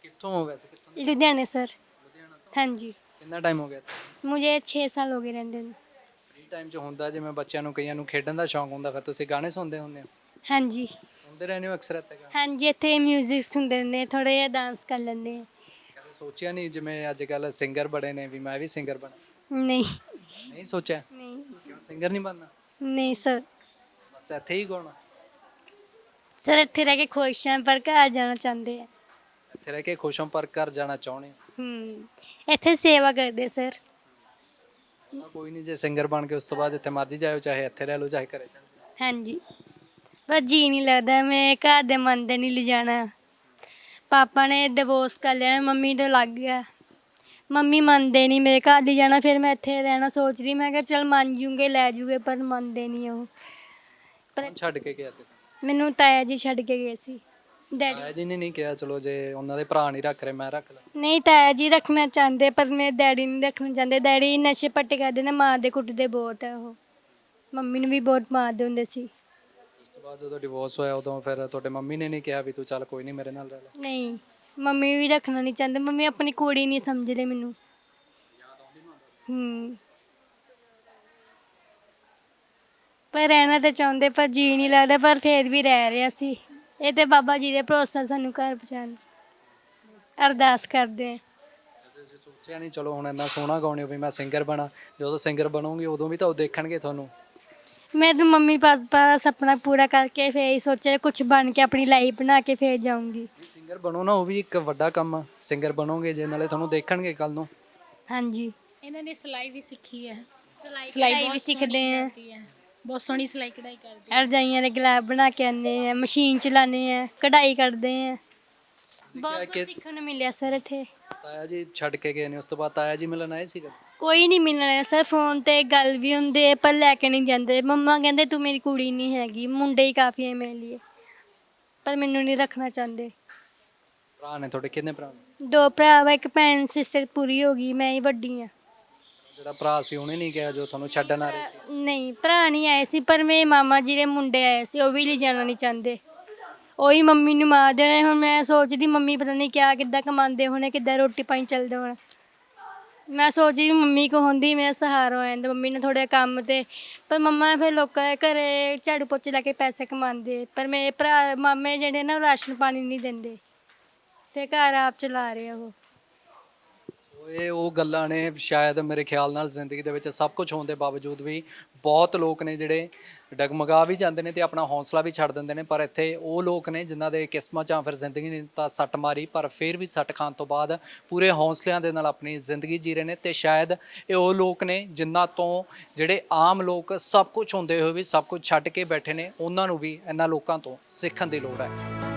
ਕਿੱਥੋਂ ਹੋ ਵੈਸੇ? ਕਿੱਥੋਂ ਦੇ? लुधियाने सर। ਲੁਧਿਆਣਾ ਤੋਂ। हाँ जी, ਕਿੰਨਾ ਟਾਈਮ ਹੋ ਗਿਆ? मुझे 6 साल हो गए रहते हैं। ਫ੍ਰੀ ਟਾਈਮ 'ਚ ਹੁੰਦਾ, ਜਿਵੇਂ ਬੱਚਿਆਂ ਨੂੰ ਕਈਆਂ ਨੂੰ ਖੇਡਣ ਦਾ ਸ਼ੌਂਕ ਹੁੰਦਾ, ਫਿਰ ਤੁਸੀਂ ਗਾਣੇ ਸੁਣਦੇ ਹੁੰਦੇ ਹੋ? हाँ जी, ਸੁਣਦੇ ਰਹਿੰਦੇ ਹੋ ਅਕਸਰ ਇੱਥੇ ਗਾਣੇ? हाँ जी, ਇੱਥੇ ਮਿਊਜ਼ਿਕ ਸੁਣਦੇ ਨੇ, ਥੋੜਾ ਜਿਹਾ ਡਾਂਸ ਕਰ ਲੈਂਦੇ ਆ। ਕਦੇ ਸੋਚਿਆ ਨਹੀਂ, ਜਿਵੇਂ ਅੱਜ ਕੱਲ ਸਿੰਗਰ ਬੜੇ ਨੇ, ਵੀ ਮੈਂ ਵੀ ਸਿੰਗਰ ਬਣਾ? ਨਹੀਂ ਨਹੀਂ ਸੋਚਿਆ? ਨਹੀਂ ਕਿਉਂ ਸਿੰਗਰ ਨਹੀਂ ਬਣਨਾ? ਨਹੀਂ ਸਰ, ਬਸ ਇੱਥੇ ਹੀ ਗਾਉਣਾ? ਸਰ ਇੱਥੇ ਰਹਿ ਕੇ ਖੁਸ਼ ਹਾਂ ਪਰ ਘਰ ਜਾਣਾ ਚਾਹੁੰਦੇ ਆ। ਇੱਥੇ ਰਹਿ ਕੇ ਖੁਸ਼ ਹੋ ਪਰ ਘਰ ਜਾਣਾ ਚਾਹੁੰਦੇ ਹੋ? ਇੱਥੇ ਸੇਵਾ ਕਰਦੇ ਸਰ। ਕੋਈ ਨਹੀਂ, ਜੇ ਸਿੰਗਰ ਬਣ ਕੇ ਉਸ ਤੋਂ ਬਾਅਦ ਜਿੱਥੇ ਮਰਜ਼ੀ ਜਾਓ, ਚਾਹੇ ਇੱਥੇ ਰਹਿ ਲਓ ਚਾਹੇ ਘਰੇ ਚਲੇ ਜਾਓ। ਹਾਂਜੀ, ਬਸ ਜੀ ਨਹੀਂ ਲੱਗਦਾ, ਮੈਂ ਘਰ ਦੇ ਮੰਨਦੇ ਨਹੀਂ ਲਿਜਾਣਾ। ਪਾਪਾ ਨੇ ਡਿਵੋਰਸ ਕਰ ਲਿਆ, ਮੰਮੀ ਤੋਂ ਲੱਗ ਗਿਆ, ਮੰਮੀ ਮੰਨਦੇ ਨਹੀਂ ਮੇਰੇ ਘਰ ਦੀ ਜਾਣਾ। ਫਿਰ ਮੈਂ ਇੱਥੇ ਰਹਿਣਾ ਸੋਚ ਰਹੀ, ਮੈਂ ਕਿਹਾ ਚਲ ਮੰਨ ਜੂਗੇ ਲੈ ਜੂਗੇ, ਪਰ ਮੰਨਦੇ ਨਹੀਂ ਉਹ। ਕੌਣ ਛੱਡ ਕੇ ਗਿਆ ਸੀ? ਮੈਨੂੰ ਤਾਇਆ ਜੀ ਛੱਡ ਕੇ ਗਏ ਸੀ, ਡੈਡੀ। ਤਾਇਆ ਜੀ ਨੇ ਨਹੀਂ ਕਿਹਾ ਚਲੋ ਜੇ ਉਹਨਾਂ ਦੇ ਭਰਾ ਨਹੀਂ ਰੱਖ ਰਹੇ ਮੈਂ ਰੱਖ ਲਾਂ? ਨਹੀਂ, ਤਾਇਆ ਜੀ ਰੱਖਣਾ ਚਾਹੁੰਦੇ ਪਰ ਮੇਰੇ ਡੈਡੀ ਨਹੀਂ ਰੱਖਣਾ ਚਾਹੁੰਦੇ। ਡੈਡੀ ਨਸ਼ੇ ਪੱਟੇ ਕਰਦੇ ਨੇ, ਮਾਰਦੇ ਕੁੱਟਦੇ ਬਹੁਤ ਹੈ ਉਹ, ਮੰਮੀ ਨੂੰ ਵੀ ਬਹੁਤ ਮਾਰਦੇ ਹੁੰਦੇ ਸੀ। ਉਸ ਤੋਂ ਬਾਅਦ ਜਦੋਂ ਡਿਵੋਰਸ ਹੋਇਆ ਉਦੋਂ ਫਿਰ ਤੁਹਾਡੇ ਮੰਮੀ ਨੇ ਨਹੀਂ ਕਿਹਾ ਵੀ ਤੂੰ ਚੱਲ ਕੋਈ ਨਹੀਂ ਮੇਰੇ ਨਾਲ ਰਹਿ ਲੈ? ਨਹੀਂ, ਮੰਮੀ ਵੀ ਰੱਖਣਾ ਨਹੀਂ ਚਾਹੁੰਦੇ, ਮੰਮੀ ਆਪਣੀ ਕੁੜੀ ਨਹੀਂ ਸਮਝਦੇ ਮੈਨੂੰ। ਪਰ ਰਹਿਣਾ ਤਾਂ ਚਾਹੁੰਦੇ ਪਰ ਜੀ ਨਹੀਂ ਲੱਗਦਾ, ਪਰ ਫੇਰ ਵੀ ਰਹਿ ਰਿਹਾ ਸੀ। ਇਹ ਤੇ ਬਾਬਾ ਜੀ ਦੇ ਭਰੋਸਾ ਸਾਨੂੰ ਘਰ ਪਹੁੰਚਾਉਣ, ਅਰਦਾਸ ਕਰਦੇ ਹਾਂ। ਤੁਸੀਂ ਸੋਚਿਆ ਨਹੀਂ ਚਲੋ ਹੁਣ ਇੰਨਾ ਸੋਹਣਾ ਗਾਉਣੇ ਹੋ ਵੀ ਮੈਂ ਸਿੰਗਰ ਬਣਾ? ਜਦੋਂ ਸਿੰਗਰ ਬਣੋਗੇ ਉਦੋਂ ਵੀ ਤਾਂ ਉਹ ਦੇਖਣਗੇ ਤੁਹਾਨੂੰ। ਮੈਂ ਤਾਂ ਮੰਮੀ ਪਾਪਾ ਦਾ ਸੁਪਨਾ ਪੂਰਾ ਕਰਕੇ ਫੇਰ ਹੀ ਸੋਚਿਆ ਕੁਝ ਬਣ ਕੇ ਆਪਣੀ ਲਾਈਫ ਬਣਾ ਕੇ ਫੇਰ ਜਾਊਂਗੀ। ਸਿੰਗਰ ਬਣੋ ਨਾ, ਉਹ ਵੀ ਇੱਕ ਵੱਡਾ ਕੰਮ ਆ। ਸਿੰਗਰ ਬਣੋਗੇ ਜੇ, ਨਾਲੇ ਤੁਹਾਨੂੰ ਦੇਖਣਗੇ ਕੱਲ ਨੂੰ। ਹਾਂਜੀ, ਇਹਨਾਂ ਨੇ ਸਿਲਾਈ ਵੀ ਸਿੱਖੀ ਹੈ, ਸਿਲਾਈ ਵੀ ਬਹੁਤ ਸਿੱਖਦੇ ਸੋਹਣੀ ਆ। ਆਉਂਦੀ ਹੈ। ਬਹੁਤ ਸੋਹਣੀ ਸਿਲਾਈ ਕਢਾਈ ਕਰਦੇ ਹੋ। ਰਜਾਈਆਂ ਦੇ ਗਲਾਬ ਬਣਾ ਕੇ ਆਉਂਦੇ ਆ, ਮਸ਼ੀਨ ਚਲਾਉਂਦੇ ਆ, ਕਢਾਈ ਕਰਦੇ ਆ। ਬਹੁਤ ਕੁਝ ਸਿੱਖਣ ਨੂੰ ਮਿਲਿਆ ਸਰ ਇੱਥੇ। ਤਾਇਆ ਜੀ ਛੱਡ ਕੇ ਗਏ ਨੇ, ਉਸ ਤੋਂ ਬਾਅਦ ਤਾਇਆ ਜੀ ਮਿਲਣ ਆਏ ਸੀਗੇ? ਕੋਈ ਨਹੀਂ ਮਿਲਣਾ ਸਰ, ਫੋਨ ਤੇ ਗੱਲ ਵੀ ਹੁੰਦੇ ਪਰ ਲੈ ਕੇ ਨਹੀਂ ਜਾਂਦੇ। ਮੰਮਾ ਕਹਿੰਦੇ ਤੂੰ ਮੇਰੀ ਕੁੜੀ ਨਹੀਂ ਹੈਗੀ, ਮੁੰਡੇ ਹੀ ਕਾਫੀ ਹੈ ਮੇਰੇ ਲਈ, ਪਰ ਮੈਨੂੰ ਨਹੀਂ ਰੱਖਣਾ ਚਾਹੁੰਦੇ। ਭਰਾ ਨੇ ਤੁਹਾਡੇ ਕਿੰਨੇ ਭਰਾ ਨੇ? 2 ਭਰਾ ਵਾ, ਇੱਕ ਭੈਣ, ਸਿਸਟਰ ਪੂਰੀ ਹੋ ਗਈ, ਮੈਂ ਹੀ ਵੱਡੀ ਆ। ਜਿਹੜਾ ਭਰਾ ਸੀ ਉਹਨੇ ਨਹੀਂ ਕਿਹਾ ਜੋ ਤੁਹਾਨੂੰ ਛੱਡਣ ਆ ਰਹੇ ਸੀ? ਨਹੀਂ ਭਰਾ ਨਹੀਂ ਆਏ ਸੀ, ਪਰ ਮੇਰੇ ਮਾਮਾ ਜੀ ਦੇ ਮੁੰਡੇ ਆਏ ਸੀ, ਉਹ ਵੀ ਲੈ ਜਾਣਾ ਨਹੀਂ ਚਾਹੁੰਦੇ। ਉਹੀ ਮੰਮੀ ਨੂੰ ਮਾਰਦੇ ਨੇ। ਹੁਣ ਮੈਂ ਸੋਚਦੀ ਮੰਮੀ ਪਤਾ ਨਹੀਂ ਕਿਆ ਕਿੱਦਾਂ ਕਮਾਉਂਦੇ ਹੋਣੇ, ਕਿੱਦਾਂ ਰੋਟੀ ਪਾਣੀ ਚੱਲਦੇ ਹੋਣ। ਮੈਂ ਸੋਚਦੀ ਮੰਮੀ ਕੋ ਹੁੰਦੀ ਮੇਰਾ ਸਹਾਰਾ ਹੋ ਜਾਂਦਾ, ਮੰਮੀ ਨੇ ਥੋੜ੍ਹਾ ਕੰਮ ਤੇ, ਪਰ ਮੰਮਾ ਫਿਰ ਲੋਕਾਂ ਦੇ ਘਰੇ ਝਾੜੂ ਪੋਚੇ ਲਾ ਕੇ ਪੈਸੇ ਕਮਾਉਂਦੇ, ਪਰ ਮੇਰੇ ਭਰਾ ਮਾਮੇ ਜਿਹੜੇ ਨਾ ਉਹ ਰਾਸ਼ਨ ਪਾਣੀ ਨਹੀਂ ਦਿੰਦੇ ਤੇ ਘਰ ਆਪ ਚਲਾ ਰਹੇ ਆ ਉਹ। ਇਹ ਉਹ ਗੱਲਾਂ ਨੇ ਸ਼ਾਇਦ ਮੇਰੇ ਖਿਆਲ ਨਾਲ ਜ਼ਿੰਦਗੀ ਦੇ ਵਿੱਚ ਸਭ ਕੁਝ ਹੋਣ ਦੇ ਬਾਵਜੂਦ ਵੀ ਬਹੁਤ ਲੋਕ ਨੇ ਜਿਹੜੇ ਡਗਮਗਾ ਵੀ ਜਾਂਦੇ ਨੇ ਤੇ ਆਪਣਾ ਹੌਸਲਾ ਵੀ ਛੱਡ ਦਿੰਦੇ ਨੇ। ਪਰ ਇੱਥੇ ਉਹ ਲੋਕ ਨੇ ਜਿਨ੍ਹਾਂ ਦੇ ਕਿਸਮਤ ਜਾਂ ਫਿਰ ਜ਼ਿੰਦਗੀ ਨੇ ਤਾਂ ਸੱਟ ਮਾਰੀ, ਪਰ ਫਿਰ ਵੀ ਸੱਟ ਖਾਣ ਤੋਂ ਬਾਅਦ ਪੂਰੇ ਹੌਸਲਿਆਂ ਦੇ ਨਾਲ ਆਪਣੀ ਜ਼ਿੰਦਗੀ ਜੀ ਰਹੇ ਨੇ। ਤੇ ਸ਼ਾਇਦ ਇਹ ਉਹ ਲੋਕ ਨੇ ਜਿਨ੍ਹਾਂ ਤੋਂ ਜਿਹੜੇ ਆਮ ਲੋਕ ਸਭ ਕੁਝ ਹੁੰਦੇ ਹੋਏ ਵੀ ਸਭ ਕੁਝ ਛੱਡ ਕੇ ਬੈਠੇ ਨੇ, ਉਹਨਾਂ ਨੂੰ ਵੀ ਇਹਨਾਂ ਲੋਕਾਂ ਤੋਂ ਸਿੱਖਣ ਦੀ ਲੋੜ ਹੈ।